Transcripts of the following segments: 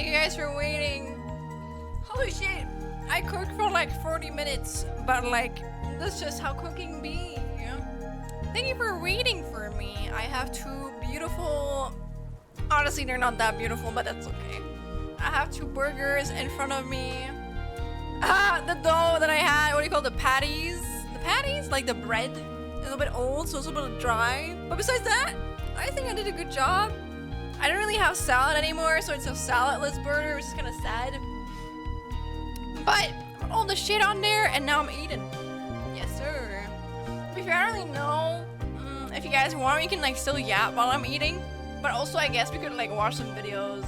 Thank you guys for waiting. Holy shit. I cooked for like 40 minutes, but like, that's just how cooking be. Thank you for waiting for me. I have two beautiful, honestly, they're not that beautiful, but that's okay. I have two burgers in front of me. The dough that I had, what do you call the patties? The patties? Like the bread, a little bit old, so it's a little bit dry. But besides that, I think I did a good job. I don't really have salad anymore, so it's a saladless burger, which is kind of sad. But I put all the shit on there, and now I'm eating. Yes, sir. If you don't really know, if you guys want, you can like still yap while I'm eating. But also, I guess we could like watch some videos.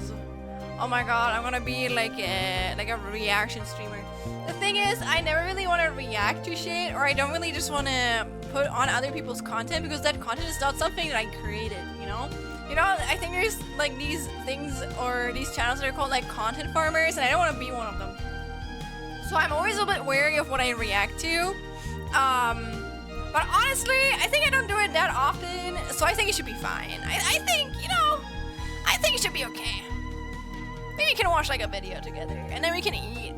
Oh my god, I'm gonna be like a reaction streamer. The thing is, I never really want to react to shit, or I don't really just want to put on other people's content because that content is not something that I created, you know? You know, I think there's like these things or these channels that are called like content farmers, and I don't want to be one of them. So I'm always a bit wary of what I react to. But honestly, I think I don't do it that often, so I think it should be fine. I think, you know, I think it should be okay. Maybe we can watch like a video together, and then we can eat.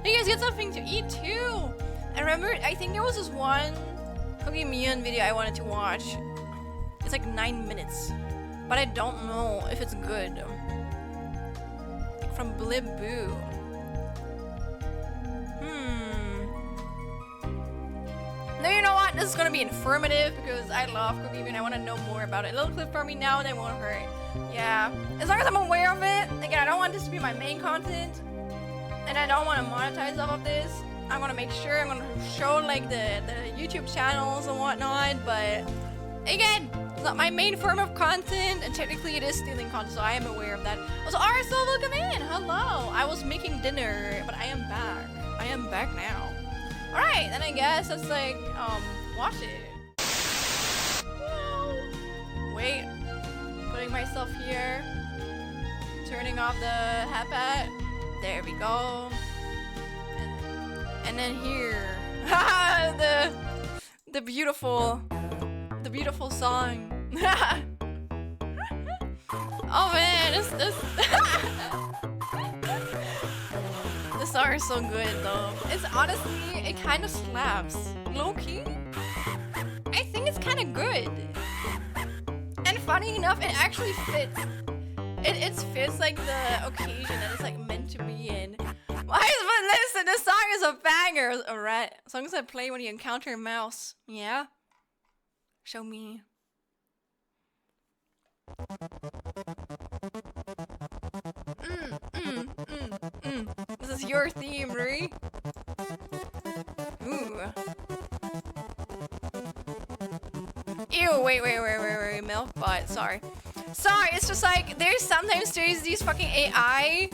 You guys get something to eat too. I remember, I think there was this one Cookie Mian video I wanted to watch. It's like 9 minutes, but I don't know if it's good. Like from Blib Boo. No, you know what? This is gonna be informative because I love Cookie and I want to know more about it. A little clip for me now and then won't hurt. Yeah, as long as I'm aware of it. Again, I don't want this to be my main content, and I don't want to monetize off of this. I'm gonna make sure I'm gonna show like the YouTube channels and whatnot. But again, it's not my main form of content, and technically it is stealing content, so I am aware of that. Also, Arso, welcome in. Hello. I was making dinner, but I am back. I am back now. Alright, then I guess let's like, watch it. Whoa. Wait. Putting myself here. Turning off the hat. There we go. And then here. the beautiful song. Oh man, this The song is so good though. It's honestly, it kind of slaps. Low-key, I think it's kind of good. And funny enough, it actually fits. It fits like the occasion that it's like meant to be in. But listen, this song is a banger. Alright, songs that play when you encounter a mouse. Yeah? Show me. This is your theme, Rui. Ooh. Ew, wait, milk butt, sorry. Sorry, it's just like, there's these fucking AI.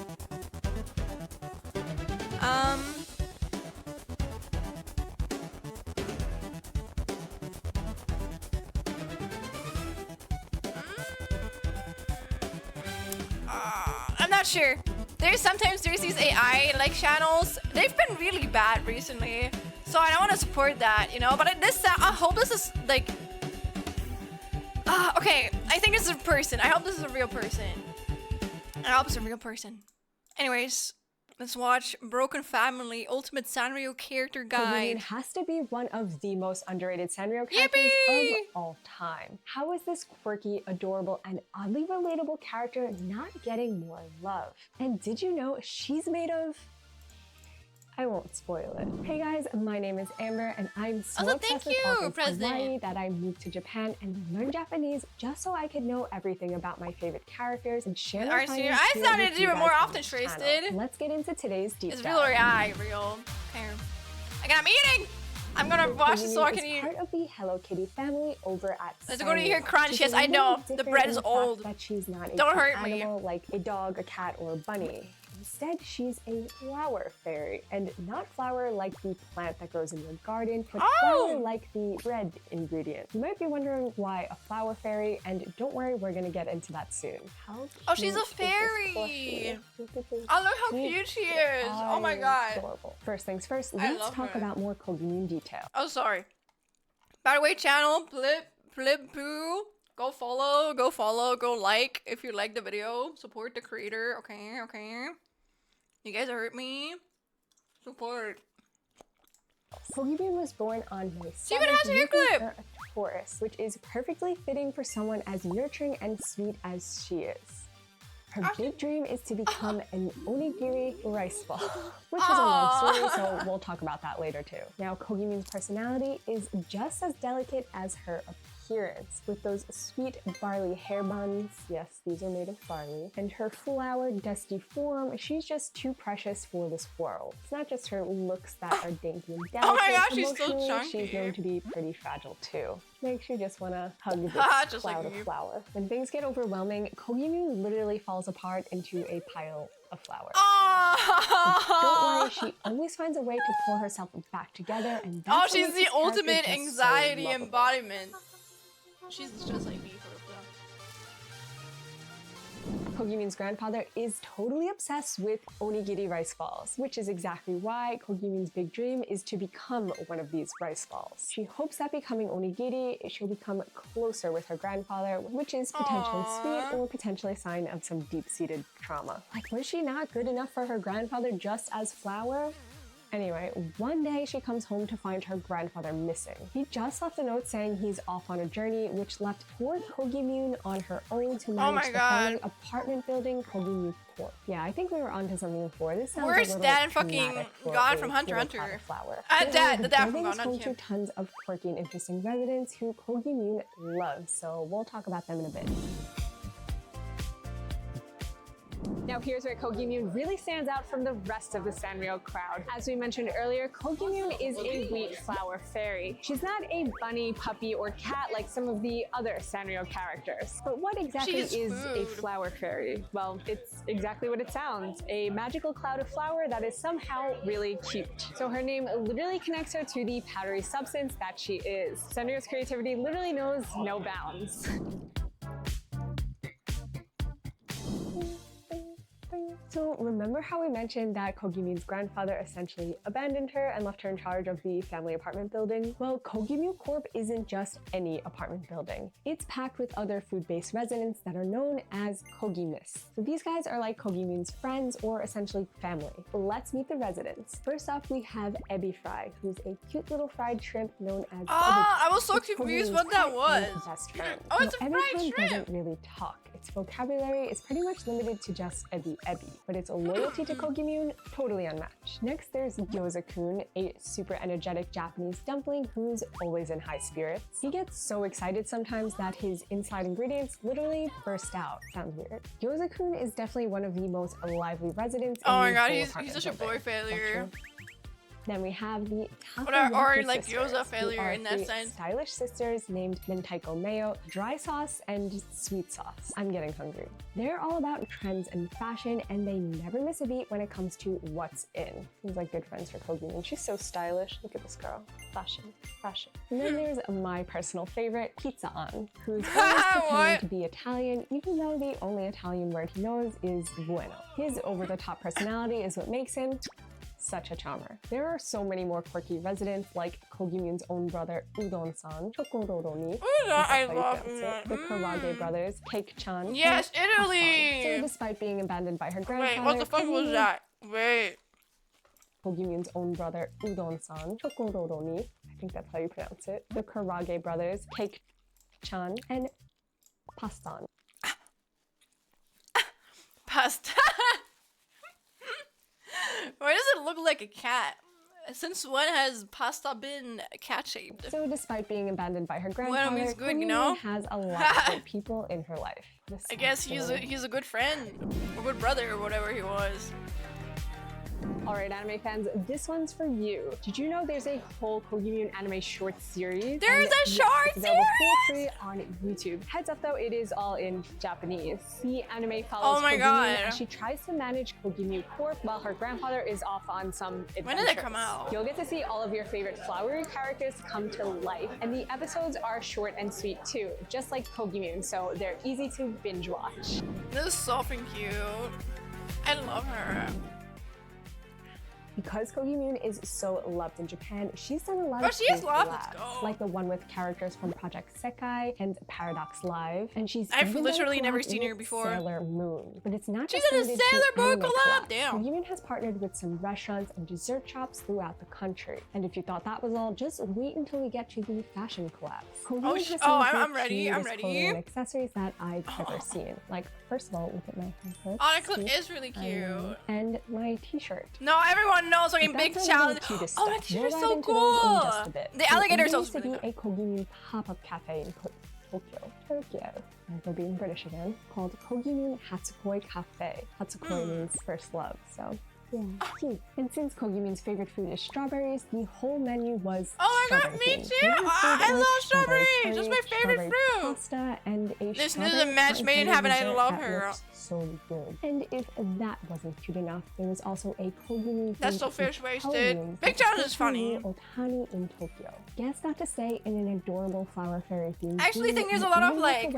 I'm not sure. Sometimes there's these AI like channels. They've been really bad recently, so I don't want to support that, you know. But I hope this is like, okay. I think this is a person. I hope this is a real person. I hope it's a real person. Anyways, let's watch Broken Family Ultimate Sanrio Character Guide. It has to be one of the most underrated Sanrio characters of all time. How is this quirky, adorable, and oddly relatable character not getting more love? And did you know she's made of... I won't spoil it. Hey guys, my name is Amber, and I'm so obsessed with all things Hawaii that I moved to Japan and learned Japanese just so I could know everything about my favorite characters and share my findings. I started to do it more often, Tristan. Let's get into today's deep dive. It's real or AI, real. Okay. Again, I'm eating! I'm gonna watch this so I can eat. Part of the Hello Kitty family over at Let's go to hear crunch. Yes, I know. The bread is old. That she's not Don't a hurt animal like a dog, a cat, or a bunny. Instead, she's a flower fairy, and not flower like the plant that grows in your garden, but flower like the bread ingredient. You might be wondering why a flower fairy, and don't worry, we're gonna get into that soon. Oh, she's a fairy! Oh, look how cute she is! Oh my god. Adorable. First things first, let's talk about more Kogumi detail. Oh, sorry. By the way, channel, Blip Boo. Go follow, go like if you like the video. Support the creator, okay, okay. You guys hurt me. Support. Kogimin was born on May 7th, She even has a hair making clip! her a Taurus, which is perfectly fitting for someone as nurturing and sweet as she is. Her big dream is to become an onigiri rice ball, which is a long story, so we'll talk about that later too. Now, Kogimin's personality is just as delicate as her appearance, with those sweet barley hair buns, yes, these are made of barley, and her flower dusty form. She's just too precious for this world. It's not just her looks that are dainty and delicate. Oh my gosh, she's so Emotionally, chunky. she's known to be pretty fragile too. Makes you just want to hug this Just cloud like of you. flour. When things get overwhelming, Kogimin literally falls apart into a pile of flour. Don't worry, she always finds a way to pull herself back together, and that's Oh, what she's makes the this character ultimate just so anxiety lovable. embodiment. She's just like me for real. Kogimin's grandfather is totally obsessed with onigiri rice balls, which is exactly why Kogimin's big dream is to become one of these rice balls. She hopes that becoming onigiri, she'll become closer with her grandfather, which is potentially sweet or potentially a sign of some deep-seated trauma. Like, was she not good enough for her grandfather just as flour? Anyway, one day she comes home to find her grandfather missing. He just left a note saying he's off on a journey, which left poor Kogimin on her own to manage the family apartment building, Kogimin Corp. Yeah, I think we were onto something before. This sounds Where's a little Dad and fucking traumatic for God a from Hunter little pot Hunter? of flour. Dad, the dad from building God, is not home to him. tons of quirky and interesting residents who Kogimin loves, so we'll talk about them in a bit. Now here's where Kogimin really stands out from the rest of the Sanrio crowd. As we mentioned earlier, Kogimin is a wheat flour fairy. She's not a bunny, puppy, or cat like some of the other Sanrio characters. But what exactly She's is a food. flour fairy? Well, it's exactly what it sounds, a magical cloud of flour that is somehow really cute. So her name literally connects her to the powdery substance that she is. Sanrio's creativity literally knows no bounds. So remember how we mentioned that Kogimin's grandfather essentially abandoned her and left her in charge of the family apartment building? Well, Kogimin Corp isn't just any apartment building. It's packed with other food-based residents that are known as Kogimis. So these guys are like Kogimin's friends or essentially family. Let's meet the residents. First off, we have Ebi Fry, who's a cute little fried shrimp known as Ah, I was so It's confused Kogimin's what that pet was. and best friend. Oh, it's a Now, fried Ebi shrimp. doesn't really talk. Its vocabulary is pretty much limited to just Ebi, but its loyalty to Kogimin, totally unmatched. Next, there's Gyoza-kun, a super energetic Japanese dumpling who's always in high spirits. He gets so excited sometimes that his inside ingredients literally burst out. Sounds weird. Gyoza-kun is definitely one of the most lively residents in Oh my the god, whole he's apartment such a boy building. failure. Not true? Then we have the But I already Takoyaki like sisters, gyoza who failure are in that three sense. stylish sisters named Mentaiko Mayo, dry sauce, and sweet sauce. I'm getting hungry. They're all about trends and fashion, and they never miss a beat when it comes to what's in. Seems like good friends for Kogimin. She's so stylish. Look at this girl. Fashion, fashion. And then there's my personal favorite, Pizza An, who's always pretending to be Italian, even though the only Italian word he knows is bueno. His over-the-top personality is what makes him such a charmer. There are so many more quirky residents like Kogimin's own brother Udon-san, Chokororoni, I that's how you love pronounce that. it, the Karage brothers, Cake-chan, Yes, and Italy! Hassan. So despite being abandoned by her grandfather, Wait, what the fuck was Kogimin- that? Wait. Kogimin's own brother Udon-san, Chokororoni, I think that's how you pronounce it, the Karage brothers, Cake-chan, and Pastan. Pasta. Why does it look like a cat? Since when has pasta been cat-shaped? So despite being abandoned by her grandfather, means good, you Kogimin know? has a lot of good people in her life. This I guess sounds he's a good friend, or good brother, or whatever he was. Alright, anime fans, this one's for you. Did you know there's a whole Kogimin anime short series? There's And a short it's available for free on YouTube. Heads up though, it is all in Japanese. The anime follows Oh my Kogimin God. as she tries to manage Kogimin Corp while her grandfather is off on some adventures. When did it come out? You'll get to see all of your favorite flowery characters come to life. And the episodes are short and sweet too, just like Kogimin, so they're easy to binge watch. This is so fucking cute. I love her. Because Kogimun is so loved in Japan, she's done a lot Oh, of she is cool loved. Let's collabs, go. like the one with characters from Project Sekai and Paradox Live. And she's I've even done a literally never collab seen her with before. Sailor Moon. But it's not She's just in a limited to Sailor Moon anime collab? collabs. Damn. Kogimun has partnered with some restaurants and dessert shops throughout the country. And if you thought that was all, just wait until we get to the fashion collabs. Kogimun has some of the I'm ready. I'm cutest ready. clothing and accessories that I've ever seen. Like, first of all, look at my haircut. Oh, that clip is really cute. And my t-shirt. No, everyone knows fucking But big that's not challenge. the cutest Oh, stuff. that t-shirt's We'll so dive into those in just a cool. bit. The alligator is There also used to really be a cool. Kogimun pop-up cafe in Tokyo. We're being British again. Called Kogimun Hatsukoi Cafe. Hatsukoi means first love, so yeah, cute. And since Kogimun's favorite food is strawberries, the whole menu was Oh my god, strawberry me themed. too! They had I food love like strawberries! curry, That's my favorite strawberry fruit! Pasta, and a This is strawberry a match cotton made in candy heaven. I dessert love that her. looked so good. And if that wasn't cute enough, there was also a Kogimun That's so themed fish wasted. hotel Big room Challenge is funny. in Otani in Tokyo. Guests got to stay in an adorable flower fairy theme. I actually think there's a lot of like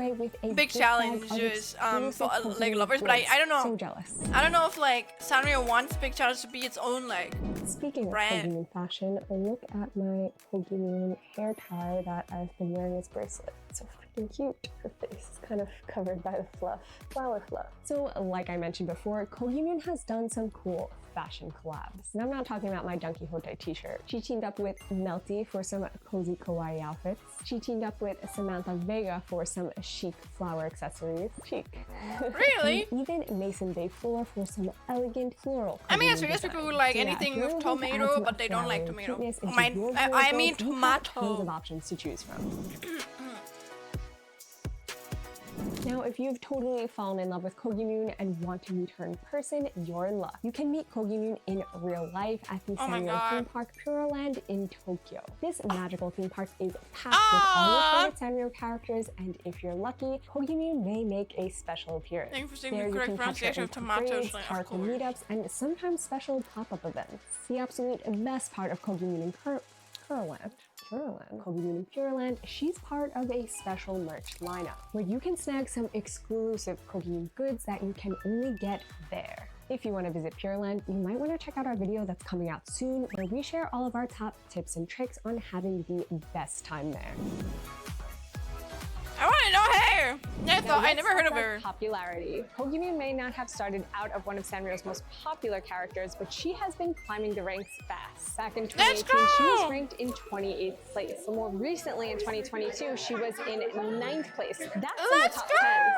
big challenges for like lovers, but I don't know. So jealous. I don't know if like Sanrio wants big challenge to be its own like. Speaking of brand. Kogimun fashion, look at my Kogimun hair tie that I've been wearing as bracelet. It's so fucking cute. Her face is kind of covered by the fluff, flower fluff. So like I mentioned before, Kogimun has done some cool fashion collabs. And I'm not talking about my Don Quixote t-shirt. She teamed up with Melty for some cozy kawaii outfits. She teamed up with Samantha Vega for some chic flower accessories. Chic. Really? And even Mason Day Flora for some elegant floral. I mean, Kogimun it's because people designs. who like So yeah, anything if you're with looking to add tomato, some but they don't like flowery tomato. cuteness into I your mean wardrobe, you have tons of tomato. options to choose from. Now, if you've totally fallen in love with Kogimun and want to meet her in person, you're in luck. You can meet Kogimun in real life at the Oh my Sanrio God. theme park Puroland in Tokyo. This magical theme park is packed with all your favorite Sanrio characters, and if you're lucky, Kogimun may make a special appearance. Thank you for saying There the you correct can catch her pronunciation in of tomatoes. parades, Like, of character course. meetups, and sometimes special pop-up events. The absolute best part of Kogimun in Puroland. Kogimun in Pureland, she's part of a special merch lineup where you can snag some exclusive Kogimun goods that you can only get there. If you want to visit Pureland, you might want to check out our video that's coming out soon where we share all of our top tips and tricks on having the best time there. I want to know her. I never heard of her. Popularity. Kogimun may not have started out of one of Sanrio's most popular characters, but she has been climbing the ranks fast. Back in 2018, she was ranked in 28th place. So more recently, in 2022, she was in 9th place. That's in the top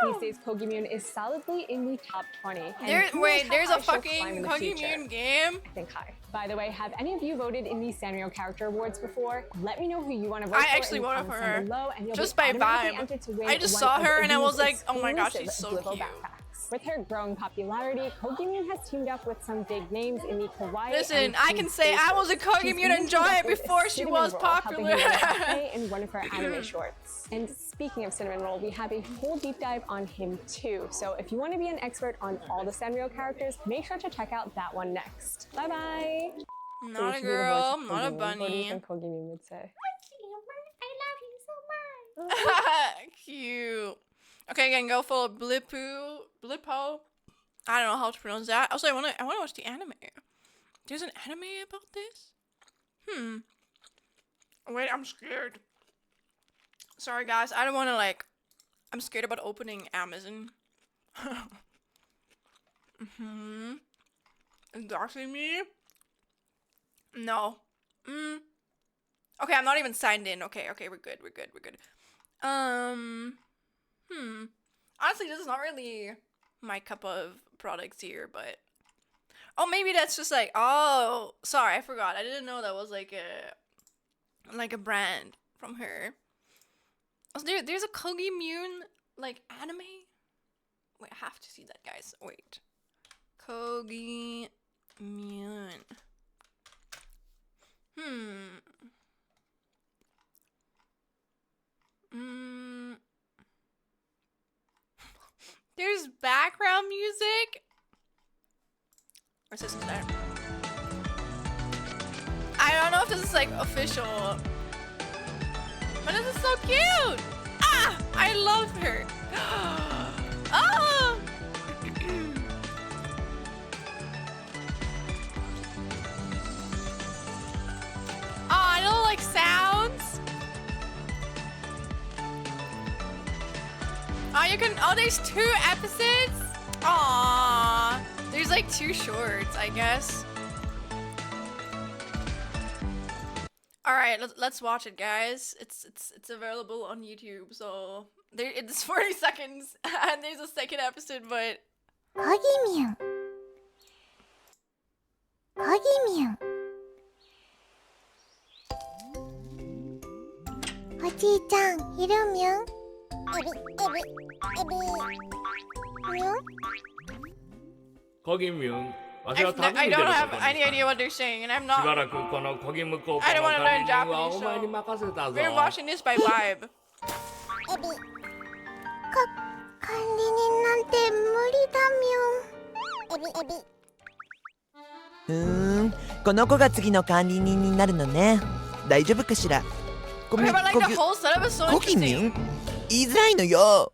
10. These days, Kogimun is solidly in the top 20. And who knows how There's high a she'll climb in fucking the future. Kogimun game. I think high. By the way, have any of you voted in the Sanrio Character Awards before? Let me know who you want to vote for. I actually in the voted for comments down her. below, and you'll Just be by automatically vibe. entered to win I just one saw of her and I was these like, oh my gosh, she's exclusive so Blibble cute. backpacks. With her growing popularity, Kogimun has teamed up with some big names in the kawaii. Listen, and I cute can say I was a spaces. Kogimun She's enjoy teamed it up with before she Cinnamon was Roll, popular. helping her play in one of her anime shorts. And speaking of Cinnamon Roll, we have a whole deep dive on him too. So if you want to be an expert on all the Sanrio characters, make sure to check out that one next. Bye bye. Not a girl, not a bunny. What do you think Kogimun would say? Cute. Okay, again, go full Blippo. I don't know how to pronounce that. Also, I wanna watch the anime. There's an anime about this? Wait, I'm scared. Sorry, guys. I don't wanna I'm scared about opening Amazon. Endorsing me? No. Okay, I'm not even signed in. Okay, we're good. Honestly, this is not really my cup of products here, but oh, maybe that's just oh, sorry, I forgot. I didn't know that was like a brand from her. Also, there's a Kogimun anime. Wait, I have to see that, guys. Wait, Kogimun. There's background music. Or is this there? I don't know if this is official. But this is so cute. Ah, I love her. Oh. you can. Oh, there's 2 episodes. Aww. There's like 2 shorts, I guess. All right, let's watch it, guys. It's available on YouTube, so it's 40 seconds, and there's a second episode, but. コギミュンコギミュンおじいちゃんいるみゅんエビエビエビみゅん コギミュン、わしは旅に I 出る don't こ have とに any した。 idea what they're saying, and I'm しば not. らくこのコギム高校 I の don't wanna learn 管理人は Japanese, お前に so 任せたぞ。 we're watching this by Vibe. エビ管理人なんて無理だみゅんエビエビこの子が次の管理人になるのね。大丈夫かしら。ごめ Okay, ん、 but like the whole setup is so コギミュ interesting. ン言いづらいのよ。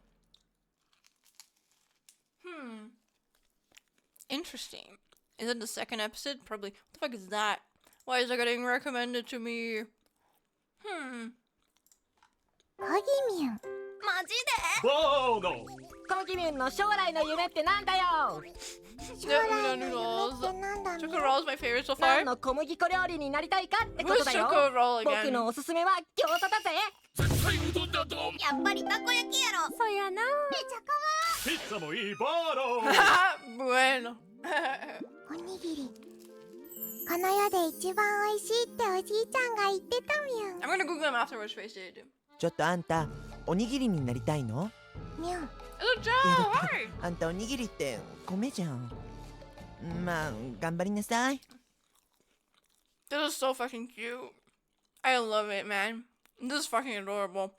Interesting. Is it the second episode? Probably. What the fuck is that? Why is it getting recommended to me? コギミュンマジでボードコギミュンの将来の夢ってなんだよ。将来の夢ってなんだみゅん Choco roll is my favorite so 何 far. の小麦粉料理になりたいかってこ Who's とだよ。 Choco roll 僕 again? のおすすめは餃子だぜ。絶対うどんだぞ。やっぱりたこ焼きやろそうやな。めちゃかわピッツァもいいボード Bueno. おにぎりこの世で一番おいしいっておじいちゃんが言ってたみゅん I'm gonna Google him afterwards, face it. ちょっとあんた、おにぎりになりたいの？みゅん Hello, Joe. いやだって Hi. あんたおにぎりって米じゃん。まあ、頑張りなさい。 This is so fucking cute. I love it, man. This is fucking adorable.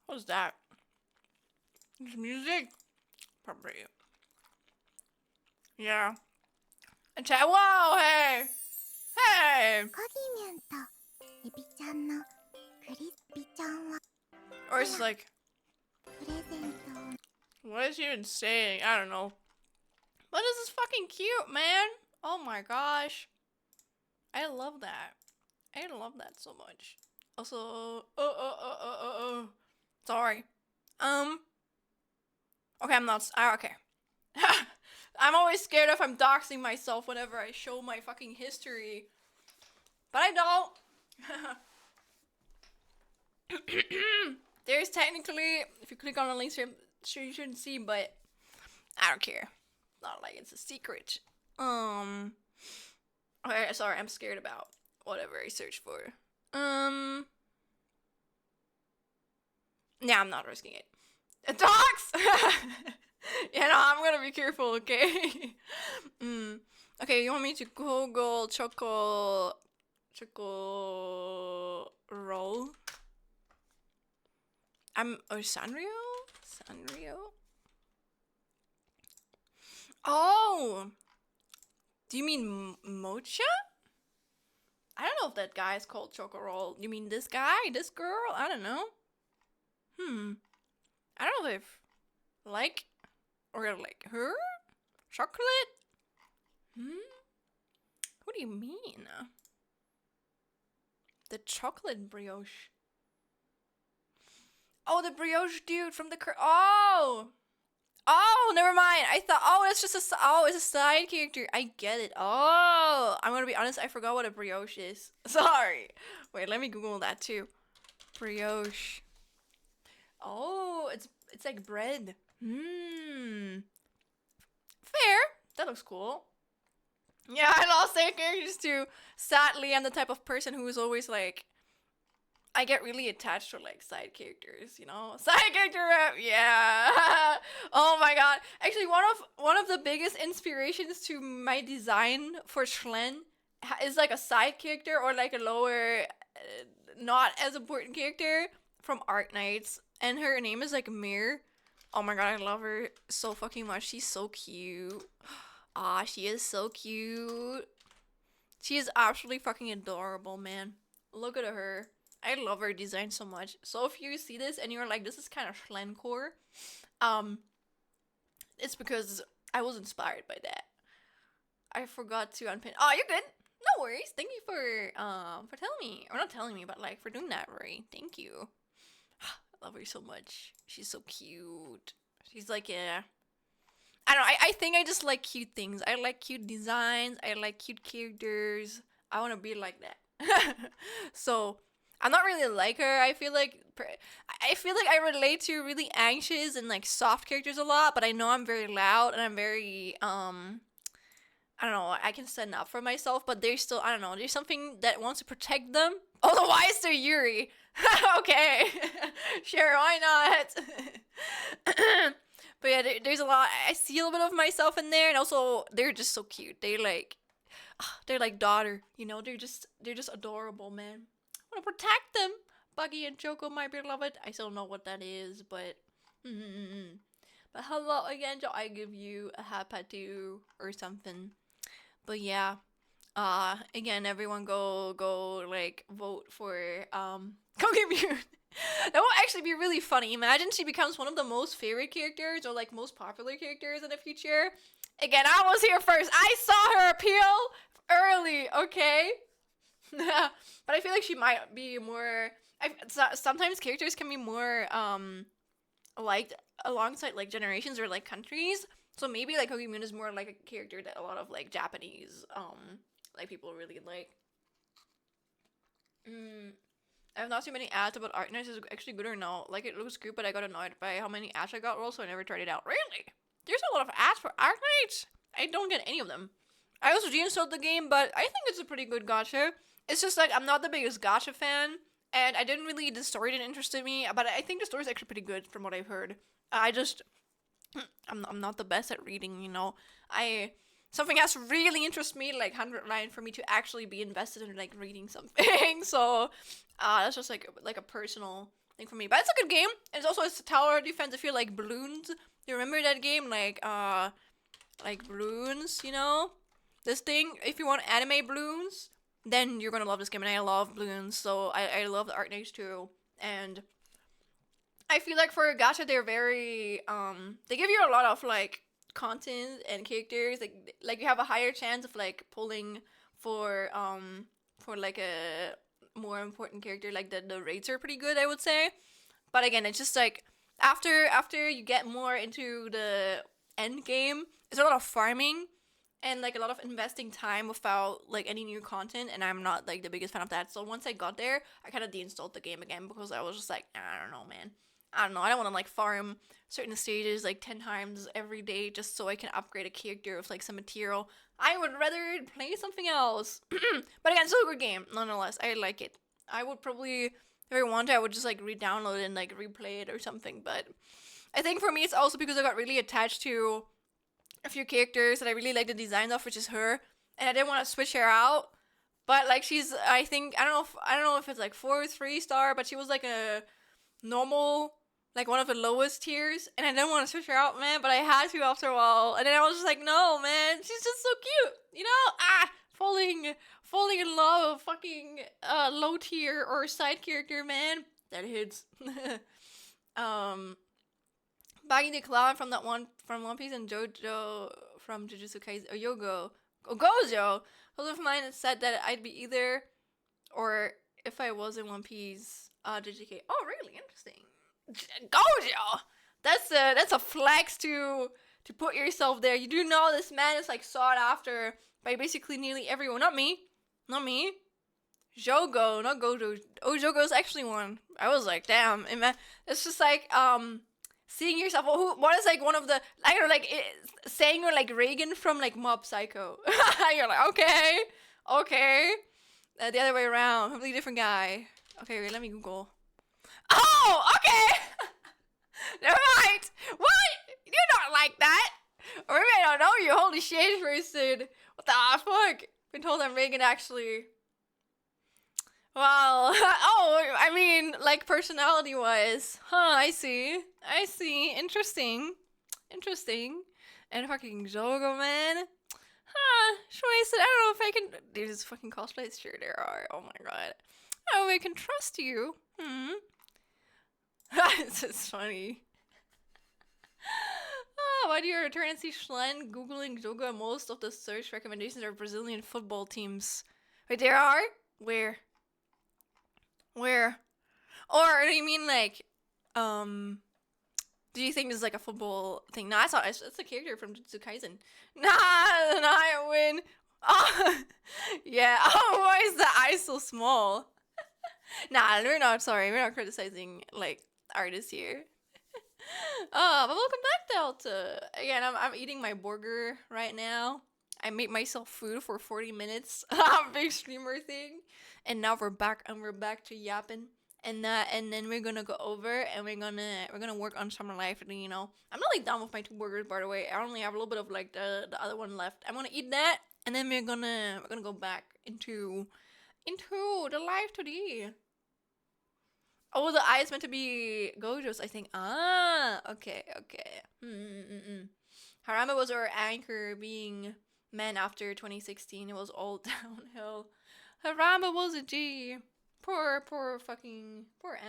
What is that? This music? Probably. Yeah. Whoa, hey! Hey! コギミュンとエビちゃんのクリスピちゃんは Or it's like, プレゼントを what is he even saying? I don't know. But this is fucking cute, man. Oh my gosh. I love that. I love that so much. Also, sorry. Okay, I'm not. Okay. I'm always scared if I'm doxing myself whenever I show my fucking history. But I don't. There's technically, if you click on the links here, sure you shouldn't see, but I don't care. Not like it's a secret. Okay, sorry, I'm scared about whatever I search for. Yeah, I'm not risking it. Docs! Yeah, no, I'm gonna be careful, okay? Okay, you want me to Google choco roll? Sanrio? Oh! Do you mean Mocha? I don't know if that guy is called Choco Roll. You mean this guy? This girl? I don't know. I don't know if like or like her? Chocolate? What do you mean? The chocolate brioche. Oh, the brioche dude from the Oh, never mind. I thought, it's just it's a side character. I get it. Oh, I'm gonna be honest. I forgot what a brioche is. Sorry. Wait, let me Google that too. Brioche. Oh, it's like bread. Fair. That looks cool. Yeah, I lost side characters too. Sadly, I'm the type of person who is always like, I get really attached to like side characters, you know? Side character rep, yeah. Oh my god. Actually, one of the biggest inspirations to my design for Schlen is like a side character or like a lower, not as important character from Art Knights, and her name is like Mir. Oh my god, I love her so fucking much. She's so cute. Ah, she is so cute. She is absolutely fucking adorable, man. Look at her. I love her design so much. So if you see this and you're like, this is kind of Schlencore, it's because I was inspired by that. I forgot to unpin. Oh, you're good. No worries. Thank you for telling me, or not telling me, but like for doing that, Rory. Thank you. I love her so much. She's so cute. She's like, yeah. I don't know. I think I just like cute things. I like cute designs. I like cute characters. I want to be like that. So I'm not really like her. I feel like I relate to really anxious and like soft characters a lot. But I know I'm very loud and I'm very I don't know. I can stand up for myself. But there's still, I don't know. There's something that wants to protect them. Otherwise, they're Yuri. Okay, sure, why not? But yeah, there's a lot. I see a little bit of myself in there, and also they're just so cute. They're like daughter, you know. They're just adorable, man. I want to protect them. Buggy and Choco, my beloved. I still don't know what that is, but but hello again, Joe. I give you a hapatu or something. But yeah, again, everyone go like vote for Kokimune. That will actually be really funny. Imagine she becomes one of the most favorite characters or like most popular characters in the future. Again, I was here first. I saw her appeal early, okay? But I feel like she might be more. Sometimes characters can be more liked alongside like generations or like countries. So maybe like Kokimune is more like a character that a lot of like Japanese like people really like. I have not seen many ads about Arknights. Is it actually good or no? Like, it looks good, but I got annoyed by how many ads I got rolled, so I never tried it out. Really? There's a lot of ads for Arknights? I don't get any of them. I also deinstalled the game, but I think it's a pretty good gacha. It's just like, I'm not the biggest gacha fan, and the story didn't interest me, but I think the story's actually pretty good from what I've heard. I'm not the best at reading, you know. Something has to really interest me, like 100 line, for me to actually be invested in like reading something. So that's just like a personal thing for me. But it's a good game. It's also a tower defense. If you like balloons, you remember that game, like balloons, you know, this thing. If you want anime balloons, then you're gonna love this game. And I love balloons, so I love the Arknights too. And I feel like for gacha, they're very they give you a lot of like content and characters, like you have a higher chance of like pulling for like a more important character. Like the rates are pretty good, I would say. But again, it's just like after you get more into the end game, it's a lot of farming and like a lot of investing time without like any new content, and I'm not like the biggest fan of that. So once I got there, I kind of deinstalled the game again because I was just like, I don't know, man. I don't know. I don't want to like farm certain stages like 10 times every day just so I can upgrade a character with like some material. I would rather play something else. But again, still a good game nonetheless. I like it. I would probably, if I wanted, I would just like re-download it and like replay it or something. But I think for me, it's also because I got really attached to a few characters that I really like the design of, which is her, and I didn't want to switch her out. But like she's, I don't know if it's like 4 or 3 star, but she was like a normal, like one of the lowest tiers, and I didn't want to switch her out, man, but I had to after a while. And then I was just like, no, man, she's just so cute, you know? Falling in love with fucking low tier or side character, man. That hits. Baggy the Clown from One Piece, and Jojo from Jujutsu Kaisen, or Gojo. A friend of mine said that I'd be either or if I was in One Piece, JJK. Oh, really? Interesting. Gojo! That's a flex to put yourself there. You do know this man is like sought after by basically nearly everyone. Not me. Jogo, not Gojo. Oh, Jogo's actually one. I was like, damn, man. It's just like seeing yourself. What is like one of the, I don't know, like saying you're like Reagan from like Mob Psycho. You're like, okay. The other way around, completely different guy. Okay, wait, let me Google. Oh, okay. Never mind. What? You're not like that. Or maybe I don't know you. Holy shit, person. What the fuck? Been told I'm Reagan, actually. Well, oh, I mean, like personality-wise. Huh, I see. Interesting. And fucking Jogo, man. Huh, choice. I don't know if I can. There's fucking cosplays. Sure, there are. Oh my god. I don't know if I can trust you. This is funny. Why do you return and see Schlen googling Jogo? Most of the search recommendations are Brazilian football teams. Wait, there are? Where? Or do you mean like Do you think this is like a football thing? No, it's a character from Jujutsu Kaisen. Nah, I win. Oh, yeah. Oh, why is the eye so small? Nah, we're not sorry. We're not criticizing like artists here. Oh, but welcome back, Delta. Again, I'm eating my burger right now. I made myself food for 40 minutes. Big streamer thing. And now we're back to yapping. And then we're gonna go over and we're gonna work on Summer Life. And, you know, I'm not like done with my 2 burgers, by the way. I only have a little bit of like the other one left. I'm gonna eat that, and then we're gonna go back into the Live2D. Oh, the eye is meant to be Gojo's, I think. Ah, okay. Harama was our anchor, being man after 2016. It was all downhill. Harama was a G. Poor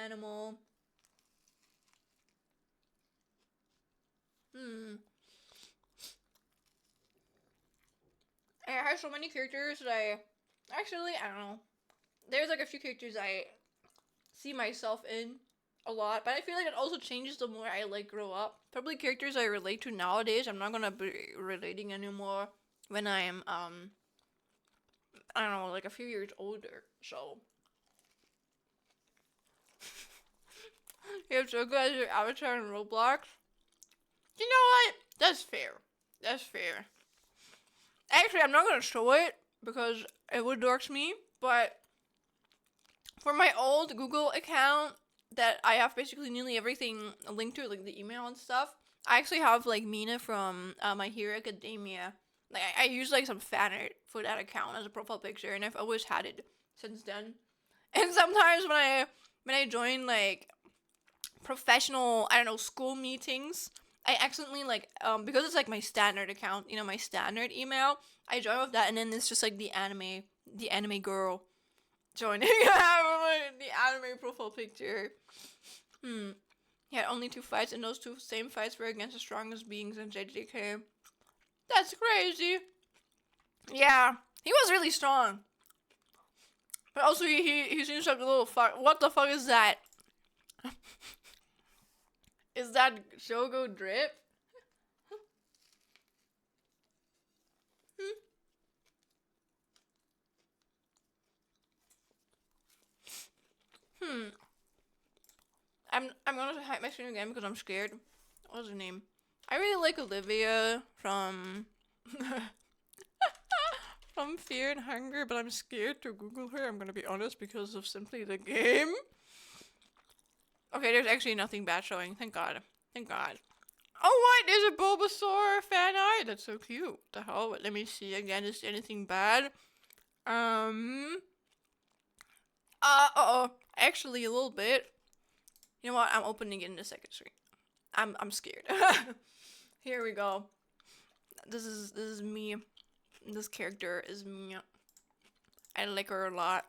animal. I have so many characters that I don't know. There's like a few characters I see myself in a lot, but I feel like it also changes the more I like grow up. Probably characters I relate to nowadays, I'm not gonna be relating anymore when I'm I don't know, like a few years older. So you have Joker as your avatar in Roblox. You know what? That's fair. Actually, I'm not gonna show it because it would dorks me, but for my old Google account that I have basically nearly everything linked to, like the email and stuff, I actually have like Mina from My Hero Academia. Like I use like some fan art for that account as a profile picture, and I've always had it since then. And sometimes when I join like professional, I don't know, school meetings, I accidentally like because it's like my standard account, you know, my standard email, I join with that, and then it's just like the anime girl joining the anime profile picture. He had only 2 fights, and those 2 same fights were against the strongest beings in JJK. That's crazy. Yeah, he was really strong. But also he seems like a little fuck. What the fuck is that? Is that Shogo drip? I'm gonna hide my screen again because I'm scared. What's her name? I really like Olivia from from Fear and Hunger, but I'm scared to Google her, I'm gonna be honest, because of simply the game. Okay, there's actually nothing bad showing. Thank God. Oh, what? There's a Bulbasaur fan art. That's so cute. The hell? Let me see again. Is there anything bad? Actually, a little bit. You know what? I'm opening it in the second screen. I'm scared. Here we go. This is me. This character is me. I like her a lot.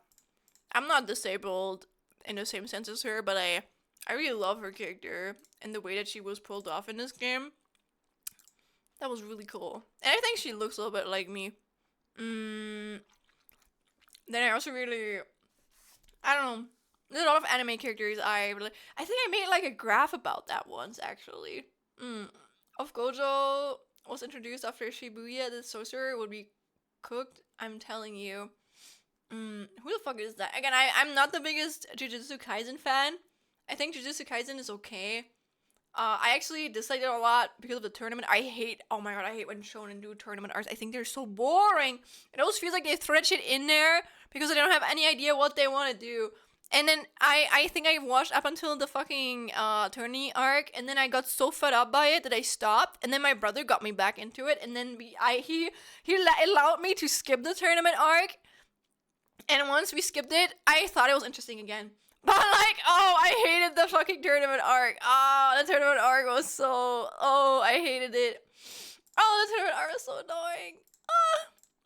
I'm not disabled in the same sense as her, but I really love her character and the way that she was pulled off in this game. That was really cool. And I think she looks a little bit like me. Then I also really, I don't know, there's a lot of anime characters I think I made like a graph about that once, actually. Of Gojo was introduced after Shibuya, the sorcerer would be cooked. I'm telling you. Who the fuck is that? Again, I'm not the biggest Jujutsu Kaisen fan. I think Jujutsu Kaisen is okay. I actually disliked it a lot because of the tournament. Oh my god, I hate when shonen do tournament arcs. I think they're so boring. It always feels like they thread shit in there because they don't have any idea what they want to do. And then I think I watched up until the fucking tourney arc, and then I got so fed up by it that I stopped. And then my brother got me back into it, and then he allowed me to skip the tournament arc. And once we skipped it, I thought it was interesting again. But like, oh, I hated the fucking tournament arc. The tournament arc was so, I hated it. The tournament arc was so annoying.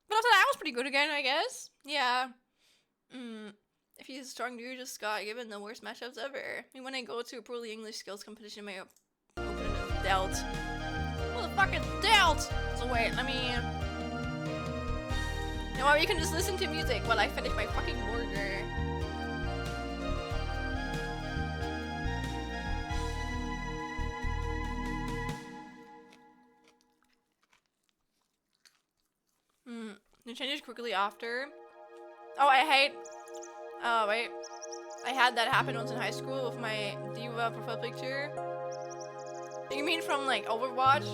But after that, I was pretty good again, I guess. Yeah. If he's a strong dude, just got given the worst matchups ever. I mean, when I go to a poorly English skills competition, my opponent is dealt. Motherfucking dealt! So wait, let me... You know what, you can just listen to music while I finish my fucking burger. You change it quickly after. Oh, I hate. Oh wait, I had that happen once in high school with my diva profile picture. You mean from like Overwatch?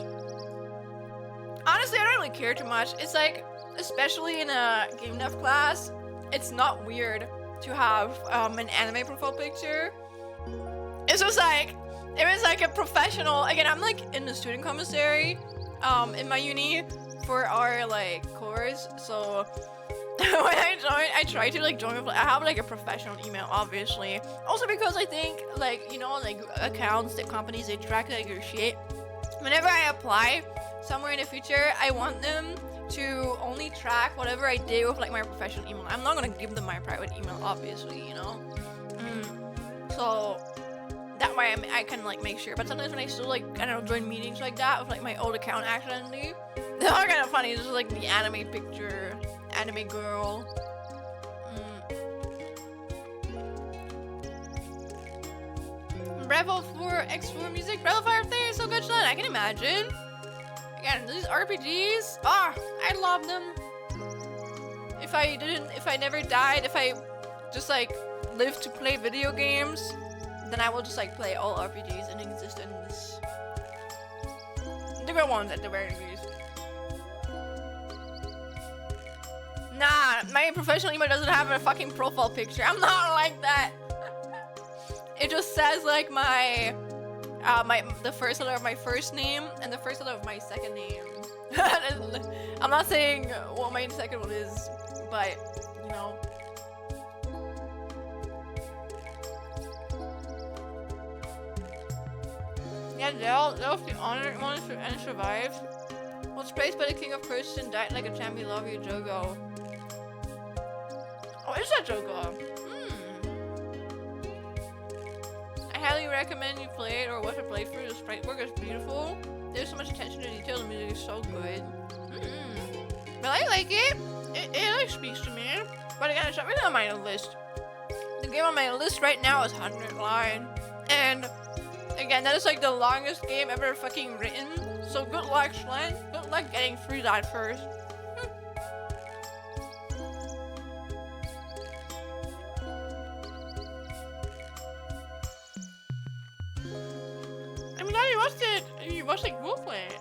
Honestly, I don't really care too much. It's like, especially in a game dev class, it's not weird to have an anime profile picture. It's just like, it was like a professional. Again, I'm like in the student commissary in my uni for our like course. So when I joined, I try to like join with, I have like a professional email, obviously. Also because I think like, you know, like accounts that companies, they track like your shit. Whenever I apply somewhere in the future, I want them to only track whatever I did with like my professional email. I'm not gonna give them my private email, obviously, you know. So that way I can like make sure. But sometimes when I still like, I don't know, join meetings like that with like my old account accidentally, they're all kind of funny. It's just like the anime picture, anime girl. Bravo for X4 music, Bravo Fire thing is so good, Sean. I can imagine. Again, these RPGs, I love them. If I never died, if I just like lived to play video games, then I will just like play all RPGs in existence. The good ones at the very least. Nah, my professional email doesn't have a fucking profile picture. I'm not like that. It just says like my the first letter of my first name and the first letter of my second name. I'm not saying what my second one is, but you know. Yeah, that was the honored one and survived. Was placed by the king of curses and died like a champion. Love you, Jogo. Oh, is that Jogo? I highly recommend you play it or watch a playthrough. The sprite work is beautiful. There's so much attention to detail. The music is so good. But I like it. It like speaks to me. But again, it's not really on my list. The game on my list right now is 100 Line. And again, that is like the longest game ever fucking written. So good luck, Schlen. Good luck getting through that first. I'm glad you watched it. You watched like roleplay.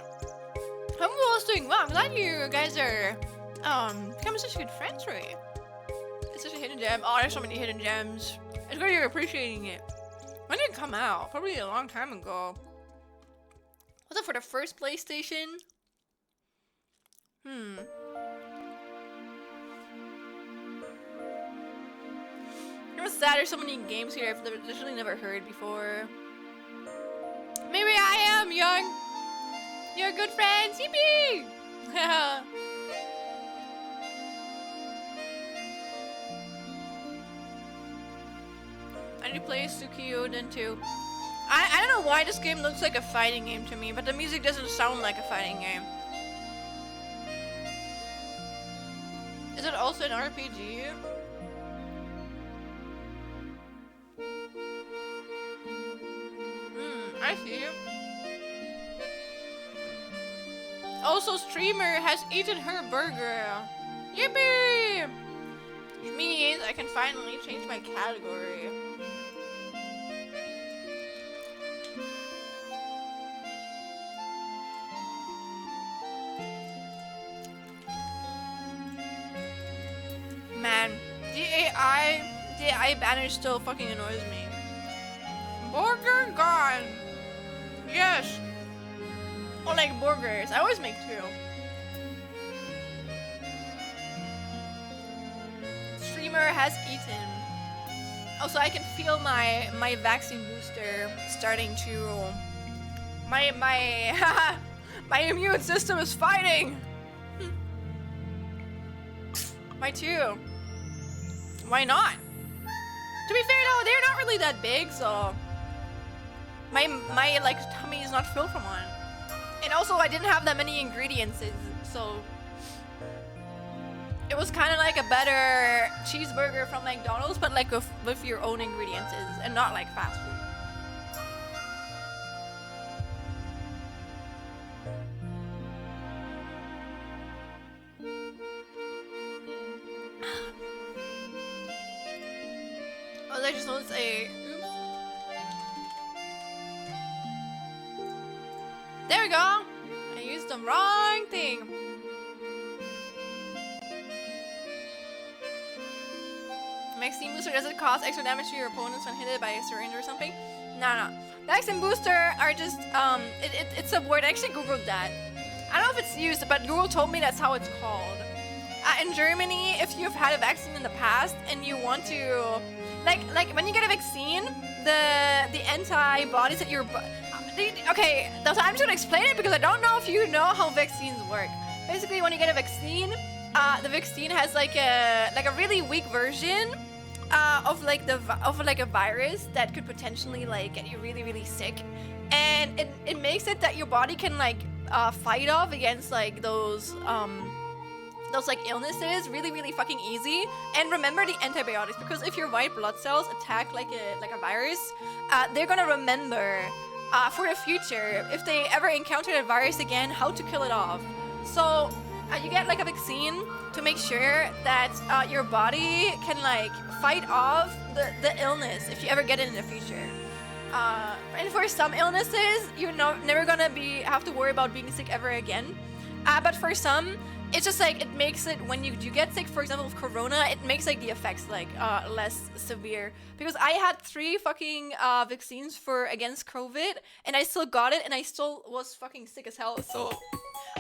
Hope you all doing well. I'm glad you guys are becoming such good friends, right? It's such a hidden gem. Oh, there's so many hidden gems. It's good you're appreciating it. When did it come out? Probably a long time ago. Was it for the first PlayStation? It was sad there's so many games here I've literally never heard before. Maybe I am young. You're good friends. Yippee! I need to play Tsukiyoden too. I don't know why this game looks like a fighting game to me, but the music doesn't sound like a fighting game. Is it also an RPG? I see. Also, streamer has eaten her burger. Yippee! Which means I can finally change my category. Man, the AI banner still fucking annoys me. Burger gone. Yes. Or like burgers. I always make two. Streamer has eaten. Also, I can feel my vaccine booster starting to. My my immune system is fighting. My too. Why not? To be fair though, they're not really that big, so my like tummy is not filled from one. And also I didn't have that many ingredients, so it was kind of like a better cheeseburger from McDonald's, but like with your own ingredients and not like fast food. I just noticed a... Oops. There we go! I used the wrong thing. Maxine booster, does it cause extra damage to your opponents when hit by a syringe or something? No. Maxine booster are just, it's a word. I actually googled that. I don't know if it's used, but Google told me that's how it's called. In Germany, if you've had a vaccine in the past and you want to, like when you get a vaccine, the antibodies that your okay, so I'm just gonna explain it because I don't know if you know how vaccines work. Basically, when you get a vaccine, the vaccine has like a really weak version of a virus that could potentially like get you really sick, and it makes it that your body can like fight off against like those like illnesses really fucking easy. And remember the antibiotics, because if your white blood cells attack like a virus, they're gonna remember for the future, if they ever encounter a virus again, how to kill it off. So you get like a vaccine to make sure that your body can like fight off the illness if you ever get it in the future. And for some illnesses, you're never gonna have to worry about being sick ever again. But for some, it's just like it makes it, when you get sick, for example, with corona, it makes like the effects like less severe. Because I had 3 fucking vaccines against COVID, and I still got it, and I still was fucking sick as hell. So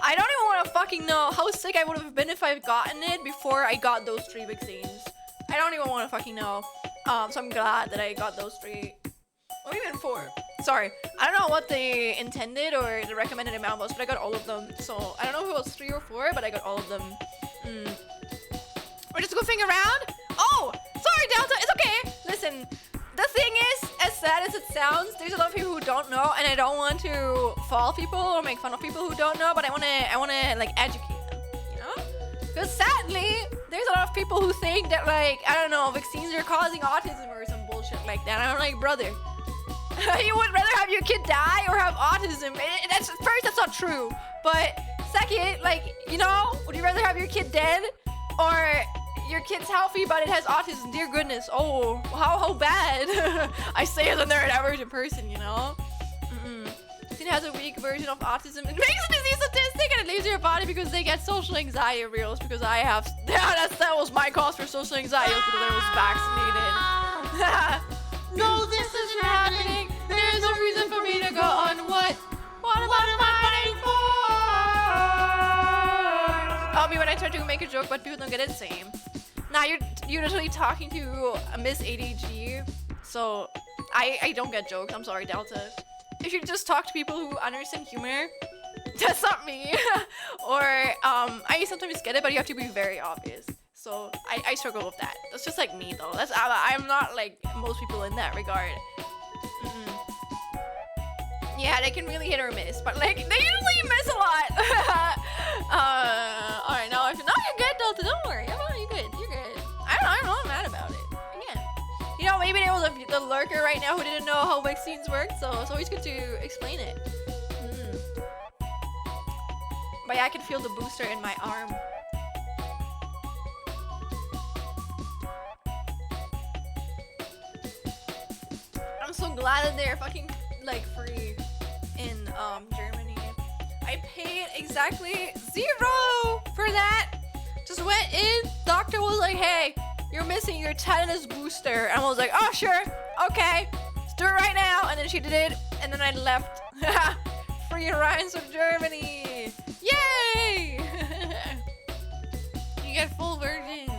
I don't even want to fucking know how sick I would have been if I'd gotten it before I got those 3 vaccines. I don't even want to fucking know. So I'm glad that I got those 3. Or even 4. Sorry. I don't know what they intended or the recommended amount was, but I got all of them. So I don't know if it was 3 or 4, but I got all of them. We're just goofing around? Oh! Sorry, Delta. It's okay. Listen. The thing is, as sad as it sounds, there's a lot of people who don't know, and I don't want to fault people or make fun of people who don't know, but I wanna like educate them, you know? Because sadly, there's a lot of people who think that like, I don't know, vaccines are causing autism or some bullshit like that. I'm like, brother, you would rather have your kid die or have autism. That's not true. But second, like, you know, would you rather have your kid dead or your kid's healthy but it has autism? Dear goodness. Oh, how bad. I say as a neurodivergent person, you know. It has a weak version of autism. It makes a disease statistic and it leaves your body because they get social anxiety reels. Because I have, that was my cause for social anxiety because I was vaccinated. No, this isn't happening. There's no reason for me to go on. What am I fighting for? I'll be when I try to make a joke, but people don't get it. Same. Now you're literally talking to a Miss ADG, so I don't get jokes. I'm sorry, Delta. If you just talk to people who understand humor, that's not me. Or I sometimes get it, but you have to be very obvious. So I struggle with that. That's just like me though. I'm not like most people in that regard. Yeah, they can really hit or miss, but like they usually miss a lot. Alright, now you're good, Delta. Don't worry. You're good. I'm not mad about it. Again, you know, maybe there was the lurker right now who didn't know how vaccines work, so it's always good to explain it. But yeah, I can feel the booster in my arm. I'm so glad that they're fucking like free in Germany. I paid exactly $0 for that. Just went in, doctor was like, hey, you're missing your tetanus booster. And I was like, oh sure, okay, let's do it right now. And then she did it, and then I left. Free rides from Germany. Yay! You get full versions.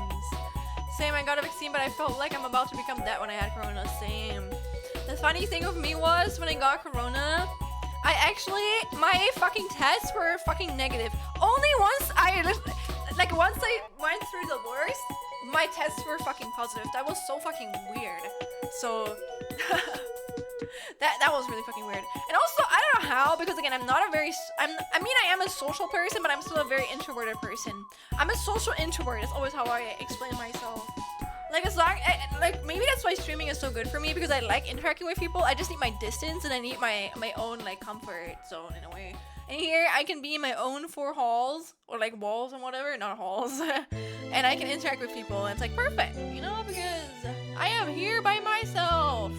Same, I got a vaccine, but I felt like I'm about to become that when I had corona. Same. The funny thing with me was, when I got corona, my fucking tests were fucking negative. Only once I went through the worst, my tests were fucking positive. That was so fucking weird. So, that was really fucking weird. And also, I don't know how, because again, I'm not a very, I am a social person, but I'm still a very introverted person. I'm a social introvert. That's always how I explain myself. Like, as long, maybe that's why streaming is so good for me, because I like interacting with people. I just need my distance, and I need my own, like, comfort zone, in a way. And here I can be in my own 4 halls, or like walls and whatever, not halls. And I can interact with people, and it's like perfect, you know, because I am here by myself.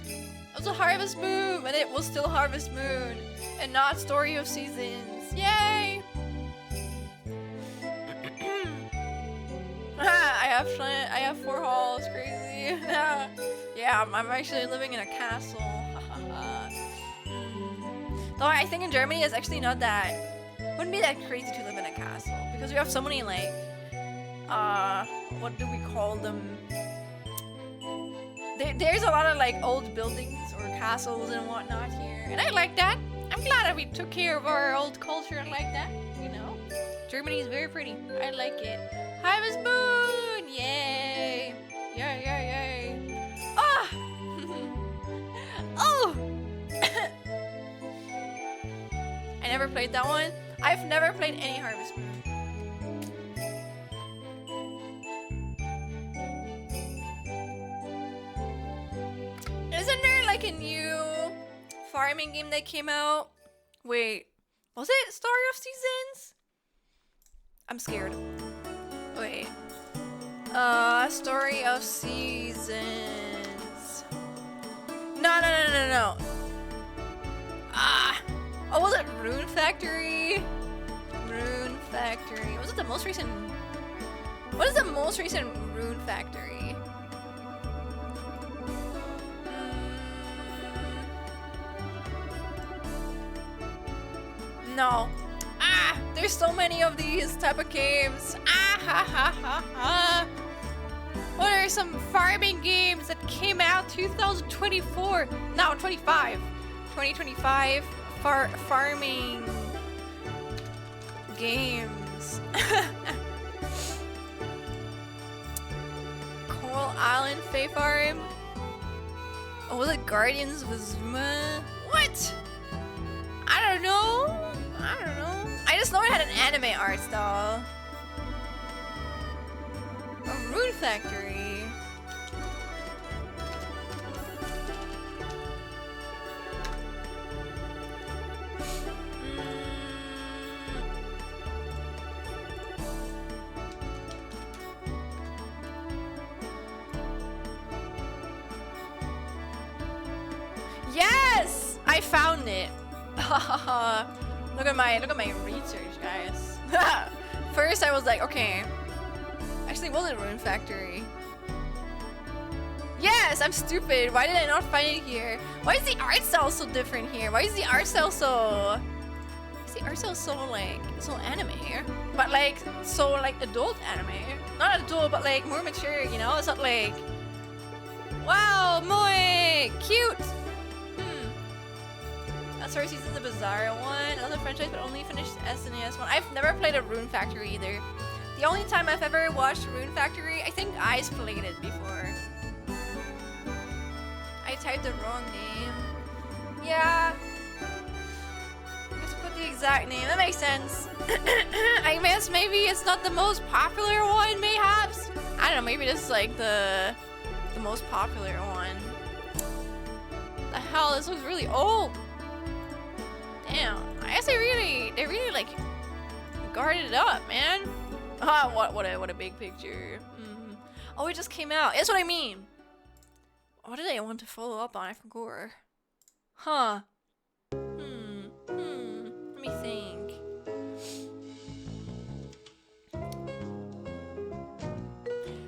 It was a Harvest Moon, and it was still Harvest Moon, and not Story of Seasons. Yay! I have 4 halls, crazy. Yeah, I'm actually living in a castle. Though I think in Germany it's actually not that, wouldn't be that crazy to live in a castle, because we have so many like, what do we call them? There's a lot of like old buildings or castles and whatnot here, and I like that. I'm glad that we took care of our old culture like that, you know? Germany is very pretty. I like it. Harvest Moon! Yay! Yay, yay, yay. Ah! Oh! I never played that one. I've never played any Harvest Moon. Isn't there like a new farming game that came out? Wait, was it Story of Seasons? I'm scared. Wait. Story of Seasons. No. Ah! Oh, was it Rune Factory? Rune Factory. Was it the most recent? What is the most recent Rune Factory? No. Ah! There's so many of these type of games. Ah ha ha ha ha. What are some farming games that came out 2024? No, 25. 2025 farming games. Coral Island Fae Farm. Oh, was it Guardians of Azuma? What? I don't know. I just know it had an anime art style. A Rune Factory. Yes! I found it. Look at my research, guys. First I was like, okay. Actually, was it Rune Factory? Yes, I'm stupid. Why did I not find it here? Why is the art style so different here? Why is the art style so... Is the art style so like... so anime? But like, so like adult anime? Not adult, but like more mature, you know? It's not like... Wow, moe! Cute! Story Season's a bizarre one. Another franchise, but only finished SNES one. I've never played a Rune Factory either. The only time I've ever watched Rune Factory, I think I's played it before. I typed the wrong name. Yeah. Let's put the exact name. That makes sense. I guess maybe it's not the most popular one, mayhaps. I don't know. Maybe this is like the most popular one. The hell? This looks really old. Damn, I guess they really like guarded it up, man. Ah, what a big picture. Oh, it just came out. That's what I mean. What did I want to follow up on? I forgot. Huh. Let me think.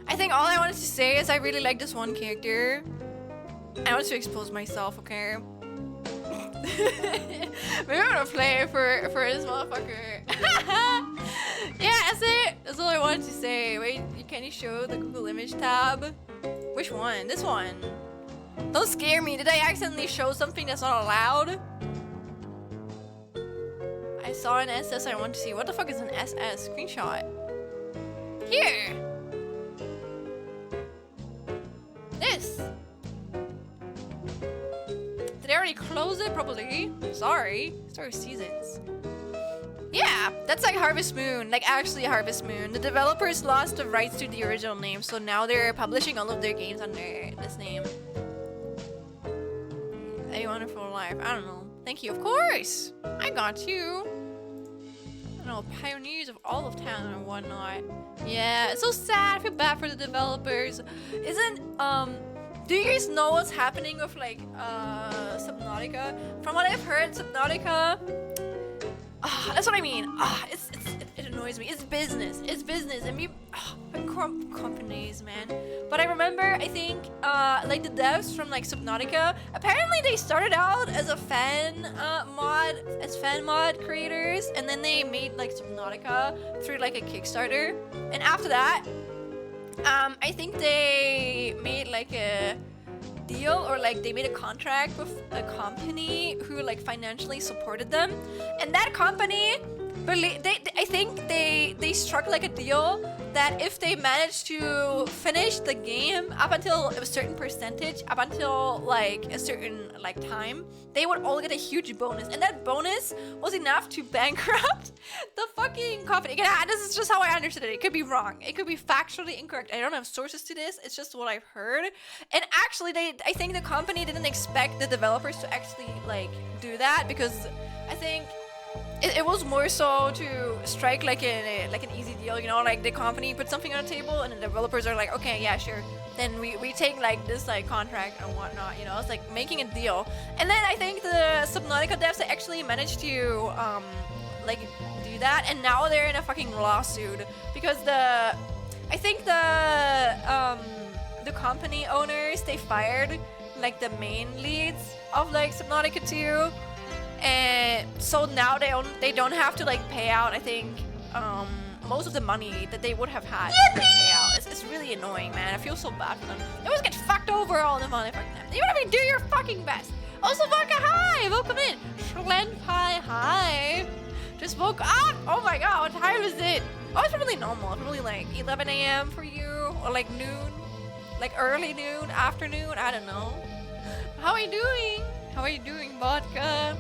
I think all I wanted to say is I really like this one character. I wanted to expose myself, okay? Maybe I'm gonna play for this motherfucker. Yeah, that's it. That's all I wanted to say. Wait, can you show the Google Image tab? Which one? This one. Don't scare me. Did I accidentally show something that's not allowed? I saw an SS I want to see. What the fuck is an SS? Screenshot. Here. This. Did I already close it? Probably. Sorry. Story Seasons. Yeah, that's like Harvest Moon. Like actually Harvest Moon. The developers lost the rights to the original name, so now they're publishing all of their games under this name. A Wonderful Life. I don't know. Thank you, of course. I got you. I don't know, pioneers of all of town and whatnot. Yeah, it's so sad. I feel bad for the developers. Isn't do you guys know what's happening with like Subnautica? From what I've heard, Subnautica. That's what I mean. It annoys me. It's business. It's business, and companies, man. But I remember, I think, like the devs from like Subnautica. Apparently, they started out as a fan mod creators, and then they made like Subnautica through like a Kickstarter. And after that, I think they made like a deal, or like they made a contract with a company who like financially supported them, and that company I think they struck like a deal that if they managed to finish the game up until a certain percentage, up until like a certain like time, they would all get a huge bonus, and that bonus was enough to bankrupt the fucking company. Again, this is just how I understood it. It could be wrong. It could be factually incorrect. I don't have sources to this. It's just what I've heard. And actually, I think the company didn't expect the developers to actually like do that, because I think it was more so to strike like an easy deal, you know, like the company put something on the table and the developers are like, okay, yeah, sure, then we take like this like contract and whatnot, you know. It's like making a deal. And then I think the Subnautica devs, they actually managed to like do that, and now they're in a fucking lawsuit because I think the company owners, they fired like the main leads of like Subnautica 2. And so now they don't have to like pay out, I think, most of the money that they would have had to pay out. It's really annoying, man. I feel so bad for them. They always get fucked over all the money. Even if you do your fucking best. Also, Vodka, hi! Welcome in. Schlenpai, hi. Just woke up. Oh my god, what time is it? Oh, it's probably normal. It's probably like 11 a.m. for you, or like noon, like early noon, afternoon. I don't know. How are you doing? How are you doing, Vodka?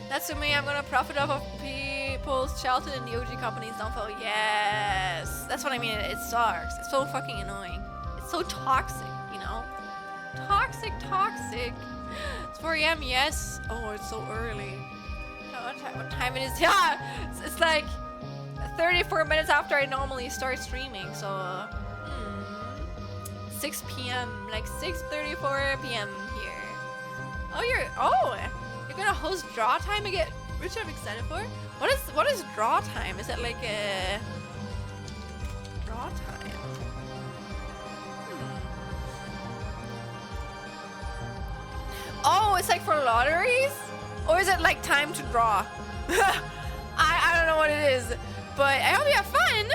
That's to me. I'm gonna profit off of people's childhood and the OG company's downfall. Yes, that's what I mean. It sucks. It's so fucking annoying. It's so toxic, you know? Toxic. It's 4 a.m. Yes. Oh, it's so early. What time it is? Yeah, it's like 34 minutes after I normally start streaming. So 6 p.m. like 6:34 p.m. here. Oh, you're gonna host draw time again, which I'm excited for. What is draw time? Is it like a draw time? Oh, it's like for lotteries, or is it like time to draw? I don't know what it is, but I hope you have fun.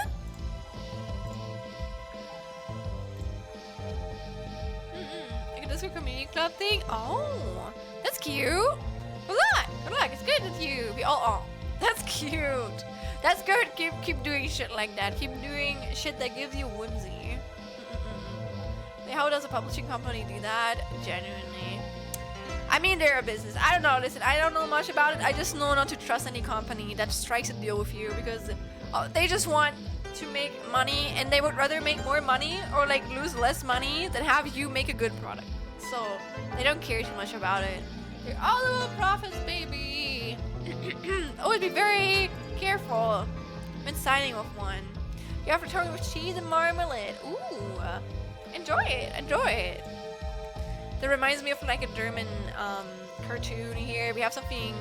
Like a disco community club thing. Oh, that's cute. Good luck. It's good that you be all. Oh, that's cute. That's good. Keep doing shit like that. Keep doing shit that gives you whimsy. How does a publishing company do that? Genuinely. I mean, they're a business. I don't know. Listen, I don't know much about it. I just know not to trust any company that strikes a deal with you, because they just want to make money, and they would rather make more money or like lose less money than have you make a good product. So they don't care too much about it. They're all about profits, baby. Always be very careful when signing with one. You have to turn with cheese and marmalade. Ooh, enjoy it. That reminds me of like a German cartoon here. We have something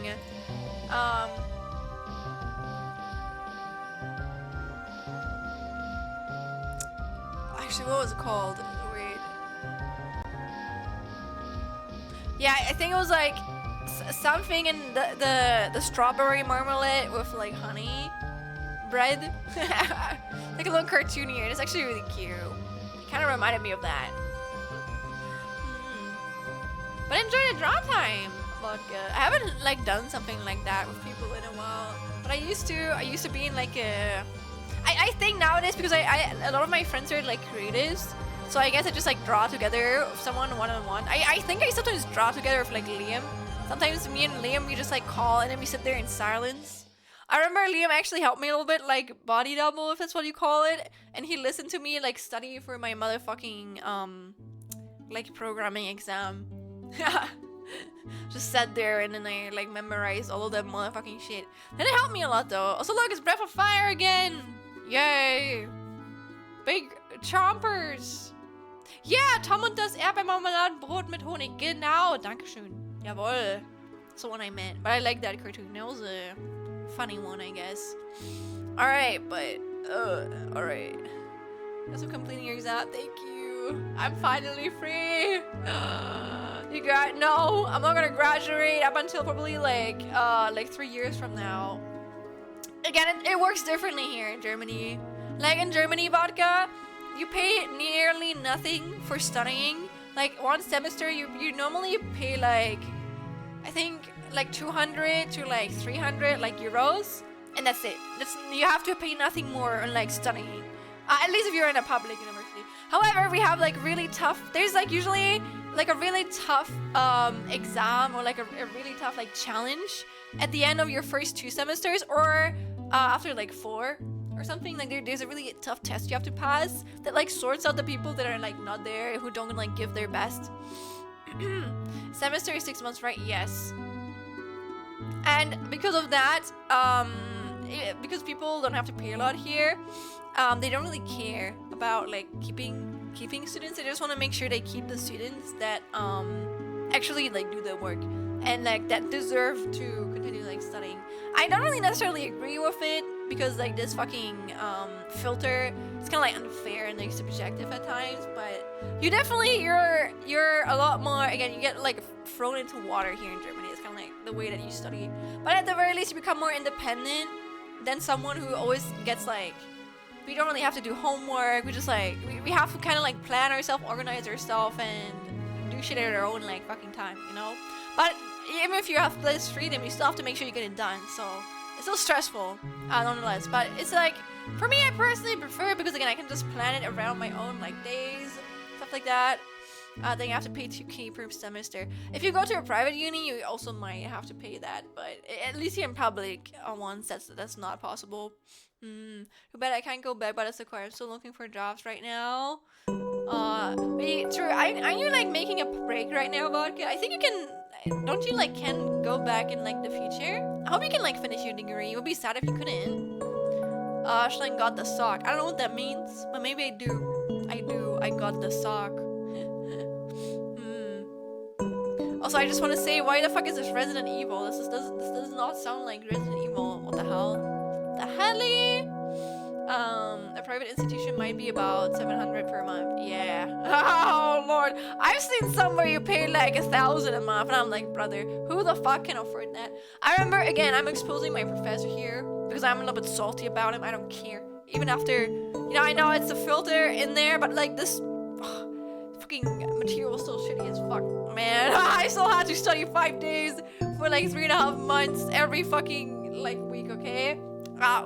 actually, what was it called? Wait. Yeah, I think it was like something in the strawberry marmalade with like honey bread. Like a little cartoon here. It's actually really cute. It kind of reminded me of that. But enjoy the draw time, Vodka. I haven't like done something like that with people in a while. But I used to be in like a. I think nowadays, because a lot of my friends are like creatives, so I guess I just like draw together with someone one-on-one. I think I sometimes draw together with like Liam. Sometimes me and Liam, we just like call and then we sit there in silence. I remember Liam actually helped me a little bit, like body double, if that's what you call it, and he listened to me like study for my motherfucking like programming exam. Just sat there and then I like memorized all of that motherfucking shit. And it helped me a lot though. Also look, it's Breath of Fire again! Yay! Big Chompers! Yeah, Tom und das Erdbeermarmeladenbrot mit Honig. Genau, dankeschön. Jawohl. That's the one I meant. But I like that cartoon. That was a funny one, I guess. Alright, but... alright. Thanks for completing your exam. Thank you. I'm finally free. You got... No, I'm not gonna graduate up until probably like 3 years from now. Again, it works differently here in Germany. Like in Germany, Vodka, you pay nearly nothing for studying. Like one semester, you normally pay like, I think like 200 to like 300 like euros, and that's it. You have to pay nothing more on like studying. At least if you're in a public university. However, we have like really tough. There's like usually like a really tough exam or like a really tough like challenge at the end of your first 2 semesters or after like 4. Or something. Like there's a really tough test you have to pass that like sorts out the people that are like not there, who don't like give their best. Semester is 6 months, right? Yes. And because of that, because people don't have to pay a lot here, they don't really care about like keeping students. They just want to make sure they keep the students that actually like do the work and like that deserve to continue like studying. I don't really necessarily agree with it because like this fucking filter, it's kind of like unfair and like subjective at times, but you definitely you're a lot more, again, you get like thrown into water here in Germany. It's kind of like the way that you study, but at the very least you become more independent than someone who always gets like, we don't really have to do homework, we just like we have to kind of like plan ourselves, organize ourselves, and do shit at our own like fucking time, you know. But even if you have this freedom, you still have to make sure you get it done, so it's still stressful, nonetheless. But it's like, for me, I personally prefer it because again, I can just plan it around my own like days, stuff like that. Then you have to pay 2K per semester. If you go to a private uni, you also might have to pay that, but at least here in public ones, that's not possible. Too bad I can't go back, but that's the core. I'm still looking for jobs right now. True. Are you like making a break right now, Vodka? I think you can. Don't you like can go back in like the future? I hope you can like finish your degree. It would be sad if you couldn't. Schlein got the sock. I don't know what that means, but maybe I do. I got the sock. Also, I just want to say, why the fuck is this Resident Evil? This does not sound like Resident Evil. What the hell? The helly? A private institution might be about 700 per month. Yeah. Oh lord, I've seen somewhere you pay like 1,000 a month, and I'm like, brother, who the fuck can afford that? I remember, again, I'm exposing my professor here because I'm a little bit salty about him. I don't care. Even after, you know, I know it's a filter in there, but like this fucking material was still shitty as fuck, man. I still had to study 5 days for like 3.5 months every fucking like week, okay?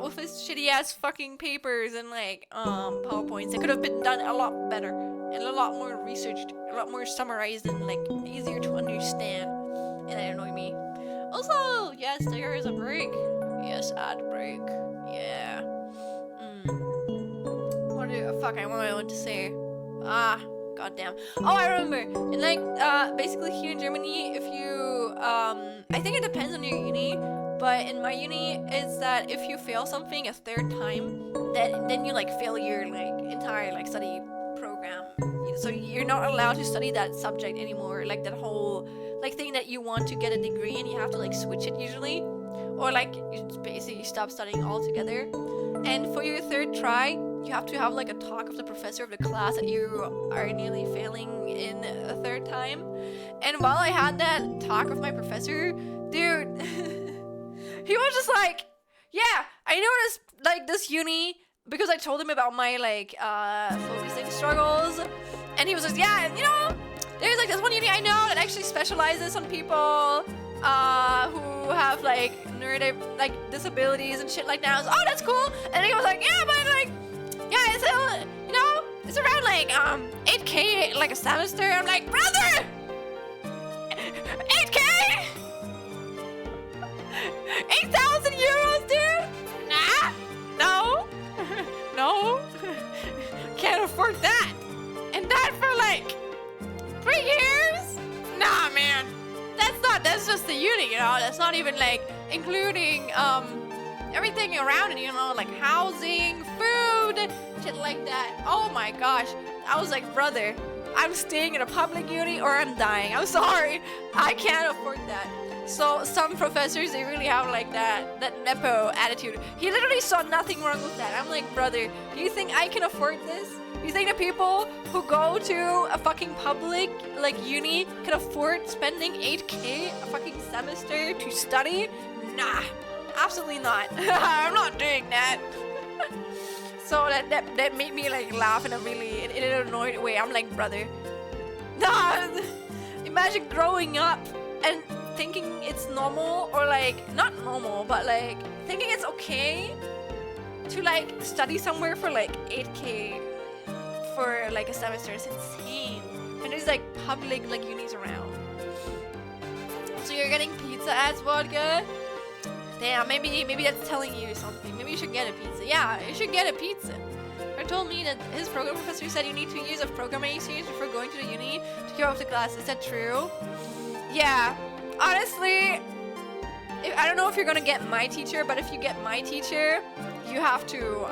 With his shitty ass fucking papers and like PowerPoints. It could have been done a lot better and a lot more researched, a lot more summarized and like easier to understand. And that annoyed me. Also, yes, there is a break. Yes, ad break. Yeah. What the fuck? I want to say. Goddamn. Oh, I remember. And like basically here in Germany, if you I think it depends on your uni. But in my uni, it's that if you fail something a 3rd time, then you like fail your like entire like study program. So you're not allowed to study that subject anymore. Like that whole like thing that you want to get a degree in, you have to like switch it usually, or like you basically stop studying altogether. And for your 3rd try, you have to have like a talk with the professor of the class that you are nearly failing in a 3rd time. And while I had that talk with my professor, dude. He was just like, yeah, I noticed like this uni because I told him about my like focusing struggles, and he was just, yeah, you know, there's like this one uni I know that actually specializes on people who have like like disabilities and shit like that. I was, oh, that's cool. And he was like, yeah, but like, yeah, it's you know, it's around like 8K like a semester. I'm like, brother, 8K. 8,000 euros, dude? Nah, no, no, can't afford that. And that for like 3 years? Nah, man, just the uni, you know. That's not even like including everything around it, you know, like housing, food, shit like that. Oh my gosh. I was like, brother, I'm staying in a public uni or I'm dying. I'm sorry. I can't afford that. So some professors, they really have like that nepo attitude. He literally saw nothing wrong with that. I'm like, brother, do you think I can afford this? Do you think the people who go to a fucking public like uni can afford spending 8K a fucking semester to study? Nah, absolutely not. I'm not doing that. So that made me like laugh in an annoyed way. I'm like, brother, nah. Imagine growing up and thinking it's normal, or like not normal, but like thinking it's okay to like study somewhere for like 8K for like a semester. It's insane. And there's like public like unis around. So you're getting pizza as vodka? Damn, maybe that's telling you something. Maybe you should get a pizza. Yeah, you should get a pizza. He told me that his program professor said you need 2 years of programming experience before going to the uni to keep up the class. Is that true? Yeah. Honestly, I don't know if you're gonna get my teacher, but if you get my teacher, you have to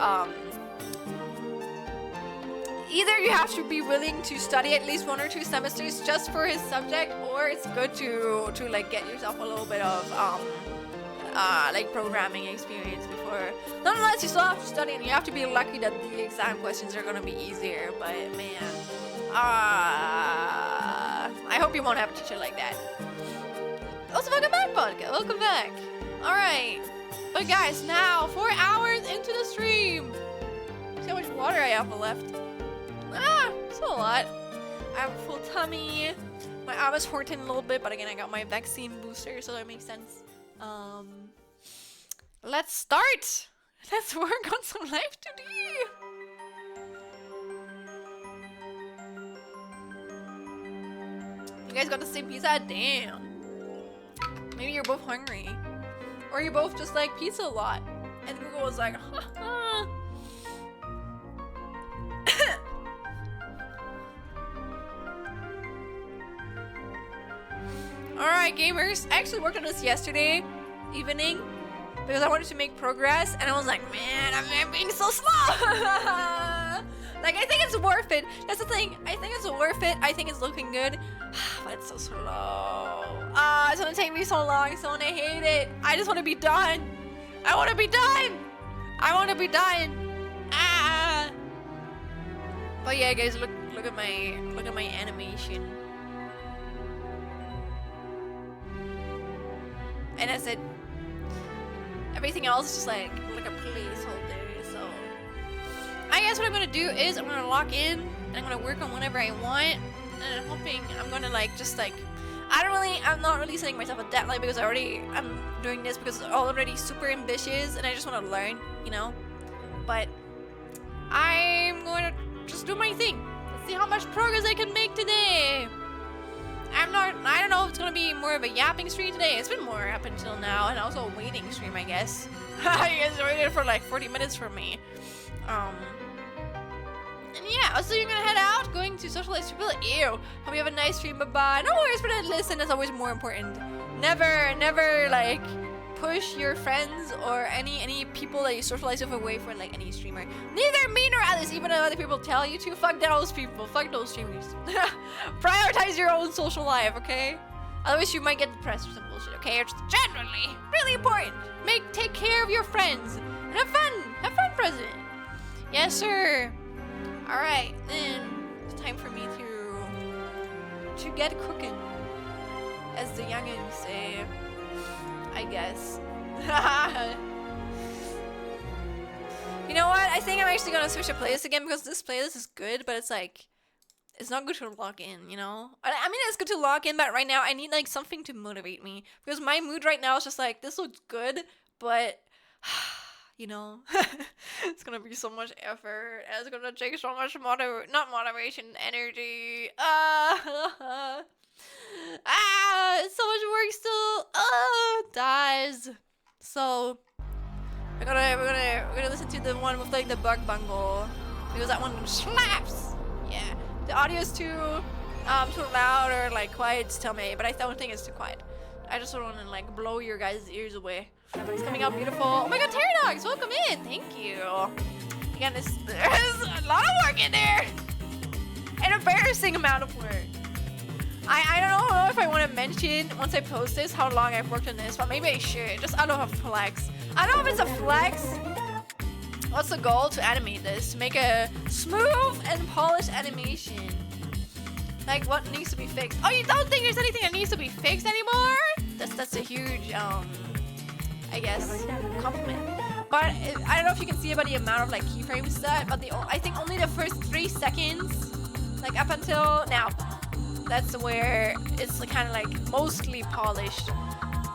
either you have to be willing to study at least 1 or 2 semesters just for his subject, or it's good to like get yourself a little bit of like programming experience before. Nonetheless, you still have to study, and you have to be lucky that the exam questions are gonna be easier. But man, I hope you won't have a teacher like that. Also, welcome back, Vodka. Welcome back. All right, but guys, now 4 hours into the stream. See how much water I have left. It's a lot. I have a full tummy. My arm is hurting a little bit, but again, I got my vaccine booster, so that makes sense. Let's start. Let's work on some Live2D. You guys got the same pizza? Damn. Maybe you're both hungry, or you both just like pizza a lot. And Google was like, haha. Alright, gamers. I actually worked on this yesterday evening because I wanted to make progress, and I was like, man, I'm being so slow. Like, I think it's worth it. That's the thing. I think it's worth it. I think it's looking good, but it's so slow. It's gonna take me so long, so I hate it. I just want to be done. I want to be done. I want to be done. But yeah, guys, look at my animation. And that's it. Everything else is just like a placeholder. So I guess what I'm gonna do is I'm gonna lock in and I'm gonna work on whatever I want. And I'm hoping I'm gonna like just like I'm not really setting myself a deadline because I'm doing this because it's already super ambitious and I just want to learn, you know. But I'm going to just do my thing. Let's see how much progress I can make today. I don't know if it's gonna be more of a yapping stream today. It's been more up until now, and also a waiting stream, I guess. You guys waited for like 40 minutes for me. And yeah, also you're gonna head out, going to socialize people. Ew. Hope you have a nice stream. Bye-bye. No worries for that. Listen, that's always more important. Never like push your friends or any people that you socialize with away from like any streamer. Neither me nor Alice, even if other people tell you to. Fuck those people. Fuck those streamers. Prioritize your own social life, okay? Otherwise you might get depressed or some bullshit, okay? It's generally really important. Take care of your friends. And have fun. Have fun, President. Yes, sir. Alright, then it's time for me to get cooking. As the youngins say. I guess. You know what? I think I'm actually gonna switch the playlist again because this playlist is good, but it's like it's not good to log in, you know? I mean, it's good to log in, but right now I need like something to motivate me because my mood right now is just like this looks good, but you know, it's gonna be so much effort and it's gonna take so much energy. It's so much work still. Dies. So we're gonna listen to the one with like the bug bungle because that one slaps. Yeah, the audio is too loud or like quiet. Tell me, but I don't think it's too quiet. I just want to like blow your guys' ears away. It's coming out beautiful. Oh my god, Pterodogs, welcome in. Thank you. Again, there's a lot of work in there. An embarrassing amount of work. I don't know if I want to mention once I post this how long I've worked on this, but maybe I should. Just out of a flex. I don't know if it's a flex. What's the goal to animate this? To make a smooth and polished animation. Like what needs to be fixed? Oh, you don't think there's anything that needs to be fixed anymore? That's a huge I guess compliment. But I don't know if you can see about the amount of like keyframes set, but I think only the first 3 seconds, like up until now, that's where it's kind of like mostly polished.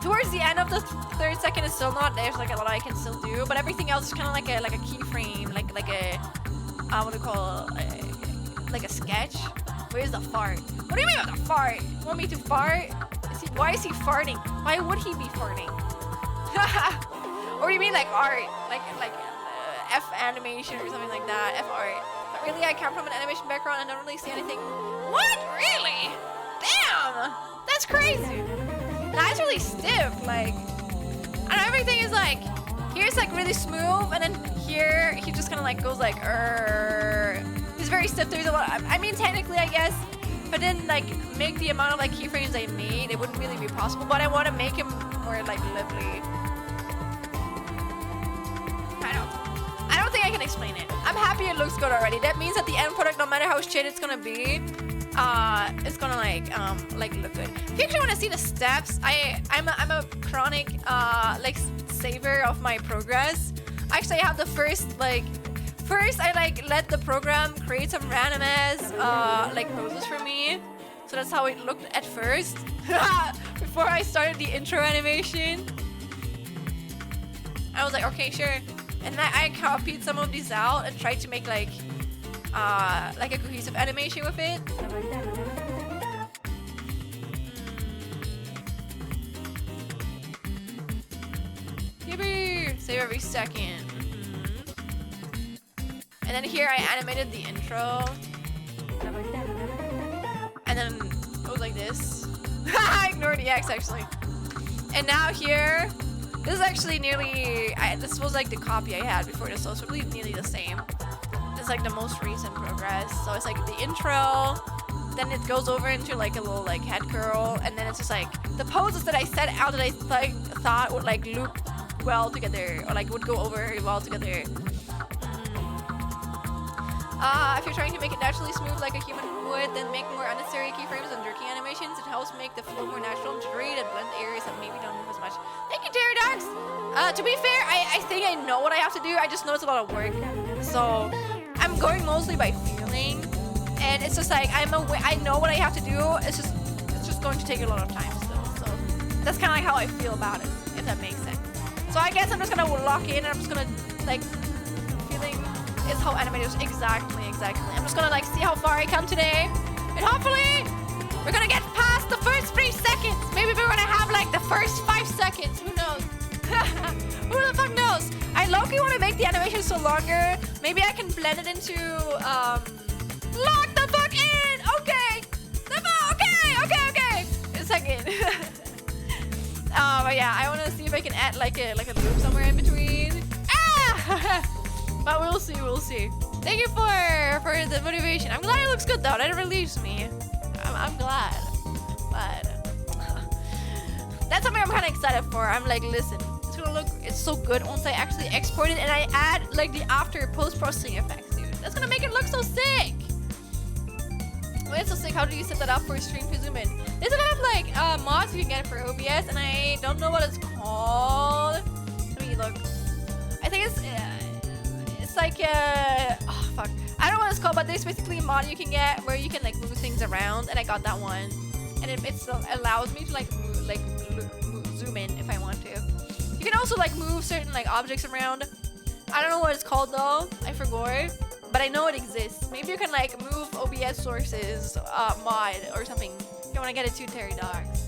Towards the end of the 3rd second, it's still not. There's like a lot I can still do, but everything else is kind of like a keyframe, like a what do you call like a sketch. Where's the fart? What do you mean about the fart? You want me to fart? Why is he farting? Why would he be farting? Or you mean like art, like F animation or something like that? F art. But really, I come from an animation background and don't really see anything. What? Really? Damn! That's crazy. That's really stiff. Like, and everything is like, here's like really smooth, and then here he just kind of like goes like, He's very stiff. There's a lot. I mean, technically, I guess, if I didn't like make the amount of like keyframes I made, it wouldn't really be possible. But I want to make him more like lively. I don't think I can explain it. I'm happy it looks good already. That means that the end product, no matter how shit it's gonna be, it's gonna like look good. If you actually want to see the steps, I'm a chronic like saver of my progress. Actually, I have the first I like let the program create some random ass like poses for me. So that's how it looked at first before I started the intro animation. I was like, okay, sure. And then I copied some of these out and tried to make like a cohesive animation with it. Yippee! Save every second. And then here I animated the intro. And then it was like this. I ignored the X actually. And now here, this is actually nearly, this was like the copy I had before this, so it's really nearly the same. It's like the most recent progress. So it's like the intro, then it goes over into like a little like head curl, and then it's just like the poses that I set out that I thought would like loop well together, or like would go over well together. If you're trying to make it naturally smooth like a human would, then make more unnecessary keyframes and jerky animations. It helps make the flow more natural and jittery and blend areas that maybe don't move as much. Thank you, Pterodogs! To be fair, I think I know what I have to do. I just know it's a lot of work. So I'm going mostly by feeling. And it's just like, I know what I have to do. It's just going to take a lot of time still. So that's kind of like how I feel about it, if that makes sense. So I guess I'm just gonna lock in and I'm just gonna like, feeling is how animated is exactly. I'm just gonna like see how far I come today, and hopefully we're gonna get past the first 3 seconds. Maybe we're gonna have like the first 5 seconds. Who knows? Who the fuck knows? I low-key want to make the animation so longer. Maybe I can blend it into lock the fuck in. Okay. Okay. A second. But yeah, I want to see if I can add like a loop somewhere in between. But we'll see. Thank you for the motivation. I'm glad it looks good though. That relieves me. I'm glad. But that's something I'm kind of excited for. I'm like, listen, it's so good once I actually export it and I add like the after post-processing effects, dude. That's gonna make it look so sick. Wait, it's so sick. How do you set that up for a stream to zoom in? There's a lot of like mods you can get for OBS, and I don't know what it's called. Let me look. I think it's like oh fuck, I don't know what it's called, but there's basically a mod you can get where you can like move things around, and I got that one, and it still allows me to like zoom in if I want to. You can also like move certain like objects around. I don't know what it's called though, I forgot, but I know it exists. Maybe you can like move OBS sources mod or something. You want to get it too, Pterodogs.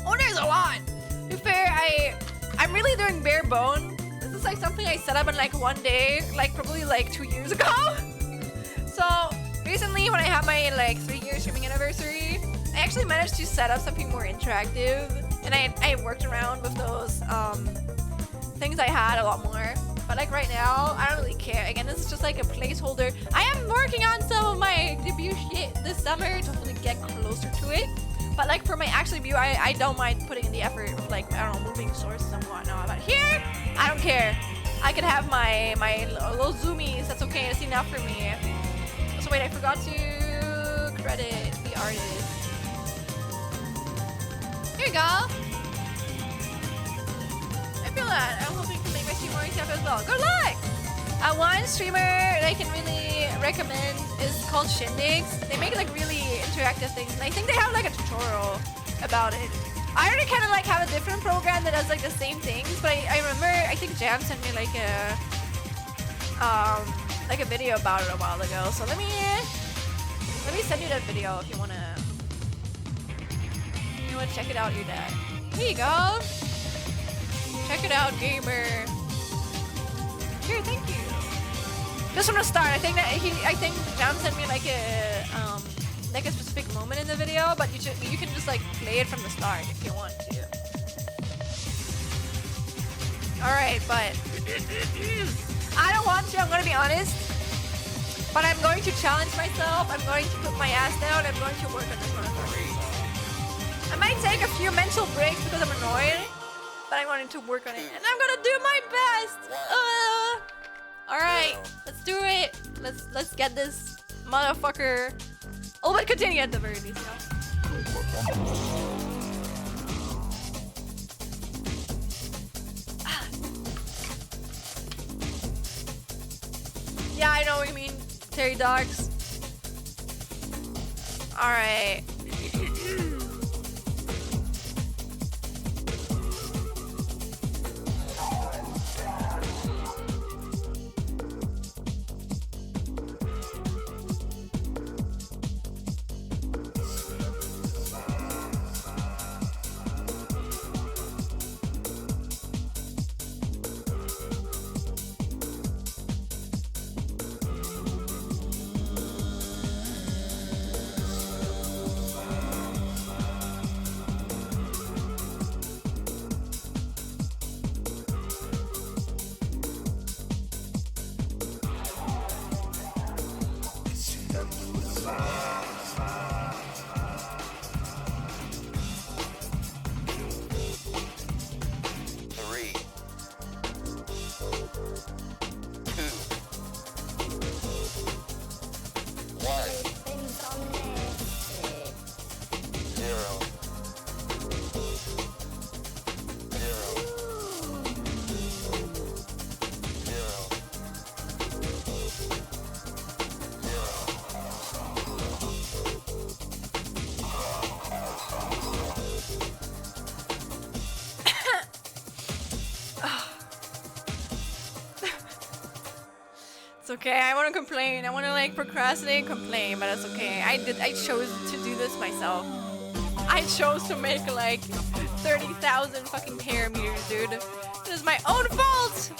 Oh, there's a lot. To be fair, I'm really doing bare bone. This is like something I set up in like one day, like probably like 2 years ago. So Recently, when I had my like 3-year streaming anniversary, I actually managed to set up something more interactive, and I worked around with those things I had a lot more. But like right now, I don't really care. Again, this is just like a placeholder. I am working on some of my debut shit this summer to hopefully get closer to it. But like for my actual debut, I don't mind putting in the effort of like, I don't know, moving sources and whatnot. But here, I don't care. I could have my little zoomies. That's okay. That's enough for me. So wait, I forgot to credit the artist. Here you go. I feel that. I'm hoping to make my stream more interactive as well. Good luck! One streamer that I can really recommend is called Shindigs. They make like really interactive things, and I think they have like a tutorial about it. I already kind of like have a different program that does like the same things, but I remember I think Jam sent me like a video about it a while ago. So let me send you that video if you wanna check it out. Your dad. Here you go. Check it out, gamer. Here, thank you. Just from the start, I think Jam sent me like a specific moment in the video, but you can just like play it from the start if you want to. All right, but I don't want to. I'm gonna be honest, but I'm going to challenge myself. I'm going to put my ass down. I'm going to work on this one. I might take a few mental breaks because I'm annoyed, but I'm going to work on it, and I'm gonna do my best. All right, let's do it. Let's get this motherfucker. Oh, but continue at the very least. Yeah, I know what you mean, Terry Dogs. All right. It's okay, I want to complain. I want to like procrastinate and complain, but that's okay. I chose to do this myself. I chose to make like 30,000 fucking parameters, dude. It is my own fault!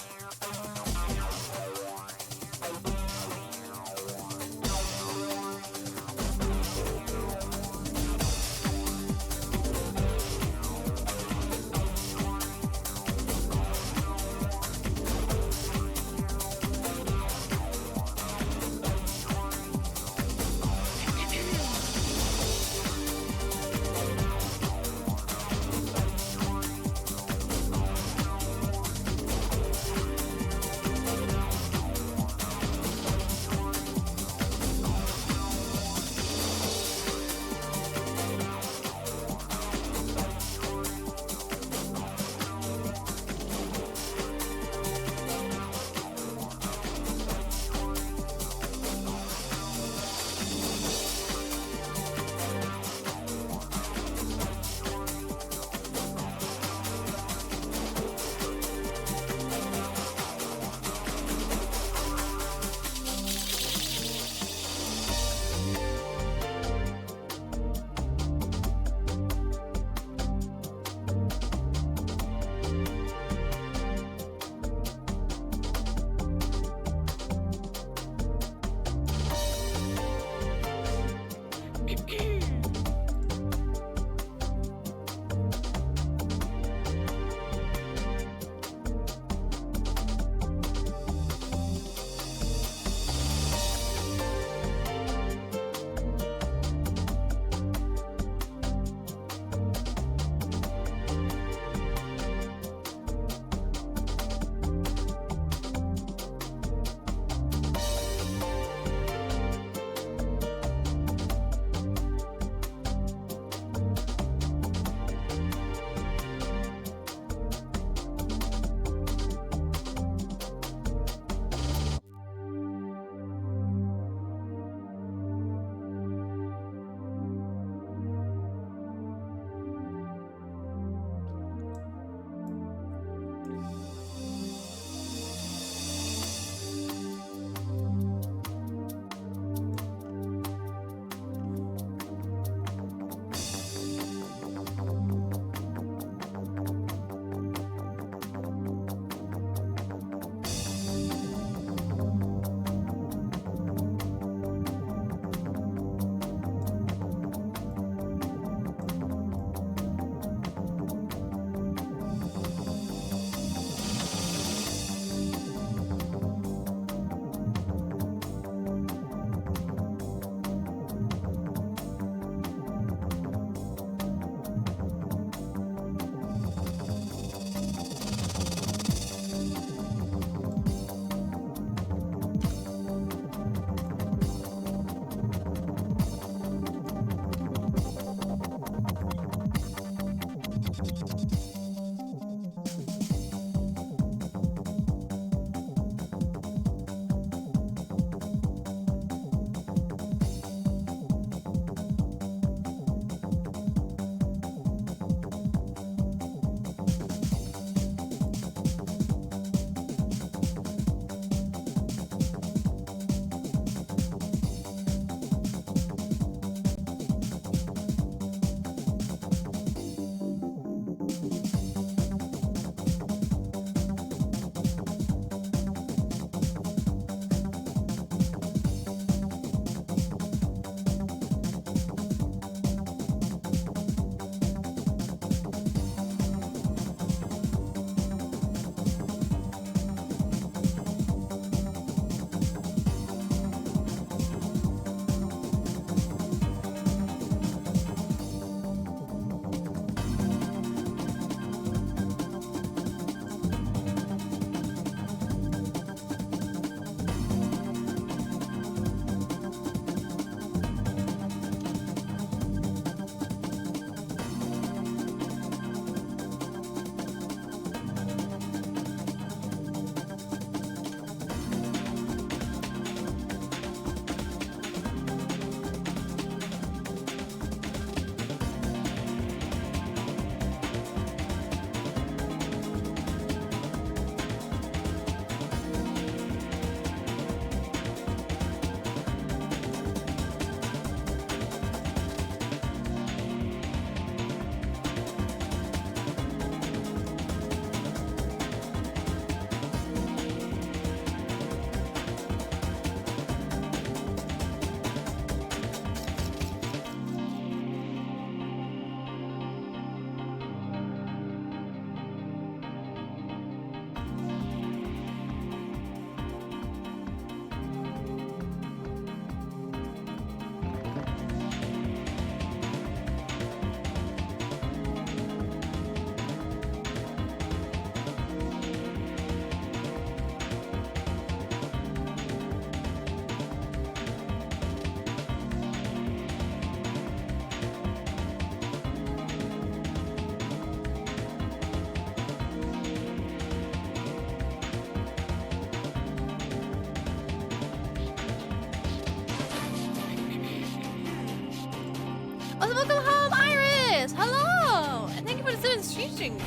Oh, welcome home, Iris! Hello! And thank you for the 7 streaming.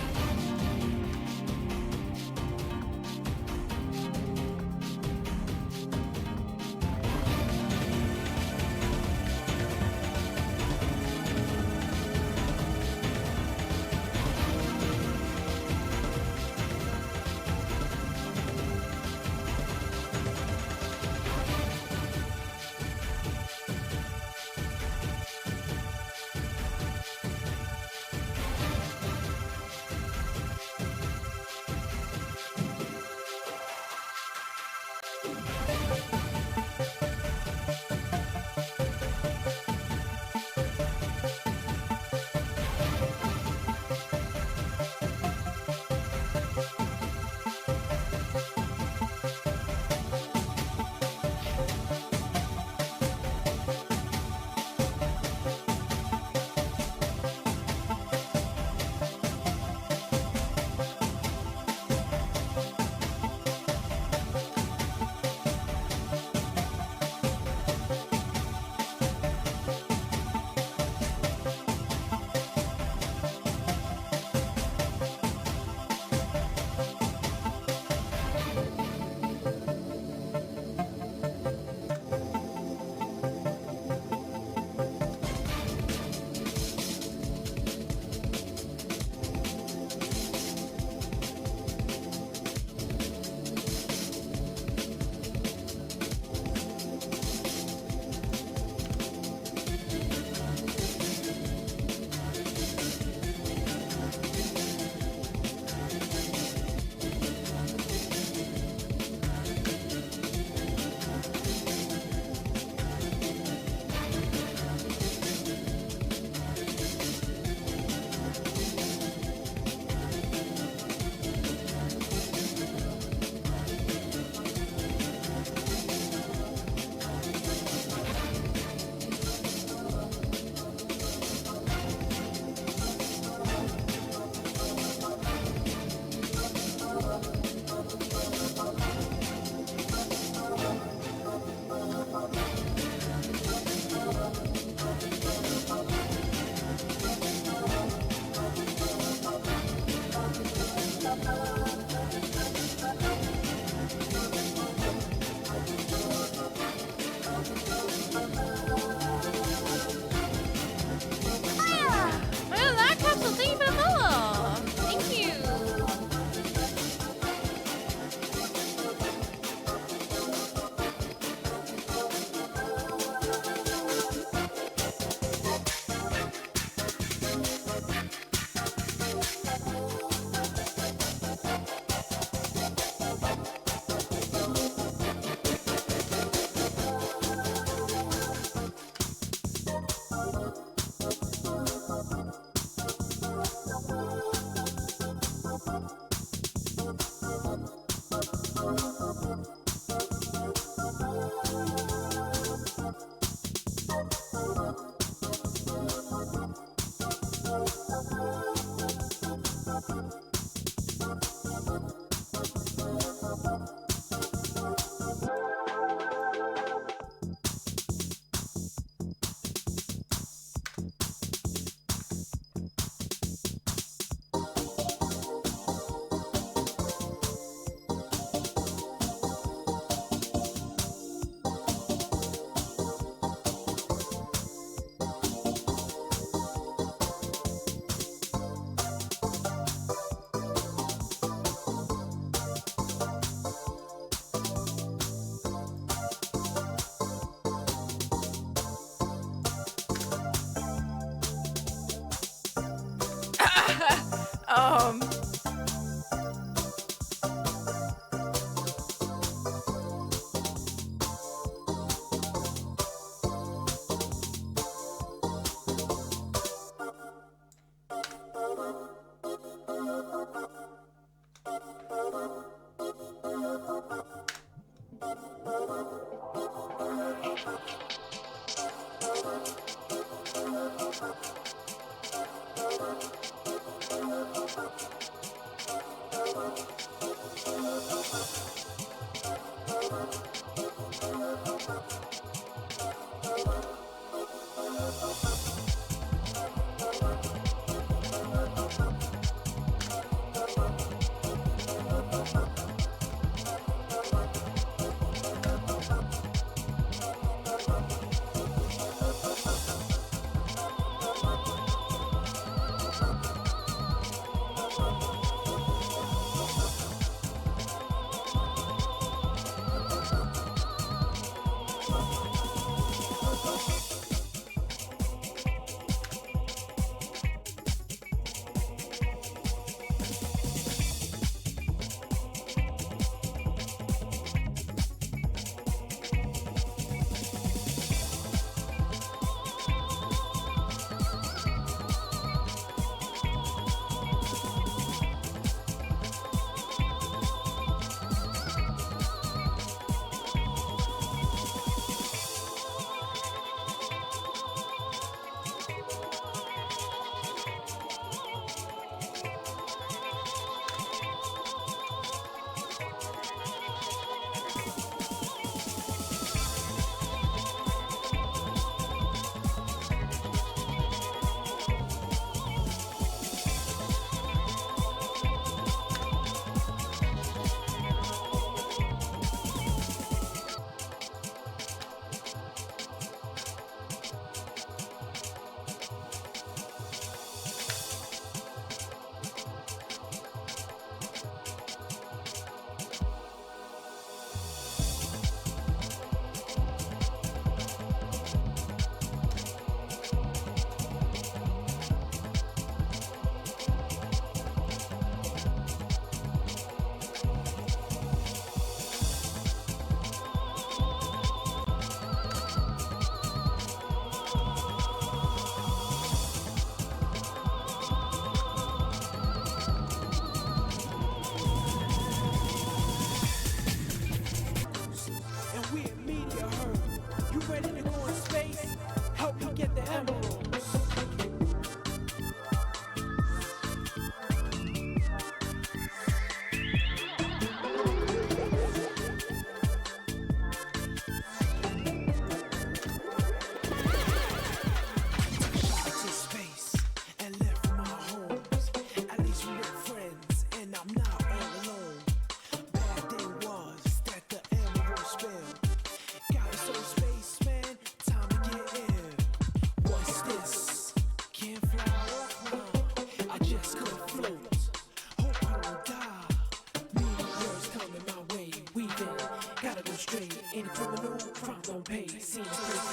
straight. Any criminal crime don't pay. Seen the first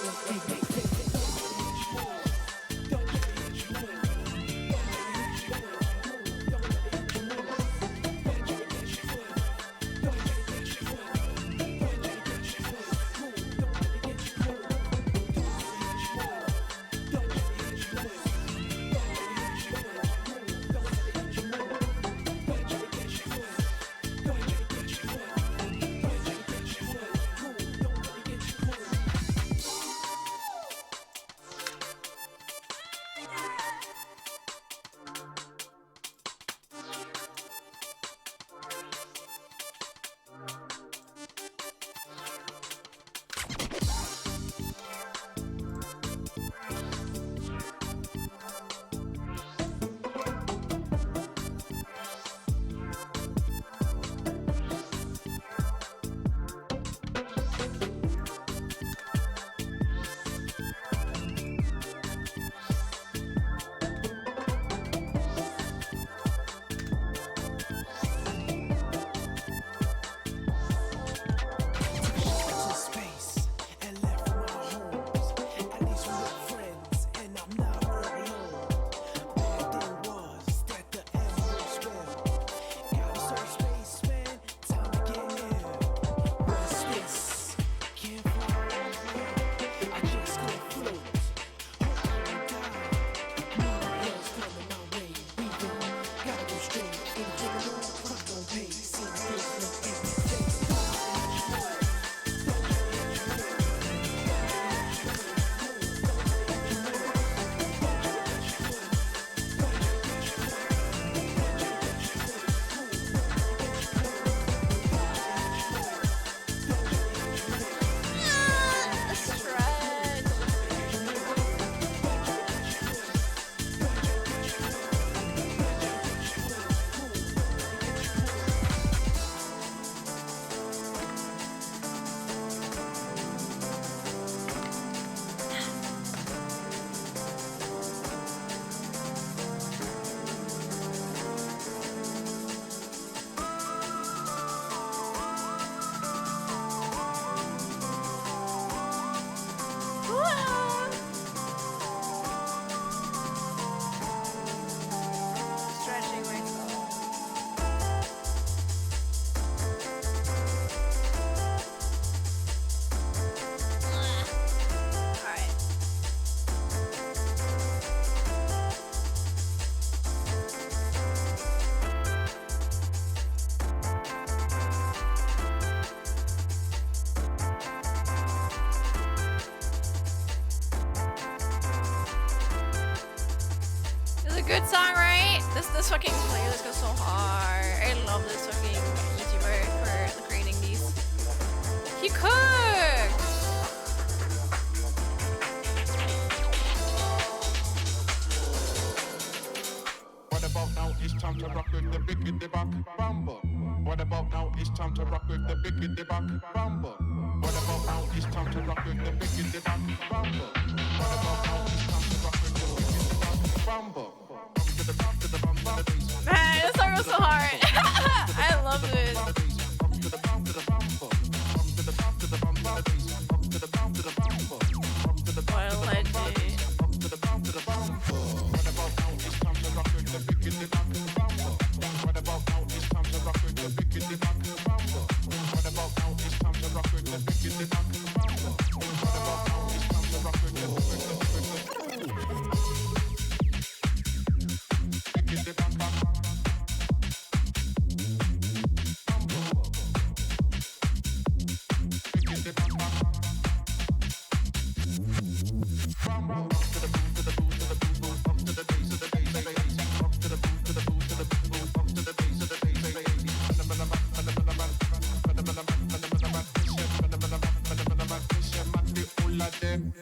Good song, right? This fucking playlist goes so hard. I love this fucking YouTuber for creating these. He cooked! What about now? It's time to rock with the biggity back bamba. What about now? It's time to rock with the biggity back bamba. What about now? It's time to rock with the biggity back bamba. What about now? It's time to rock with the biggity back bamba. Man, this song goes so hard. I love this. What a legend.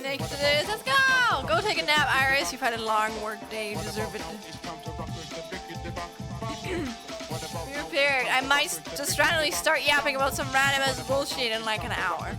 next to this. Let's go! Go take a nap, Iris. You've had a long work day. You deserve it. Be prepared. I might just randomly start yapping about some random ass bullshit in like an hour.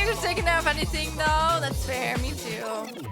You're taking off anything though? That's fair, me too.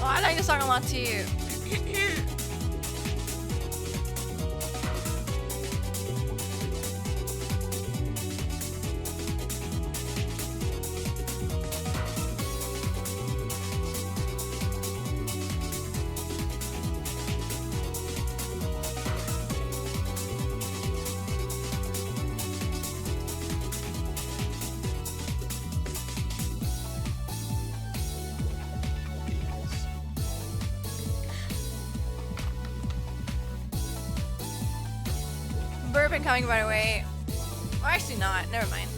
I like this song a lot too. Bourbon coming, by the way. Or actually not. Never mind.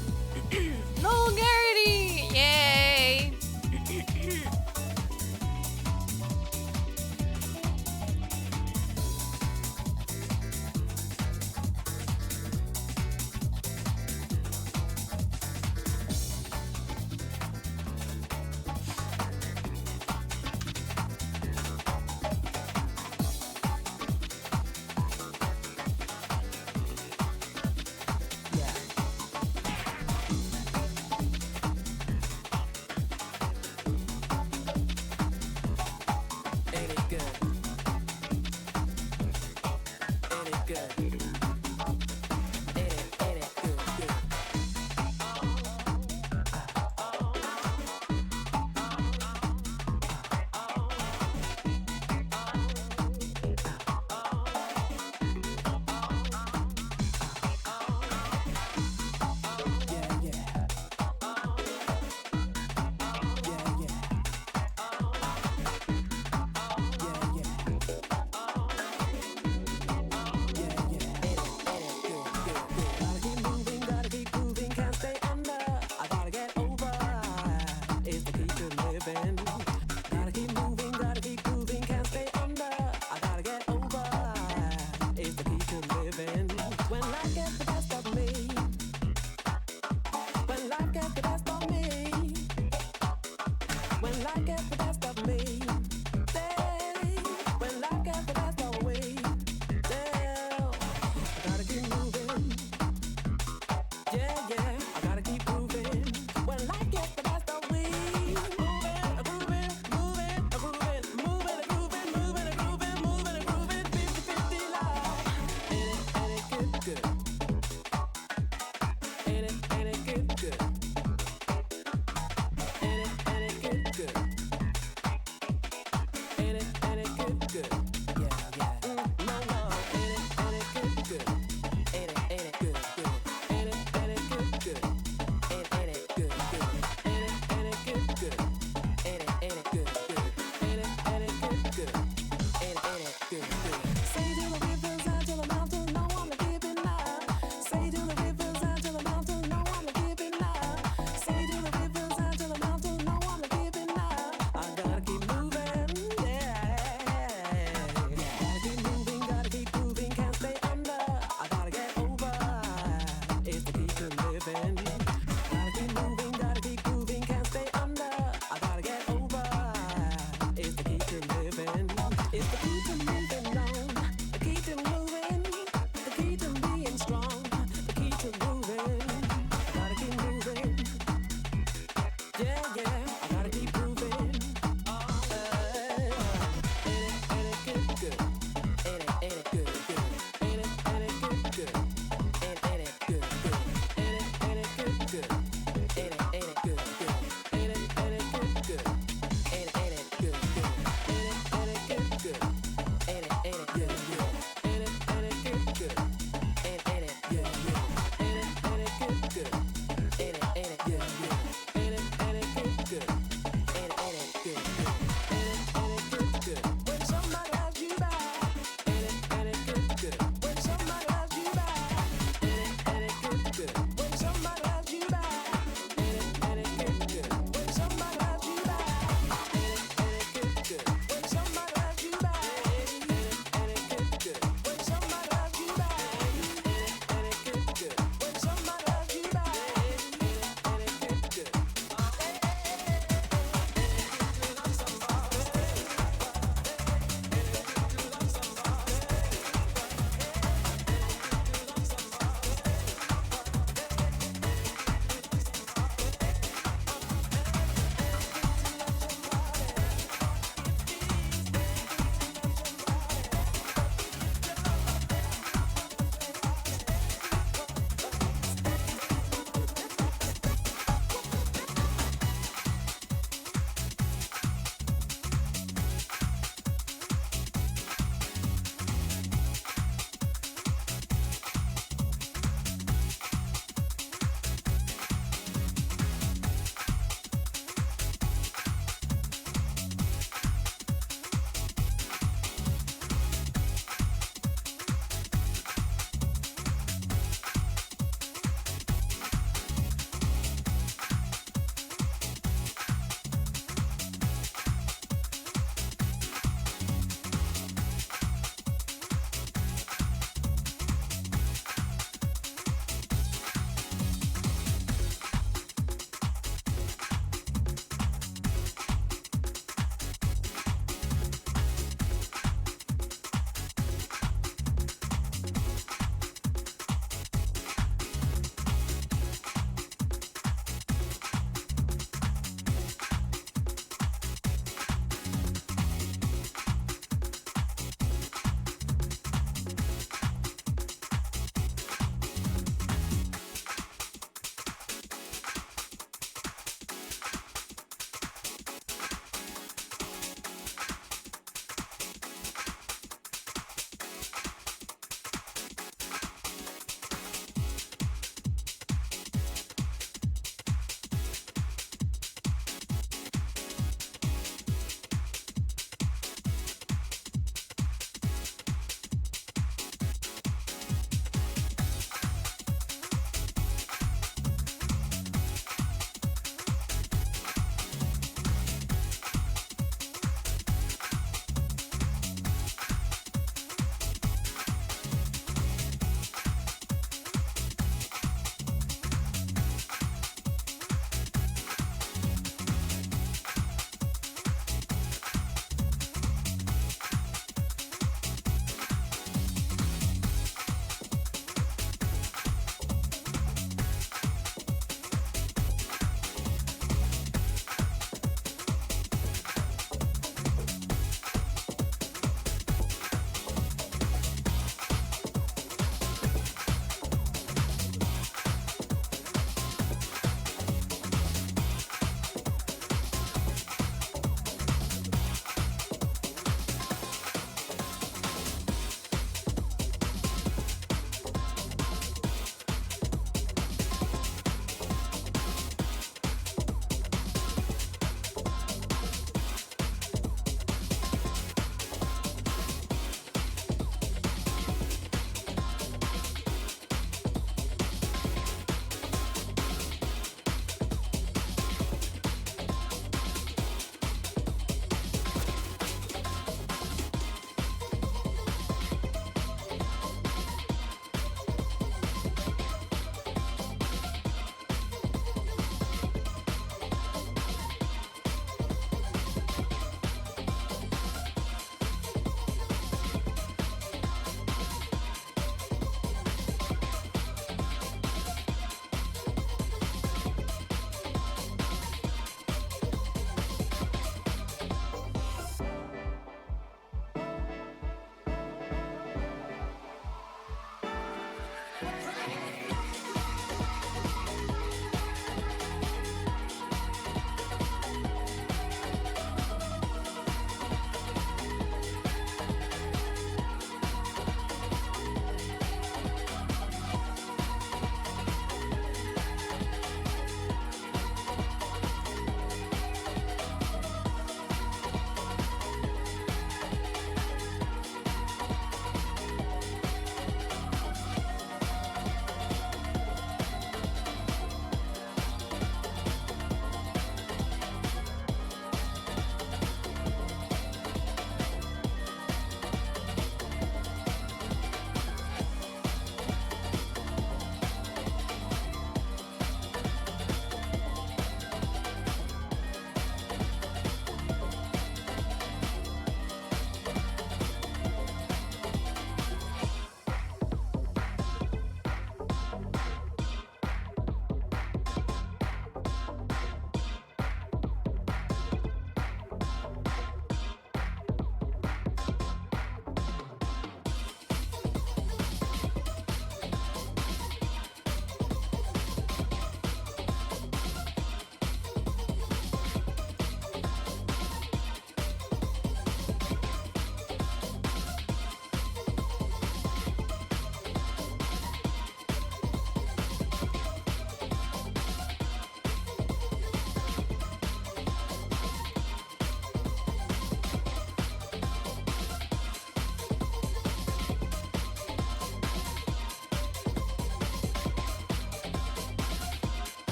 Vulgarity! Yay!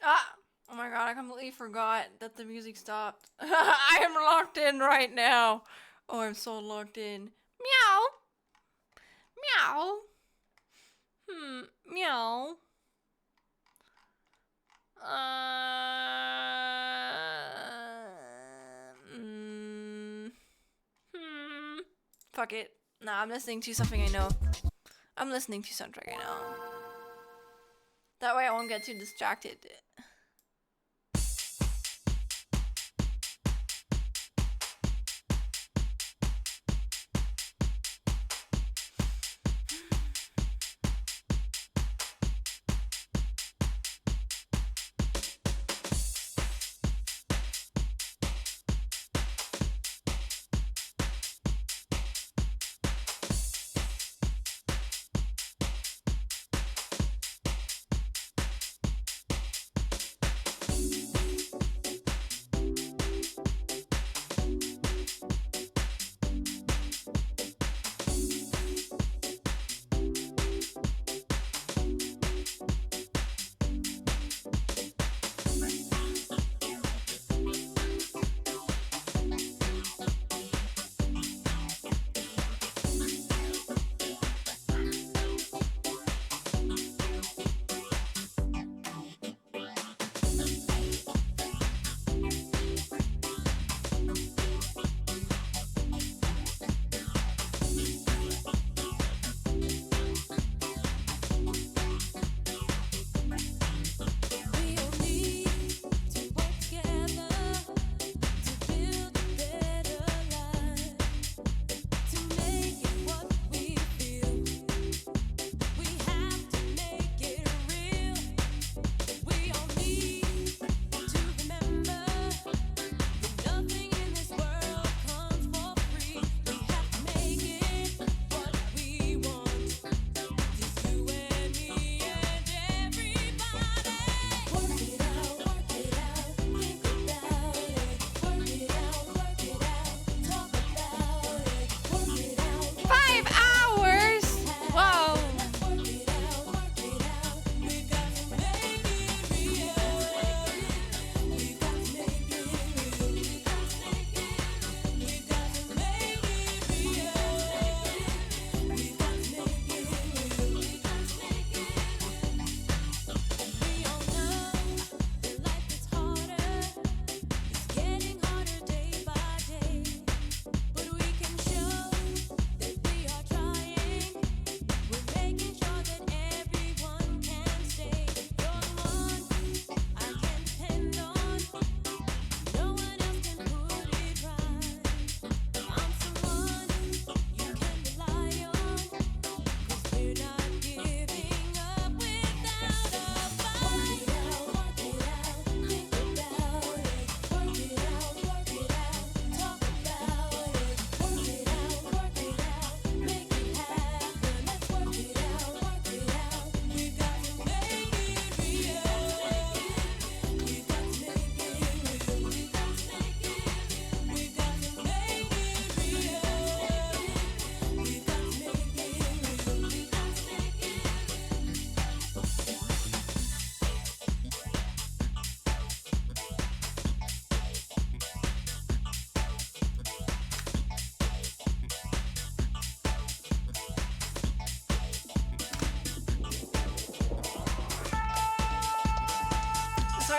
Ah! Oh my god, I completely forgot that the music stopped. I am locked in right now. Oh, I'm so locked in. Meow! Meow! Meow. Fuck it. Nah, I'm listening to something I know. I'm listening to soundtrack I know. That way I won't get too distracted.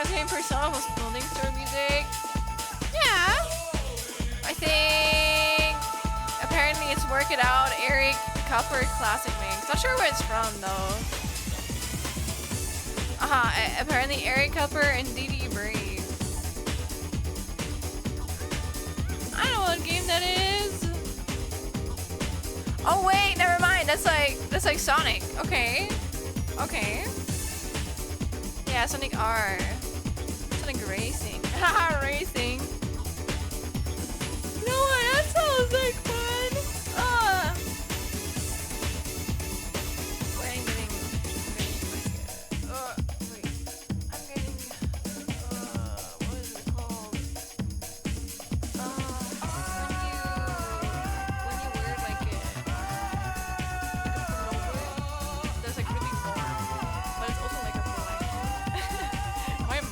Same persona was building store music. Yeah. I think apparently it's Work It Out, Eric Cupper classic mix. Not sure where it's from though. Apparently Eric Cupper and DD Brave. I don't know what game that is. Oh wait, never mind. That's like Sonic. Okay. Okay. Yeah, Sonic R. Sonic Racing. Haha, racing. You know what? That sounds like fun. Wait, I'm getting what is it called? When you wear like a pullover, that's like really warm, but it's also like a full action. Why am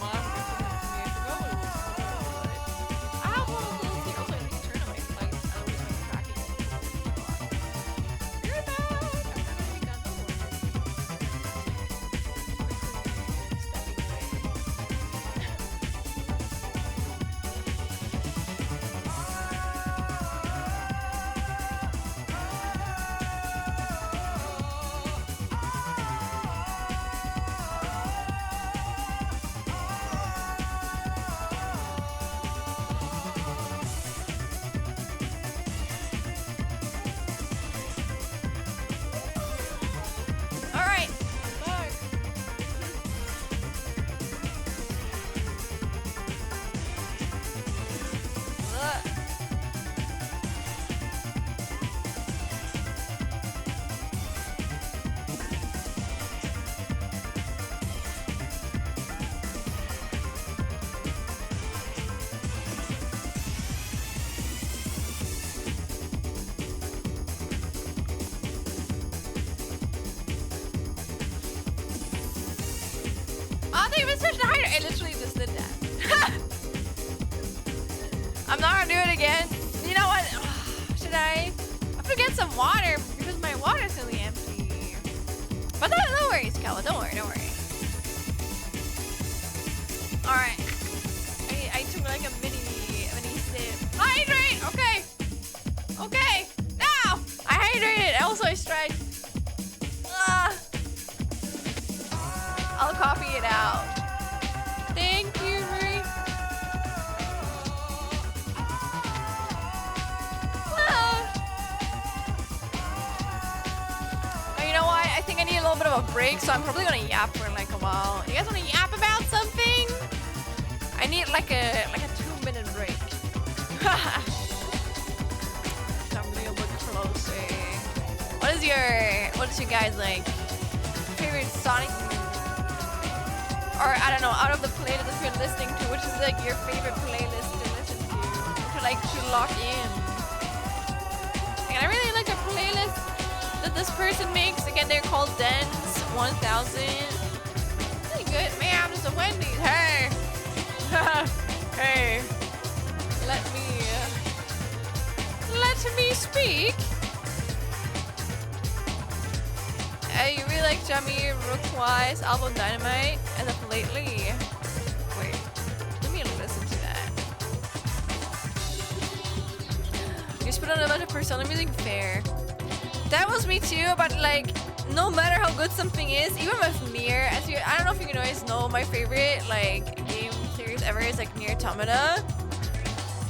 press the hydrate. I literally just did that. I'm not gonna do it again. You know what? Should I? I'm gonna get some water because my water's really empty. But no worries, Kella. Don't worry. All right. I took like a mini sip. Hydrate. Okay. Now I hydrated. Also I stretched. I'll copy it out. Thank you, Marie. Oh, you know what? I think I need a little bit of a break, so I'm probably gonna yap for like a while. You guys wanna yap about something? I need like a 2-minute break. Come a little bit closer. What is your guys like favorite Sonic? Or I don't know, out of the playlist that you're listening to, which is like your favorite playlist to listen to lock in. And I really like the playlist that this person makes. Again, they're called Dance 1000. Really good, man. It's a Wendy's. Hey, hey, let me speak. You really like Jamie Rookwi's album Dynamite as of lately? Wait, let me listen to that. You just put on a bunch of Persona music, fair. That was me too, but like, no matter how good something is, even with Nier, I don't know if you guys know, my favorite like game series ever is like Nier Automata.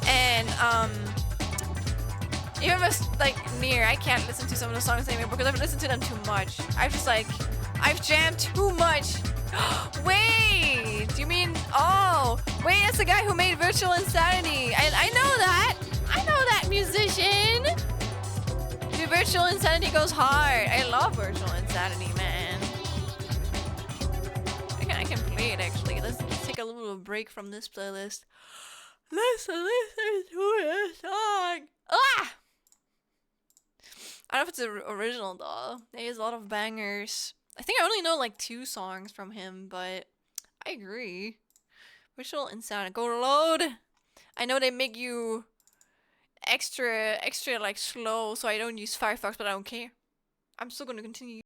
And even with like Nier, I can't listen to some of the songs anymore because I've listened to them too much. I've jammed too much. Wait, you mean, oh, wait, that's the guy who made Virtual Insanity. I know that musician. Dude, Virtual Insanity goes hard. I love Virtual Insanity, man. I can play it actually. Let's take a little break from this playlist. Let's listen to a song. Ah! I don't know if it's original though. He has a lot of bangers. I think I only know like 2 songs from him, but I agree. Virtual Insanity. Go load. I know they make you extra like slow, so I don't use Firefox, but I don't care. I'm still gonna continue.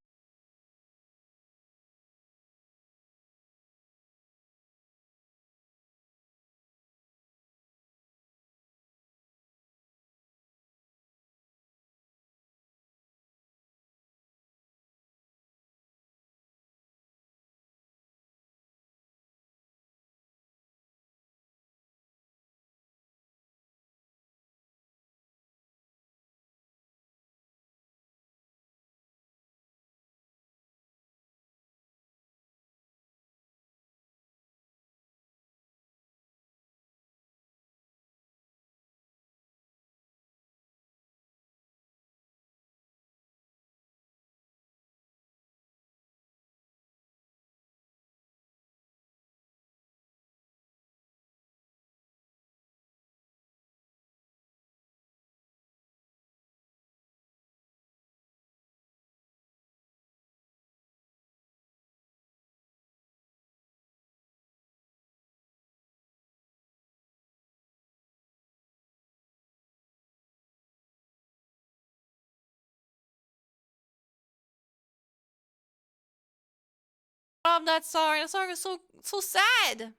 Love that song. That song is so sad.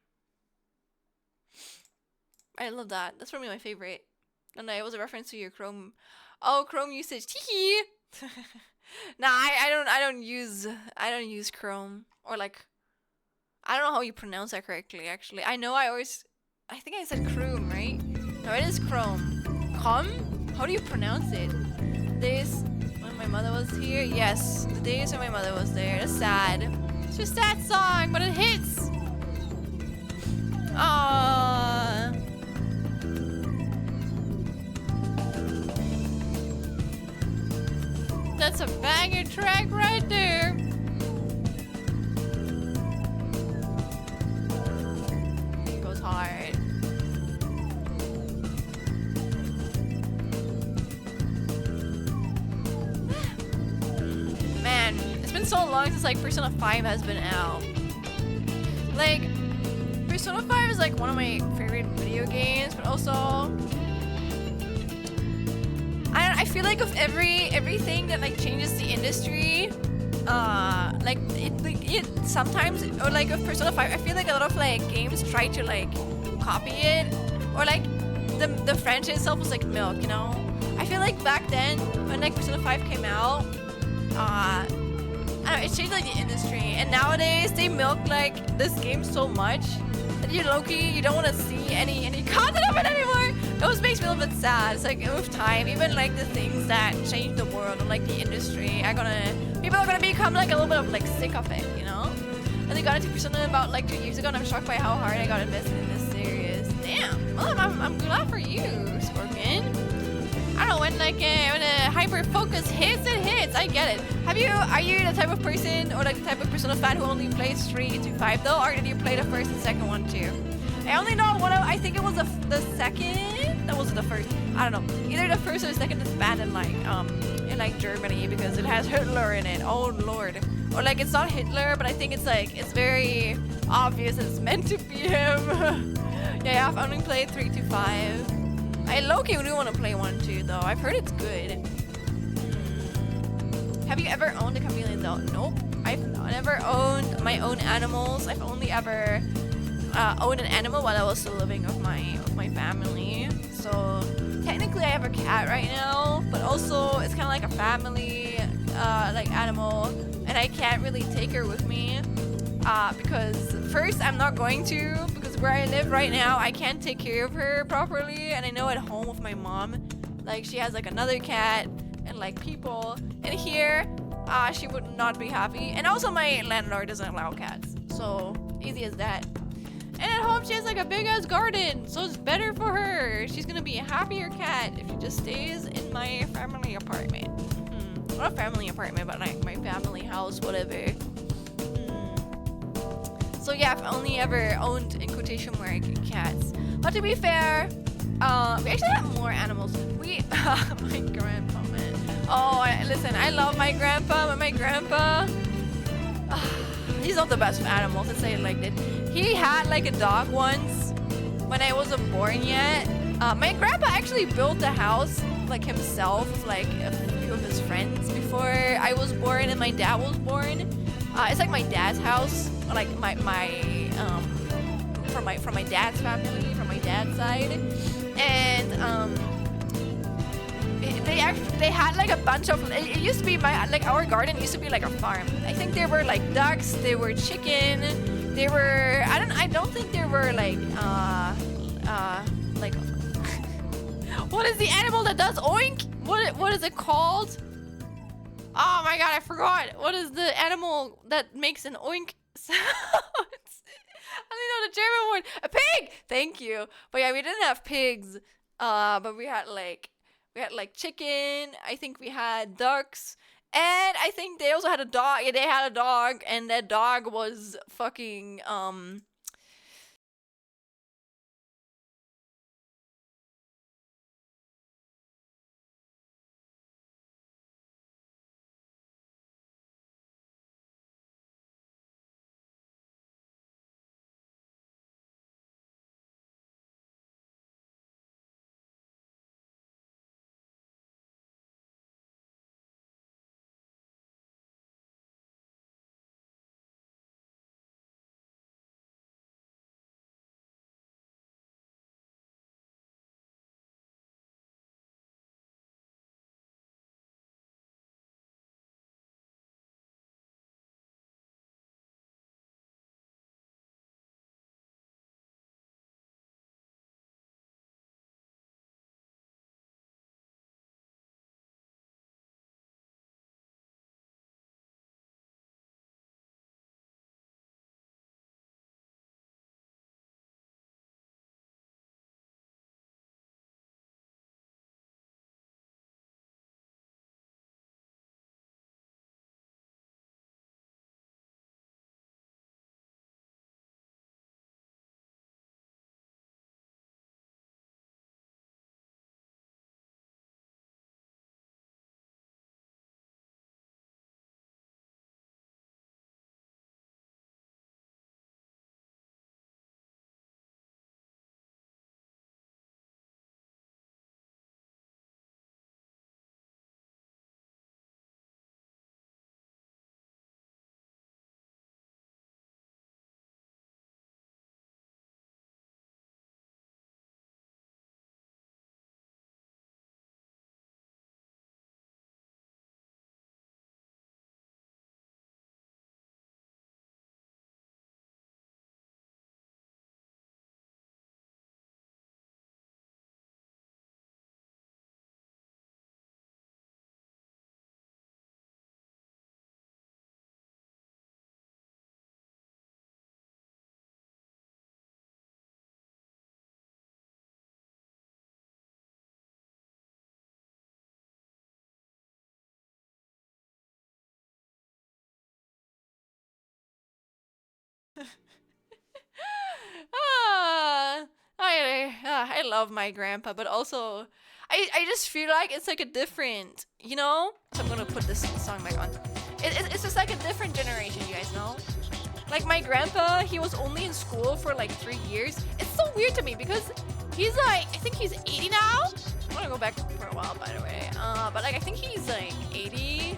I love that. That's probably my favorite. And it was a reference to your Chrome. Oh, Chrome usage. Teehee. Nah, I don't use Chrome, or like, I don't know how you pronounce that correctly. Actually, I think I said Chrome, right? No, it is Chrome. Com? How do you pronounce it? Days when my mother was here. Yes, the days when my mother was there. That's sad. It's just a sad song, but it hits. Aww. That's a banger track right there. It goes hard. Man, it's been so long since like Persona 5 has been out. Like, Persona 5 is like one of my favorite video games, but also I feel like of everything that like changes the industry, like it sometimes, or like of Persona 5, I feel like a lot of like games try to like copy it, or like the franchise itself was like milk, you know. I feel like back then when like Persona 5 came out, I don't know, it changed like the industry, and nowadays they milk like this game so much that you you don't want to see any content of it anymore. It always makes me a little bit sad. It's like with time, even like the things that change the world or like the industry, people are gonna become like a little bit of like sick of it, you know. And they got into Persona about like 2 years ago, and I'm shocked by how hard I got invested in this series. Damn. Well, I'm glad for you, Scorpion. I don't know, when like when a hyper focus hits, it hits. I get it. Are you the type of person or like the type of Persona fan who only plays 3 to 5 though, or did you play the first and second one too? I only know I think it was the second. That was the first. I don't know. Either the first or the second is banned in like Germany because it has Hitler in it. Oh lord. Or like it's not Hitler, but I think it's like it's very obvious it's meant to be him. Yeah, I've only played 3 to 5. I low-key do want to play 1 and 2 though. I've heard it's good. Have you ever owned a chameleon though? Nope. I've never owned my own animals. I've only ever owned an animal while I was still living with my family. So technically I have a cat right now, but also it's kind of like a family like animal, and I can't really take her with me because first I'm not going to, because where I live right now I can't take care of her properly, and I know at home with my mom, like she has like another cat and like people, and here she would not be happy, and also my landlord doesn't allow cats, so easy as that. And at home she has like a big ass garden, so it's better for her. She's gonna be a happier cat if she just stays in my family apartment. Not a family apartment, but like my family house, whatever. So yeah, I've only ever owned, in quotation mark, cats. But to be fair, we actually have more animals. My grandpa, man. Oh, listen, I love my grandpa, but my grandpa, he's not the best with animals, let's say it like that. He had like a dog once when I wasn't born yet. My grandpa actually built the house like himself with like a few of his friends before I was born and my dad was born. It's like my dad's house, like from my dad's family, from my dad's side, and they had like a bunch of, it used to be our garden used to be like a farm. I think there were like ducks, there were chicken, there were I don't think there were like what is the animal that does oink? What is it called? Oh my god, I forgot. What is the animal that makes an oink sound? I don't know the German word. A pig! Thank you. But yeah, we didn't have pigs. But we had like chicken. I think we had ducks. And I think they also had a dog. Yeah, they had a dog, and that dog was fucking I love my grandpa, but also I just feel like it's like a different, you know? So I'm gonna put this song back on. It's just like a different generation, you guys know? Like my grandpa, he was only in school for like 3 years. It's so weird to me because he's like, I think he's 80 now. I'm gonna go back for a while, by the way. But like I think he's like 80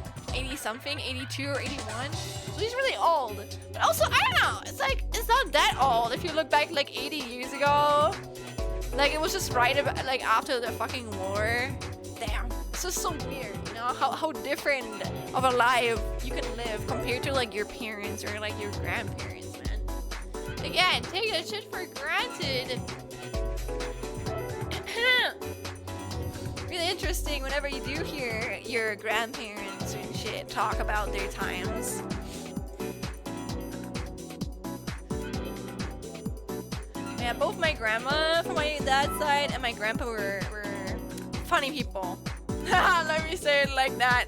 something, 82 or 81. So he's really old. But also, I don't know, it's like, it's not that old if you look back like 80 years ago. Like it was just right about, like after the fucking war. Damn, it's just so weird, you know, how different of a life you can live compared to like your parents or like your grandparents, man. Again, take that shit for granted. Really interesting whenever you do hear your grandparents and shit talk about their times. Yeah, both my grandma from my dad's side and my grandpa were funny people. Let me say it like that.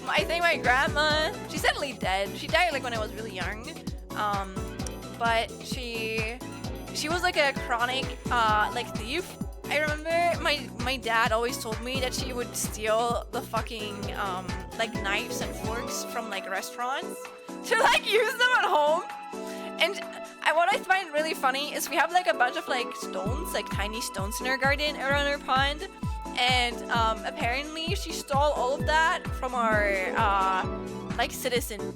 I think my grandma, she's sadly dead. She died like when I was really young. But she was like a chronic like thief. I remember my dad always told me that she would steal the fucking like knives and forks from like restaurants to like use them at home. And what I find really funny is we have like a bunch of like stones, like tiny stones in our garden around our pond. And apparently she stole all of that from our like citizen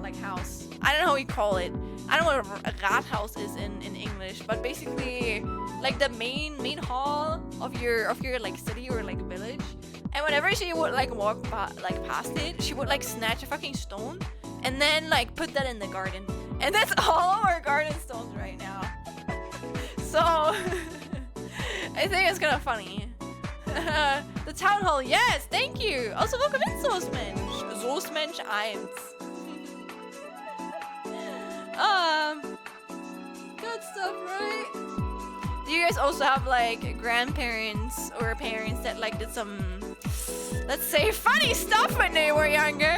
like house. I don't know how we call it. I don't know what a rat house is in English, but basically like the main hall of your like city or like village. And whenever she would like walk like past it, she would like snatch a fucking stone and then like put that in the garden. And that's all of our garden stones right now. So I think it's kind of funny. The town hall, yes, thank you. Also, welcome in, Soßmensch. Soßmensch 1. Good stuff, right? Do you guys also have like grandparents or parents that like did some, let's say, funny stuff when they were younger?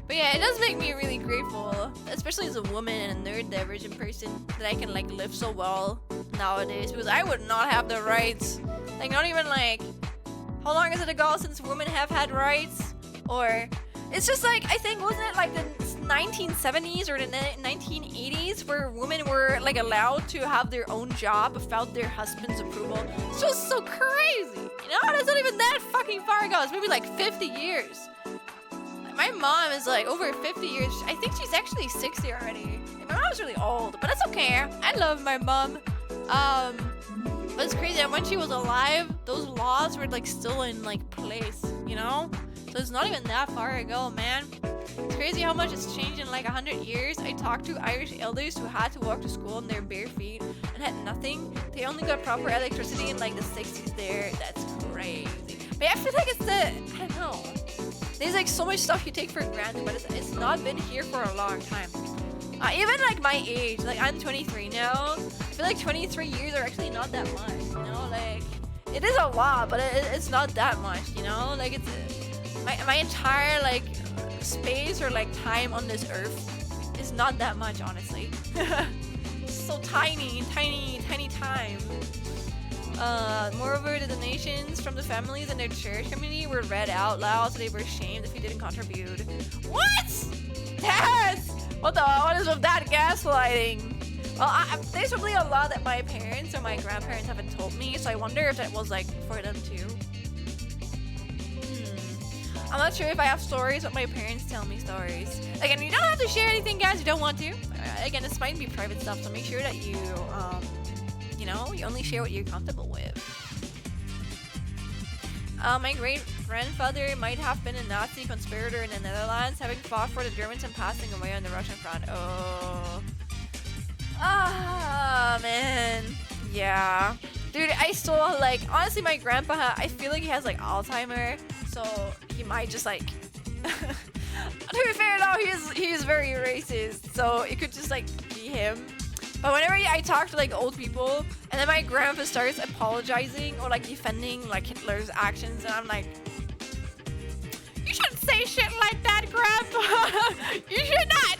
But yeah, it does make me really grateful, especially as a woman and a neurodivergent person, that I can like live so well nowadays, because I would not have the rights. Like not even like, how long is it ago since women have had rights? Or it's just like, I think, wasn't it like the 1970s or the 1980s where women were like allowed to have their own job without their husband's approval? It's just so crazy, you know? That's not even that fucking far ago. It's maybe like 50 years. My mom is like over 50 years. I think she's actually 60 already. My mom's really old, but that's okay. I love my mom. But it's crazy that when she was alive, those laws were like still in like place, you know? So it's not even that far ago, man. It's crazy how much it's changed in like 100 years. I talked to Irish elders who had to walk to school on their bare feet and had nothing. They only got proper electricity in like the 60s there. That's crazy. But I feel like it's the, I don't know. There's like so much stuff you take for granted, but it's not been here for a long time. Even like my age, like I'm 23 now. I feel like 23 years are actually not that much, you know? Like, it is a lot, but it's not that much, you know? Like, it's my entire like space or like time on this earth is not that much, honestly. It's so tiny time. Moreover, the donations from the families and their church community were read out loud, so they were ashamed if you didn't contribute. What? Yes! What is with that gaslighting? Well, there's probably a lot that my parents or my grandparents haven't told me, so I wonder if that was like for them too. I'm not sure if I have stories, but my parents tell me stories. Again, you don't have to share anything, guys. You don't want to. Again, this might be private stuff, so make sure that you, you know, you only share what you're comfortable with. My great-grandfather might have been a Nazi conspirator in the Netherlands, having fought for the Germans and passing away on the Russian front. Oh. Ah, man. Yeah. Dude, I saw, like, honestly, my grandpa, I feel like he has, like, Alzheimer, so he might just, like... To be fair, though, he's very racist, so it could just, like, be him. But whenever I talk to like old people, and then my grandpa starts apologizing or like defending like Hitler's actions, and I'm like, you shouldn't say say shit like that, Grandpa. You should not.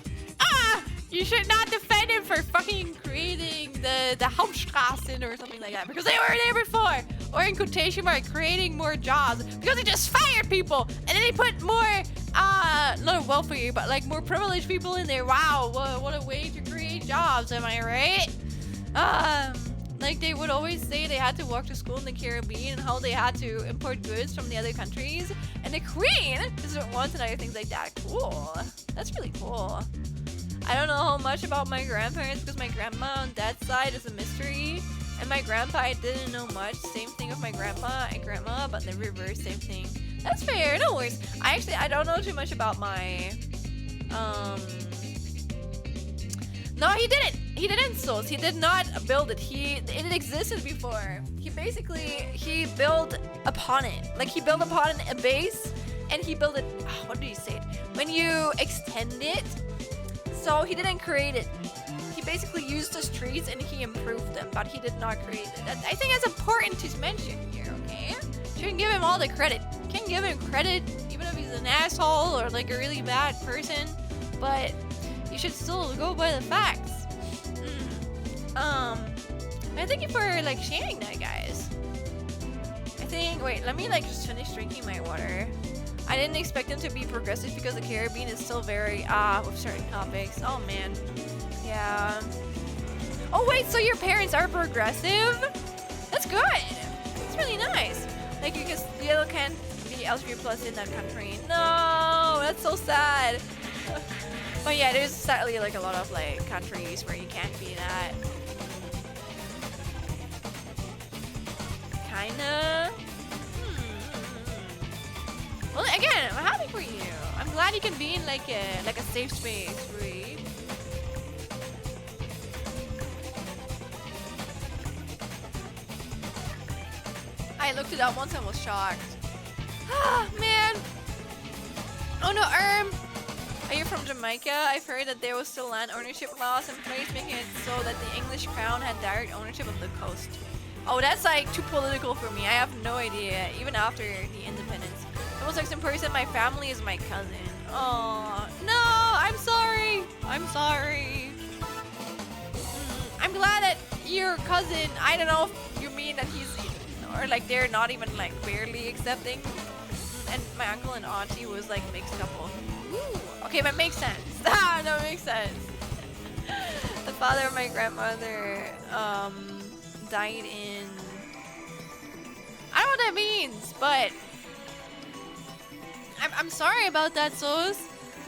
You should not defend him for fucking creating the Hauptstraßen or something like that, because they were there before. Or in quotation mark, creating more jobs, because he just fired people and then he put more not welfare, but like more privileged people in there. Wow, what a way to create jobs, am I right? Like they would always say they had to walk to school in the Caribbean and how they had to import goods from the other countries, and the Queen doesn't want to know things like that. Cool, that's really cool. I don't know how much about my grandparents because my grandma on that side is a mystery, and my grandpa, I didn't know much. Same thing with my grandpa and grandma, but the reverse, same thing. That's fair, no worries. I don't know too much about my no, he didn't source. He did not build it. It existed before. He built upon it. Like he built upon a base, and he built it. What do you say it? When you extend it. So he didn't create it. He basically used the streets and he improved them, but he did not create it. I think that's important to mention here, okay? Shouldn't give him all the credit. Can't give him credit, even if he's an asshole or like a really bad person, but you should still go by the facts. Thank you for like sharing that, guys. Wait, let me like just finish drinking my water. I didn't expect them to be progressive because the Caribbean is still very with certain topics. Oh man, yeah. Oh wait, so your parents are progressive? That's good. That's really nice. Like you can't be LGBT+ in that country. No, that's so sad. But yeah, there's sadly like a lot of like countries where you can't be that. Kinda. Well, again, I'm happy for you. I'm glad you can be in like a safe space, right? I looked it up once and was shocked. Ah, man. Oh no, are you from Jamaica? I've heard that there was still land ownership laws in place, making it so that the English crown had direct ownership of the coast. Oh, that's like too political for me. I have no idea, even after the independence. The most extreme person in my family is my cousin. Oh, no, I'm sorry. I'm sorry. I'm glad that your cousin, I don't know if you mean that he's, or like they're not even like barely accepting. And my uncle and auntie was like mixed couple. Ooh, okay, that makes sense. Ah, no, it makes sense. The father of my grandmother died in, I don't know what that means, but I'm sorry about that, Sos.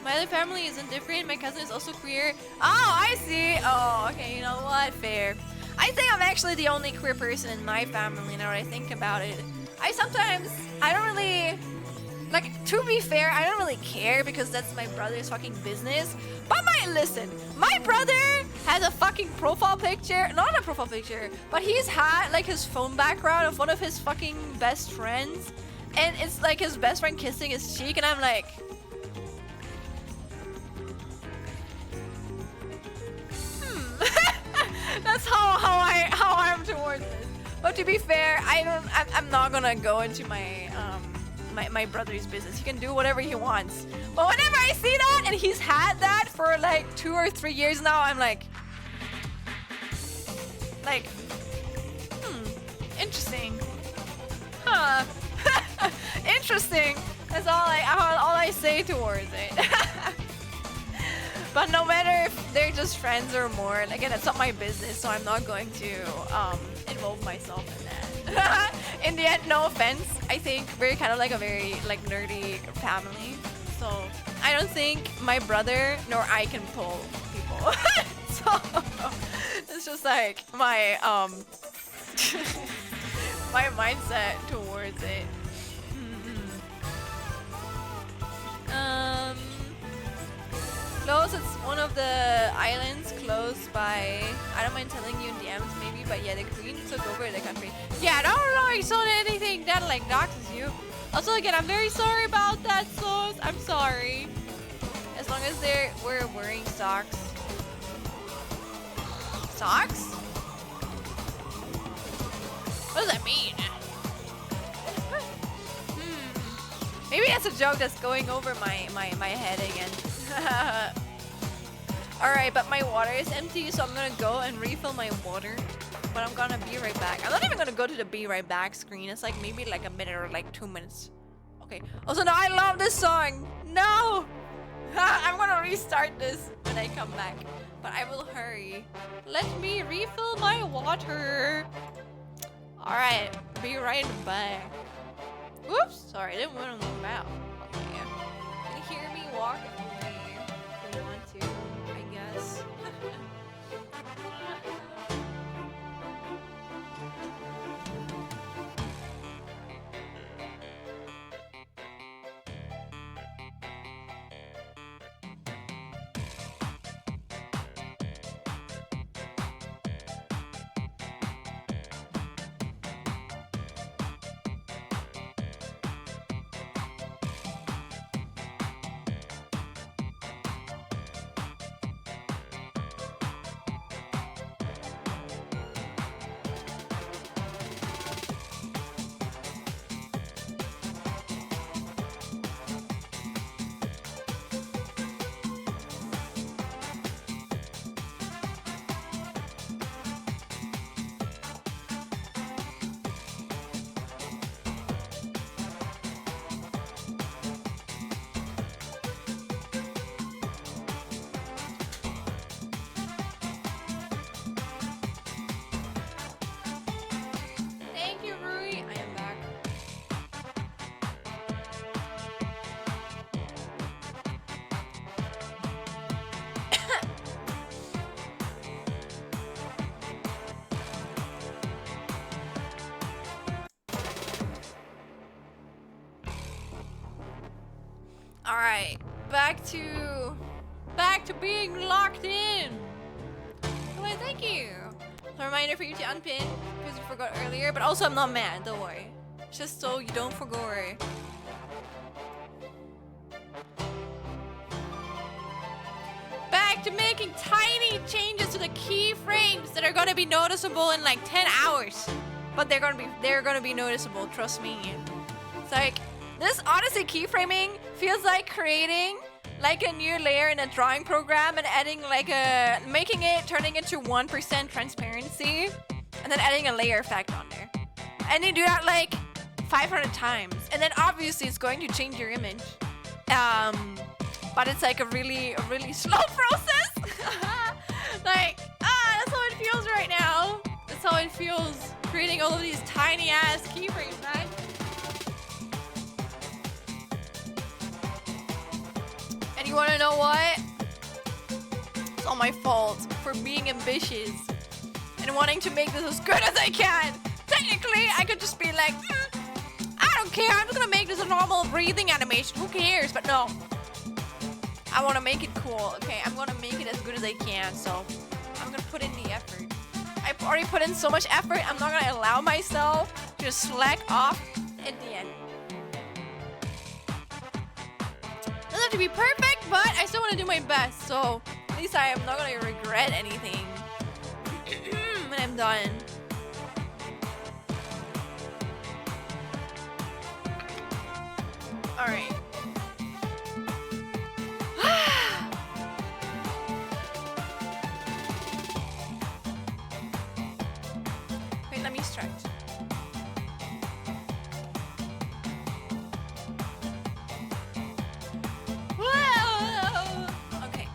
My other family is indifferent. My cousin is also queer. Oh, I see. Oh, okay, you know what? Fair. I think I'm actually the only queer person in my family now that I think about it. I don't really, like, to be fair, I don't really care because that's my brother's fucking business. But listen, my brother has a fucking profile picture, not a profile picture, but he's had like his phone background of one of his fucking best friends. And it's like his best friend kissing his cheek, and I'm like, that's how I'm towards this. But to be fair, I'm not gonna go into my my brother's business. He can do whatever he wants. But whenever I see that, and he's had that for like 2 or 3 years now, I'm like, interesting. Huh. Interesting. That's all I say towards it. But no matter if they're just friends or more, again, it's not my business, so I'm not going to involve myself in that. In the end, no offense, I think we're kind of like a very like nerdy family, so I don't think my brother nor I can pull people. So it's just like my my mindset towards it. Close, it's one of the islands close by, I don't mind telling you in DMs maybe, but yeah, the Queen took over the country. Yeah, I don't know if you saw anything that like doxes you. Also, again, I'm very sorry about that, Sauce. I'm sorry. As long as we're wearing socks. Socks? What does that mean? Maybe that's a joke that's going over my head again. Alright, but my water is empty, so I'm gonna go and refill my water. But I'm gonna be right back. I'm not even gonna go to the be right back screen. It's like maybe like a minute or like 2 minutes. Okay. Also, no, I love this song. No! I'm gonna restart this when I come back. But I will hurry. Let me refill my water. Alright, be right back. Oops, sorry, I didn't want to move out. Okay. Can you hear me walk away if you want to, I guess. Thank you, Rui. I am back. All right, back to being locked in. Well, thank you. A reminder for you to unpin because you forgot earlier, but also I'm not mad. Don't worry. Just so you don't forget. Back to making tiny changes to the keyframes that are gonna be noticeable in like 10 hours, but they're gonna be noticeable. Trust me. It's like this. Honestly, keyframing feels like creating like a new layer in a drawing program and adding like turning into 1% transparency and then adding a layer effect on there. And you do that like 500 times. And then obviously it's going to change your image. But it's like a really slow process. Like, that's how it feels right now. That's how it feels creating all of these tiny ass keyframes, man. And you wanna know what? It's all my fault for being ambitious and wanting to make this as good as I can. Technically, I could just be like, I don't care, I'm just gonna make this a normal breathing animation. Who cares? But no. I wanna make it cool, okay? I'm gonna make it as good as I can, so I'm gonna put in the effort. I've already put in so much effort, I'm not gonna allow myself to just slack off at the end. Doesn't have to be perfect, but I still want to do my best, so at least I am not going to regret anything when I'm done. Alright. Wait, let me stretch. Whoa! Okay.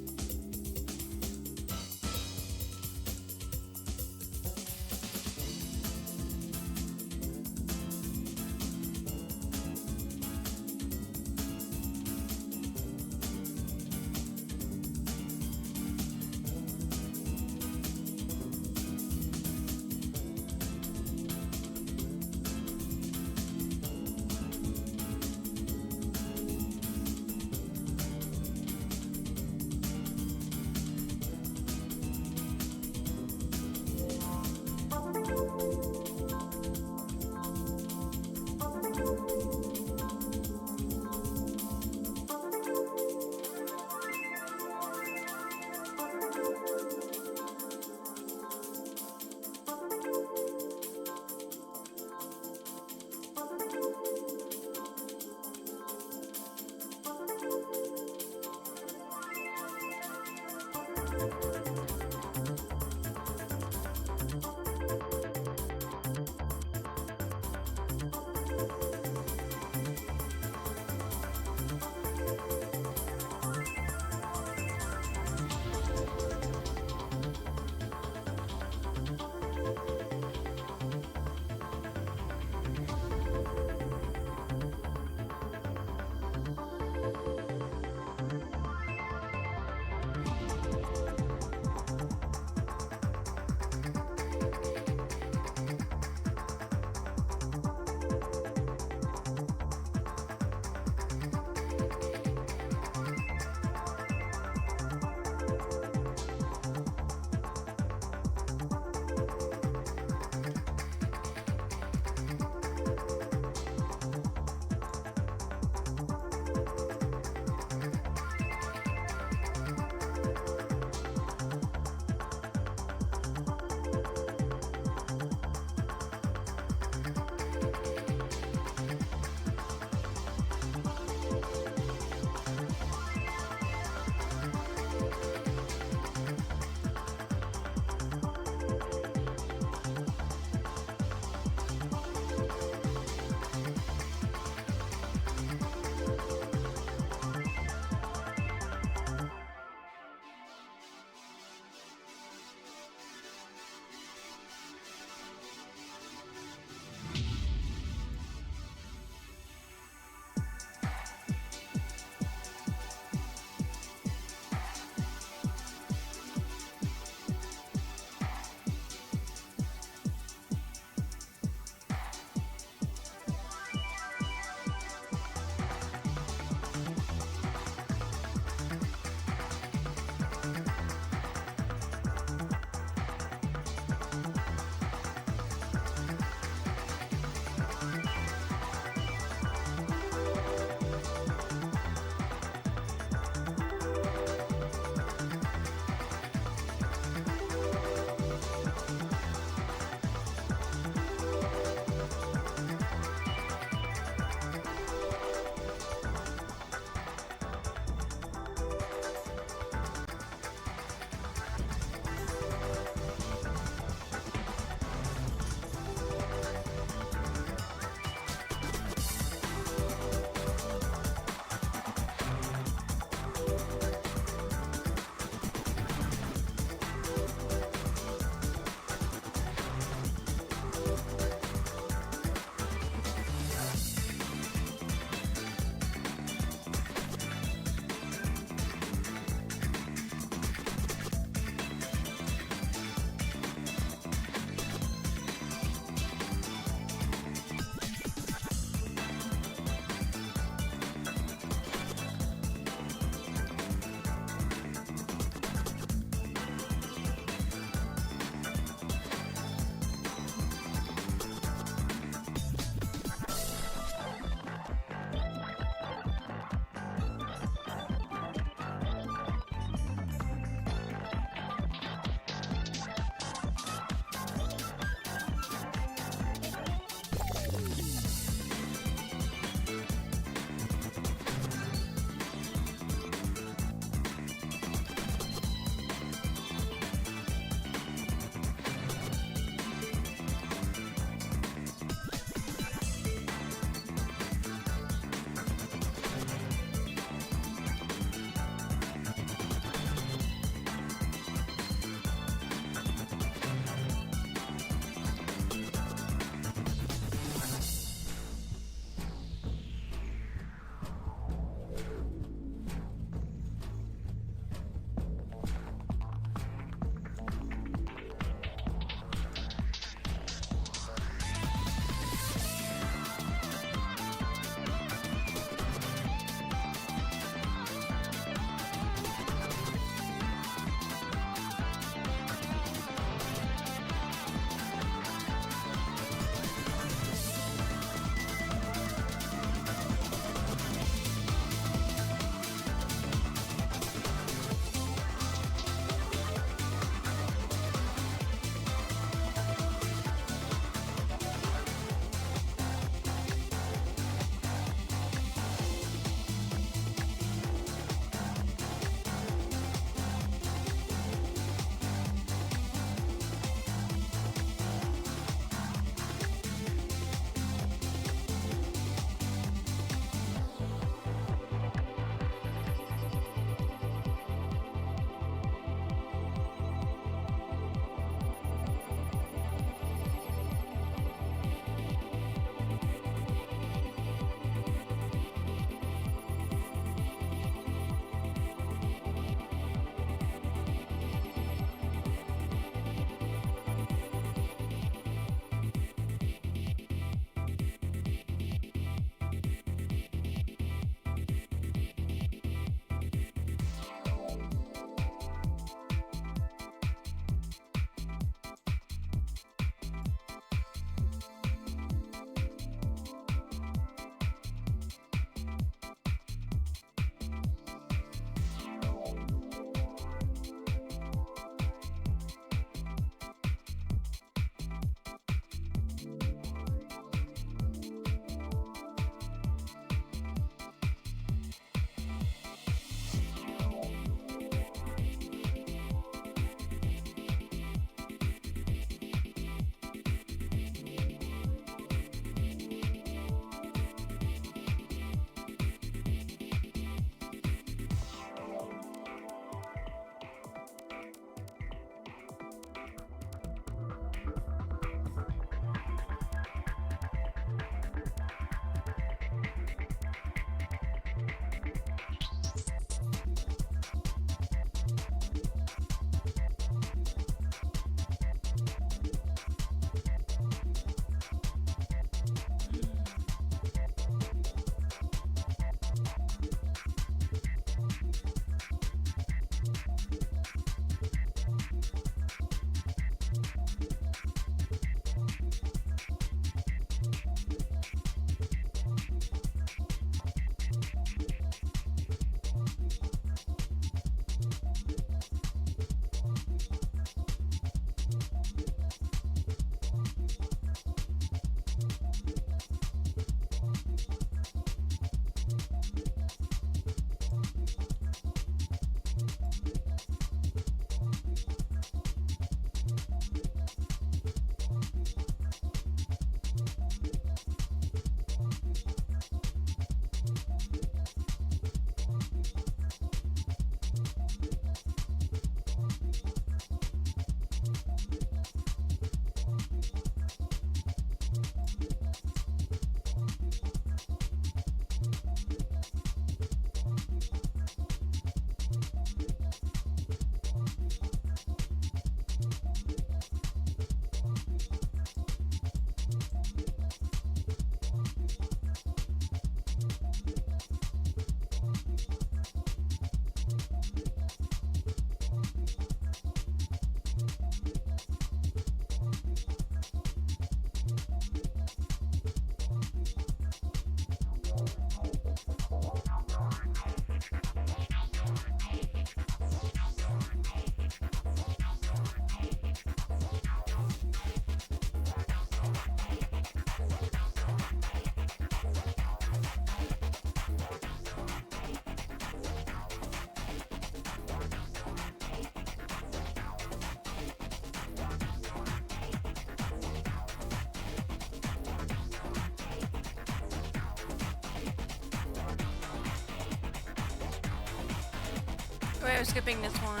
Wait, I'm skipping this one.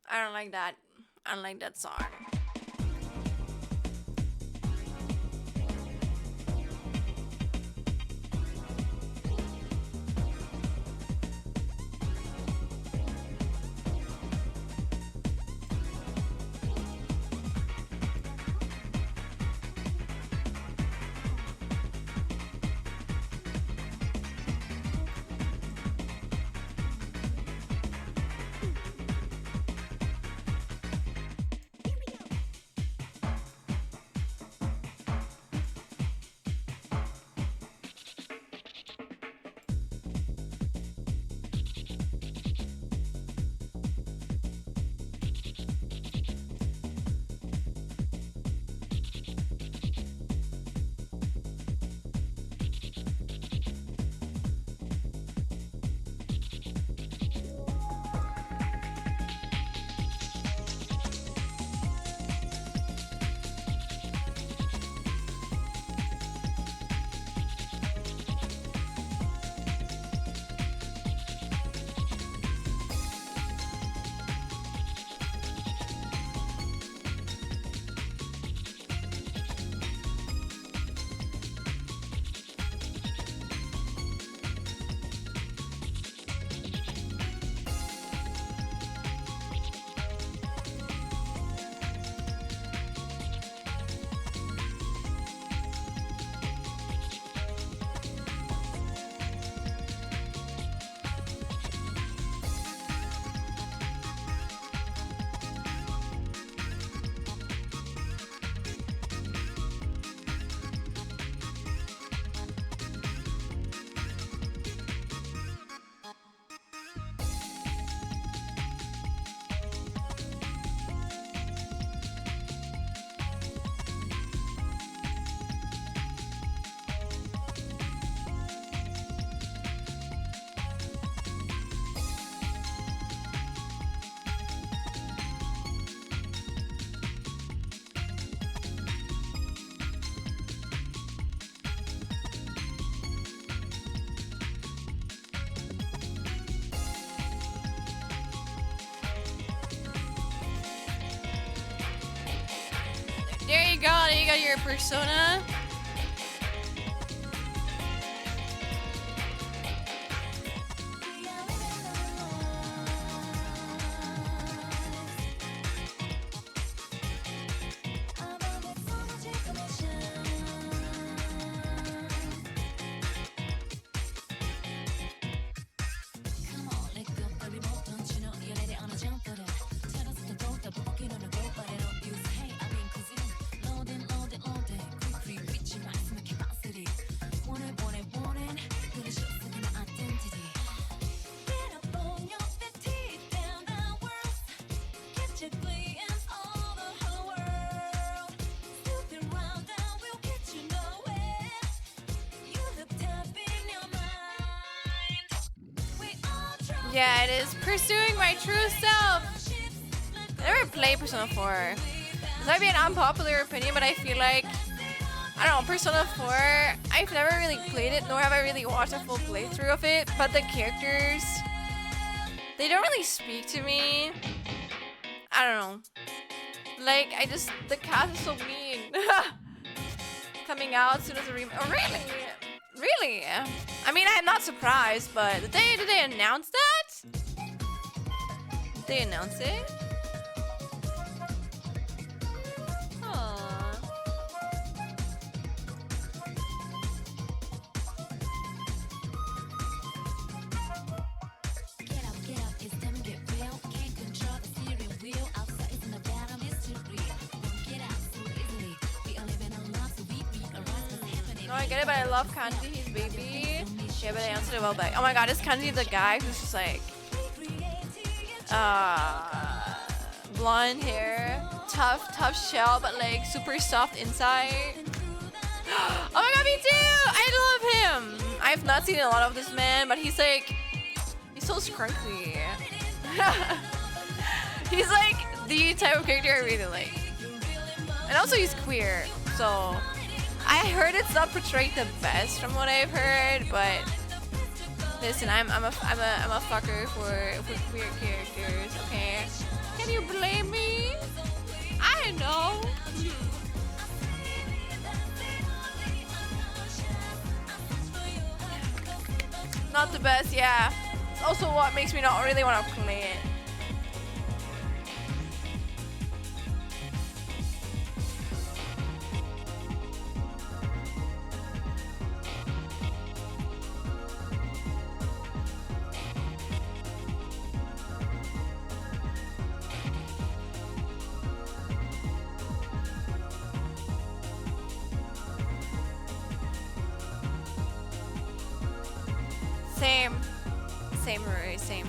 I don't like that. I don't like that song. There you go. There you got your persona. Yeah, it is pursuing my true self. I never played Persona 4. This might be an unpopular opinion, but I feel like, I don't know, Persona 4, I've never really played it, nor have I really watched a full playthrough of it, but the characters, they don't really speak to me. I don't know. Like, the cast is so mean. Coming out as soon as the remake. Oh, really? Really? I mean, I'm not surprised, but did they announce that? Did they announce it? Aww. No, I get it, but I love Kanji. He's baby. Yeah, but I answered it well back. Oh my god, is Kanji the guy who's just like blonde hair, tough shell, but like super soft inside? Oh my god, me too! I love him! I've not seen a lot of this man, but he's so scrunchy. He's like the type of character I really like. And also he's queer, so I heard it's not portrayed the best from what I've heard, but Listen, I'm a fucker for queer characters. Okay, can you blame me? I know. Not the best, yeah. It's also what makes me not really want to play it. Same, Rory. Same.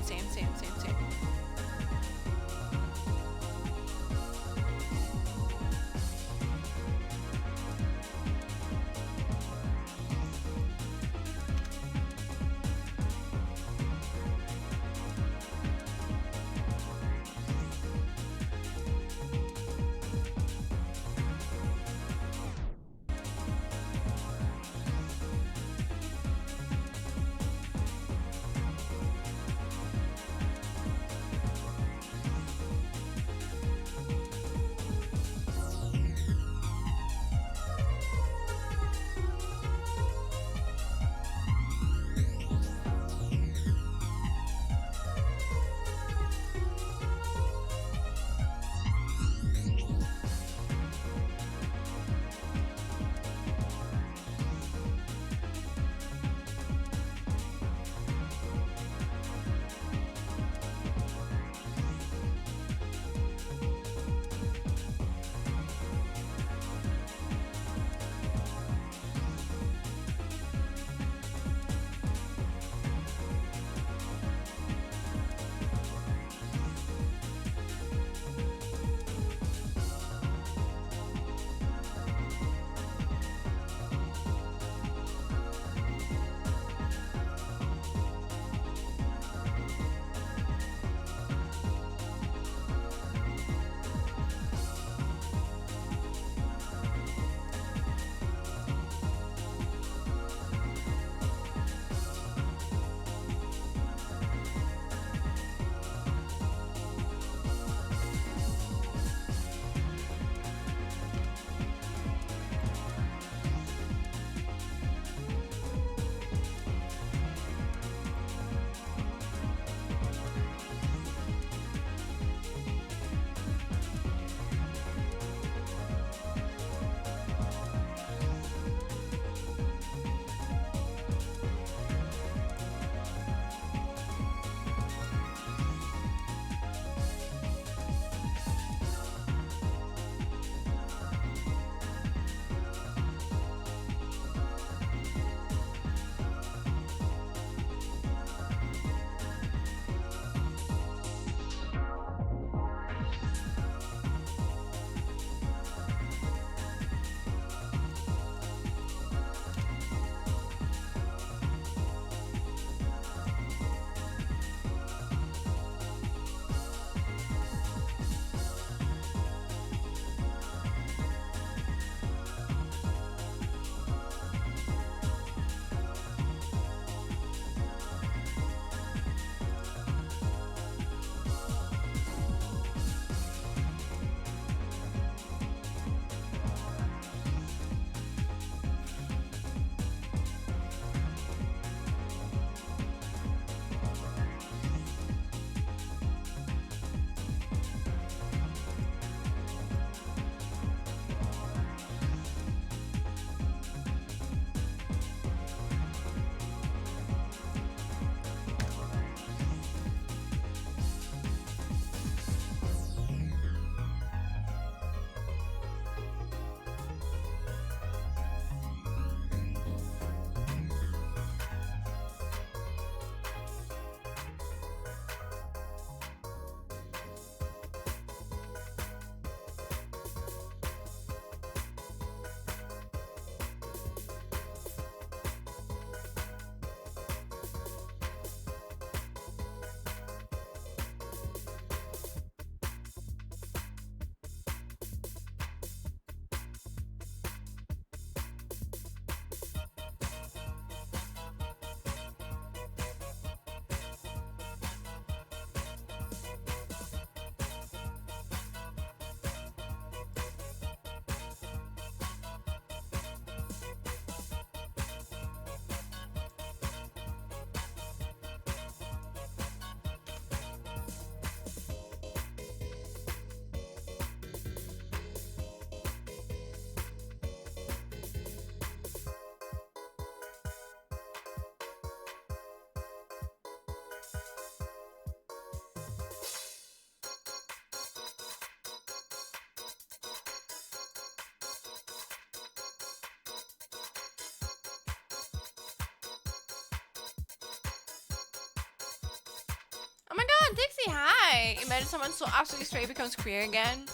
my god, Dixie, hi! Imagine someone so absolutely straight becomes queer again.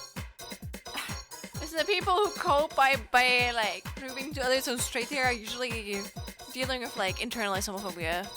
Listen, the people who cope by like proving to others how straight they are usually dealing with like internalized homophobia.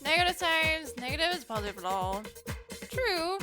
Negative times negative is positive at all. True.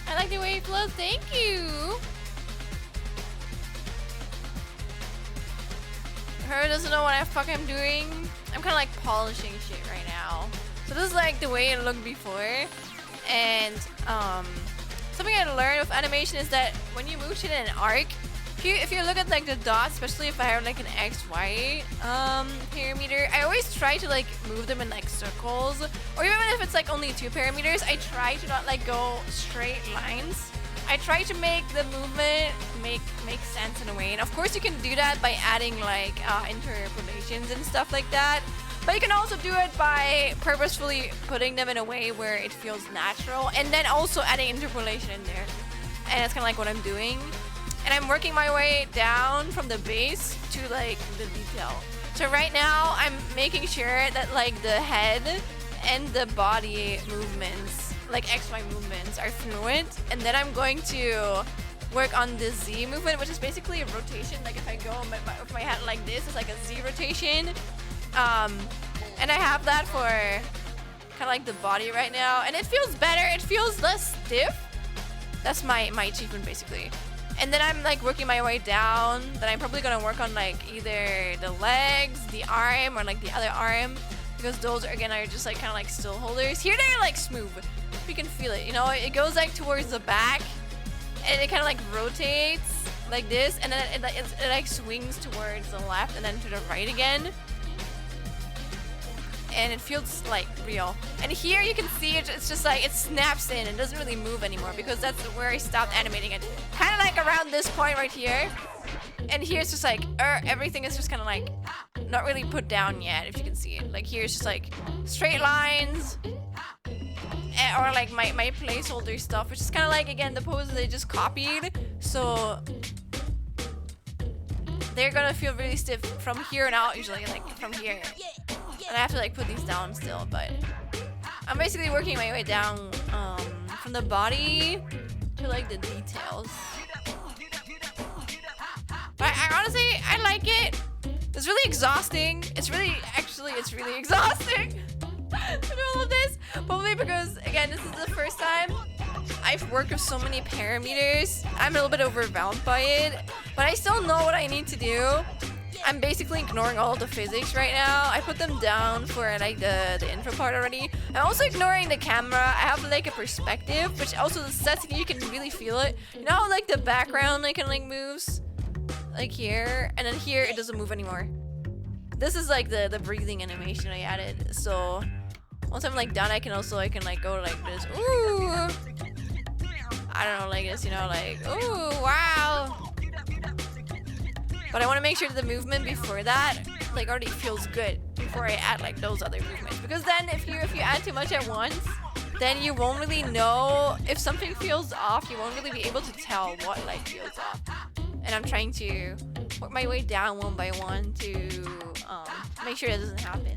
I like the way it flows. Thank you. Her doesn't know what I fucking doing. I'm kind of like polishing shit right now. So this is like the way it looked before. And something I learned with animation is that when you move shit in an arc, If you look at like the dots, especially if I have like an XY parameter, I always try to like move them in like circles, or even if it's like only 2 parameters, I try to not like go straight lines. I try to make the movement make sense in a way, and of course you can do that by adding like interpolations and stuff like that. But you can also do it by purposefully putting them in a way where it feels natural, and then also adding interpolation in there. And that's kind of like what I'm doing. And I'm working my way down from the base to like the detail. So right now I'm making sure that like the head and the body movements, like XY movements, are fluent. And then I'm going to work on the Z movement, which is basically a rotation. Like if I go with my head like this, it's like a Z rotation. And I have that for kind of like the body right now, and it feels better. It feels less stiff. That's my achievement basically. And then I'm like working my way down. Then I'm probably gonna work on like either the legs, the arm, or like the other arm, because those are, again, are just like kind of like still holders. Here they're like smooth. You can feel it. You know, it goes like towards the back, and it kind of like rotates like this, and then it like swings towards the left and then to the right again. And it feels like real. And here you can see it's just like it snaps in and doesn't really move anymore, because that's where I stopped animating it. Kind of like around this point right here. And here it's just like everything is just kind of like not really put down yet, if you can see it. Like here it's just like straight lines, or like my placeholder stuff, which is kind of like, again, the poses they just copied. So they're gonna feel really stiff from here and out, usually, like from here. And I have to like put these down still, but I'm basically working my way down from the body to like the details. But I honestly, I like it. It's really exhausting. It's really exhausting to do all of this. Probably because, again, this is the first time I've worked with so many parameters. I'm a little bit overwhelmed by it, but I still know what I need to do. I'm basically ignoring all the physics right now. I put them down for like the intro part already. I'm also ignoring the camera. I have like a perspective, which also the setting, you can really feel it. You know how like the background like kind of like moves like here, and then here it doesn't move anymore. This is like the breathing animation I added. So once I'm like done, I can like go like this. Ooh, I don't know, like this, you know, like ooh, wow. But I want to make sure that the movement before that like already feels good before I add like those other movements, because then if you add too much at once, then you won't really know if something feels off. You won't really be able to tell what like feels off. And I'm trying to work my way down one by one to make sure that doesn't happen.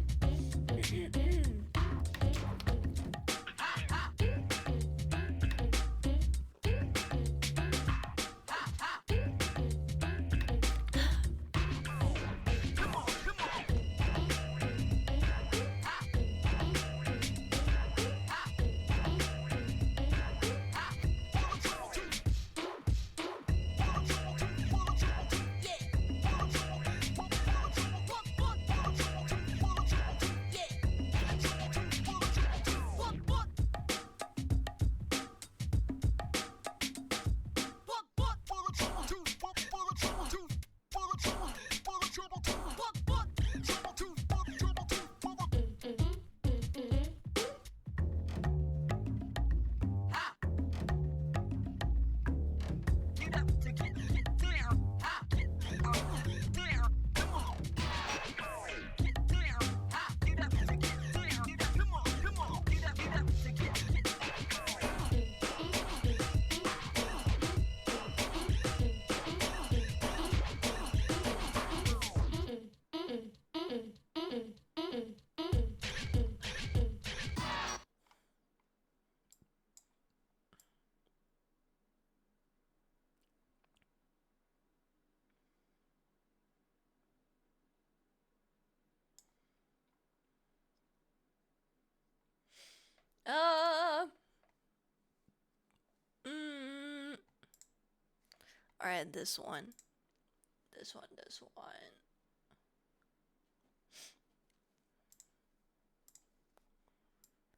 Alright, this one.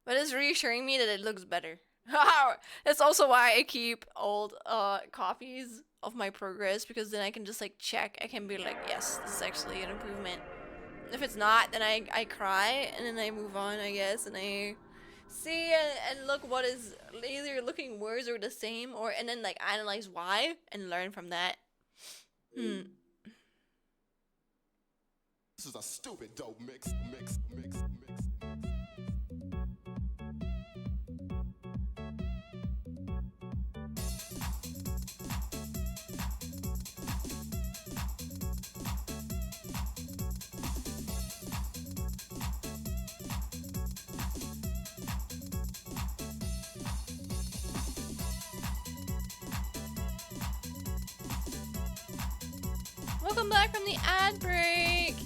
But it's reassuring me that it looks better. That's also why I keep old copies of my progress, because then I can just like check. I can be like, yes, this is actually an improvement. If it's not, then I cry and then I move on, I guess, and I see and look what is either looking worse or the same, or and then like analyze why and learn from that. This is a stupid dope mix. Welcome back from the ad break.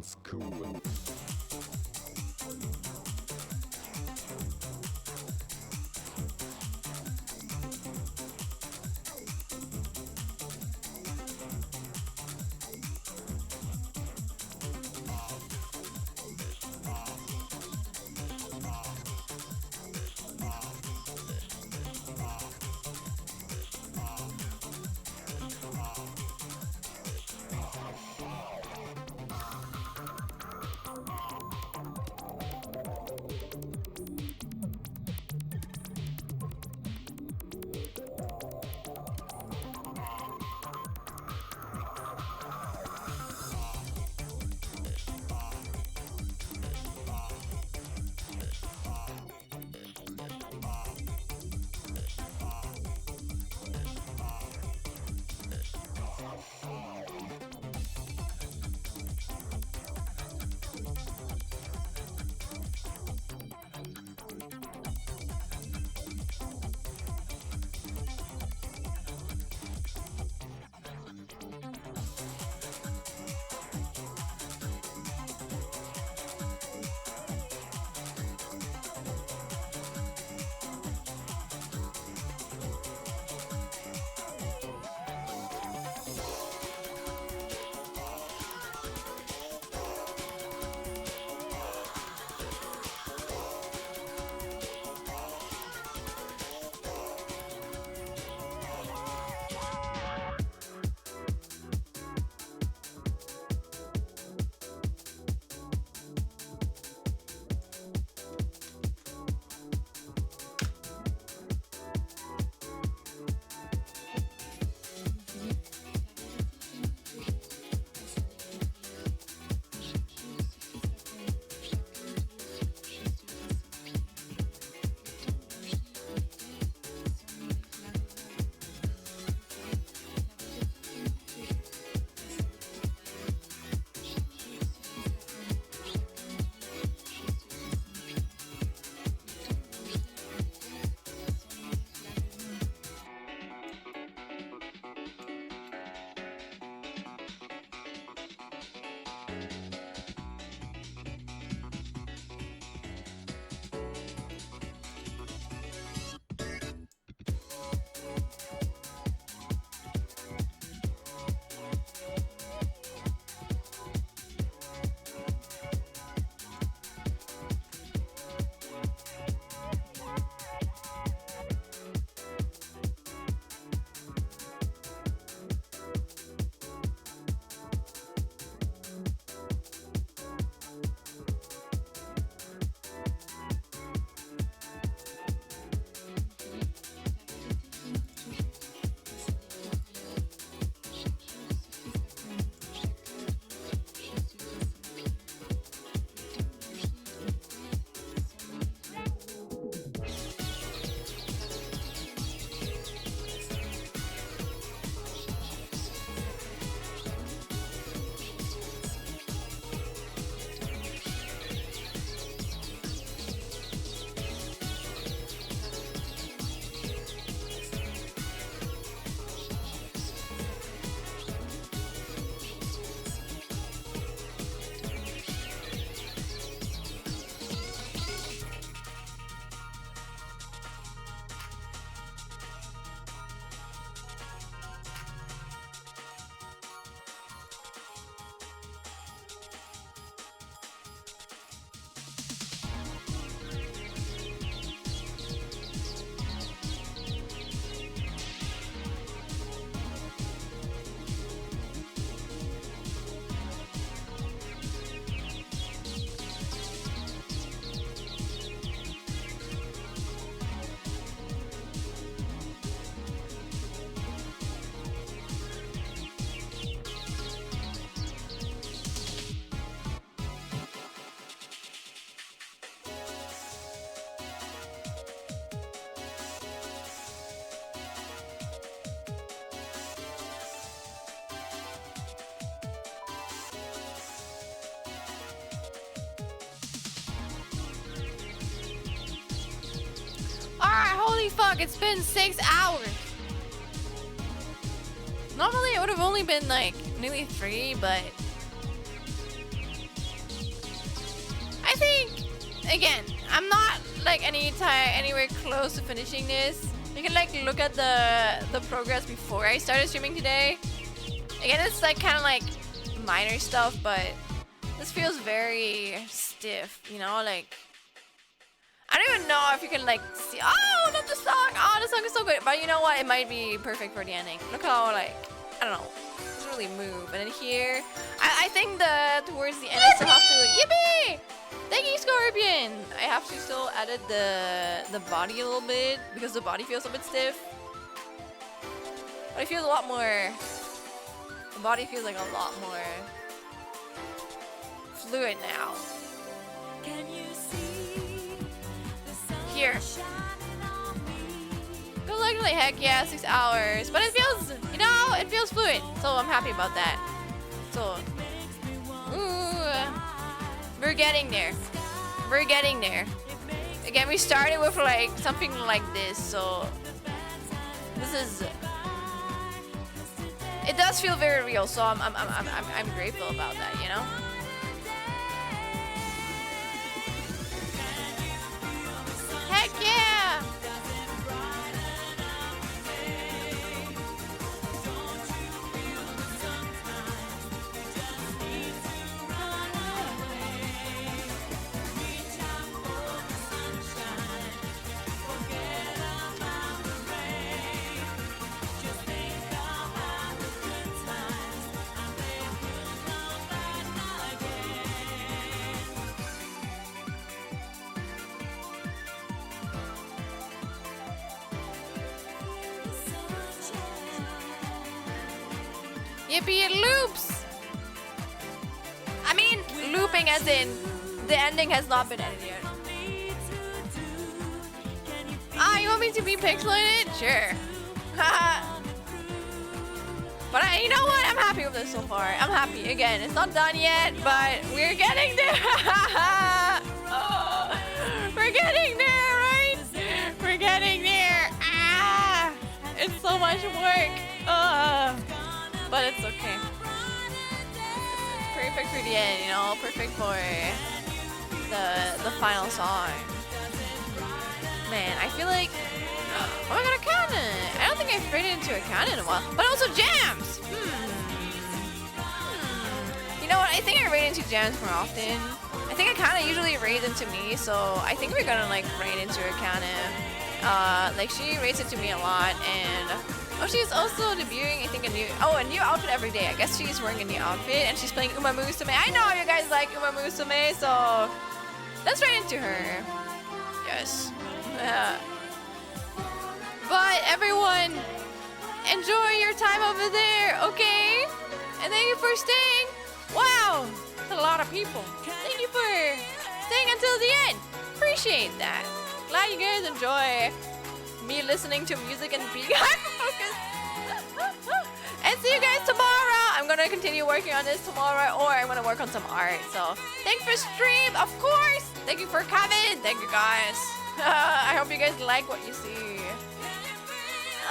ganz cool. Alright, holy fuck, it's been 6 hours. Normally it would have only been like nearly 3, but again, I'm not like anywhere close to finishing this. You can like look at the progress before I started streaming today. Again, it's like kind of like minor stuff, but this feels very stiff, you know, like I don't even know if you can like see. Oh, not the song. Oh, the song is so good. But you know what? It might be perfect for the ending. Look how like, I don't know, it's really move. And then here, I think that towards the end I still have to. Yippee! Thank you, Scorpion. I have to still edit the body a little bit because the body feels a bit stiff. But it feels a lot more. The body feels like a lot more fluid now. Here. Good luck, like heck yeah, 6 hours. But it feels, you know, it feels fluid. So I'm happy about that. So, ooh, we're getting there. We're getting there. Again, we started with like something like this. So this is. It does feel very real. So I'm grateful about that. You know. Heck yeah! Yippee, it loops! I mean, looping as in, the ending has not been edited yet. Ah, you want me to be pixelated? Sure. But you know what? I'm happy with this so far. I'm happy. Again, it's not done yet, but we're getting there. We're getting there, right? We're getting there. Ah, it's so much work. But it's okay. It's perfect for the end, you know, perfect for the final song. Man, I feel like, oh my god, a canon! I don't think I've raided into a canon in a while. But also jams! You know what, I think I raid into jams more often. I think a canon usually raids into me, so I think we're gonna like raid into a canon. Like she raids into me a lot, and oh, she's also debuting, I think, a new outfit every day. I guess she's wearing a new outfit and she's playing Uma Musume. I know you guys like Uma Musume, so let's right into her. Yes. But everyone, enjoy your time over there, okay? And thank you for staying. Wow, that's a lot of people. Thank you for staying until the end. Appreciate that. Glad you guys enjoy me listening to music and being hyper-focused. And see you guys tomorrow. I'm gonna continue working on this tomorrow, or I'm gonna work on some art. So thanks for stream, of course. Thank you for coming. Thank you guys. I hope you guys like what you see.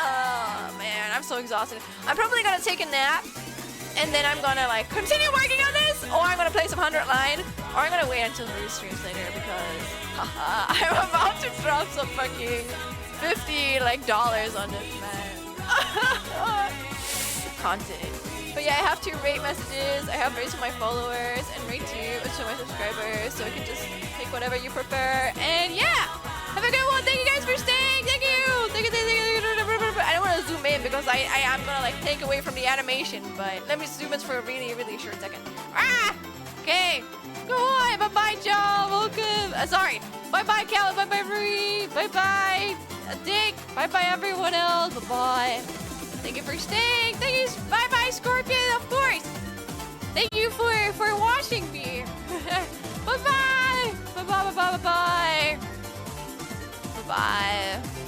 Oh man, I'm so exhausted. I'm probably gonna take a nap, and then I'm gonna like continue working on this, or I'm gonna play some 100 line, or I'm gonna wait until the streams later because I'm about to drop some fucking $50 on this, man. Content. But yeah, I have to rate messages, I have rates to my followers, and rate to my subscribers, so I can just pick whatever you prefer. And yeah, have a good one. Thank you guys for staying. Thank you. Thank you. I don't want to zoom in because I am gonna like take away from the animation, but let me zoom in for a really, really short second. Ah! Okay. Go on. Bye-bye, Joe. Welcome. Sorry. Bye-bye, Cal. Bye-bye, Rui. Bye-bye, Dick. Bye-bye, everyone else. Bye-bye. Thank you for staying. Thank you. Bye-bye, Scorpion, of course. Thank you for watching me. Bye-bye. Bye-bye, bye-bye, bye-bye. Bye-bye.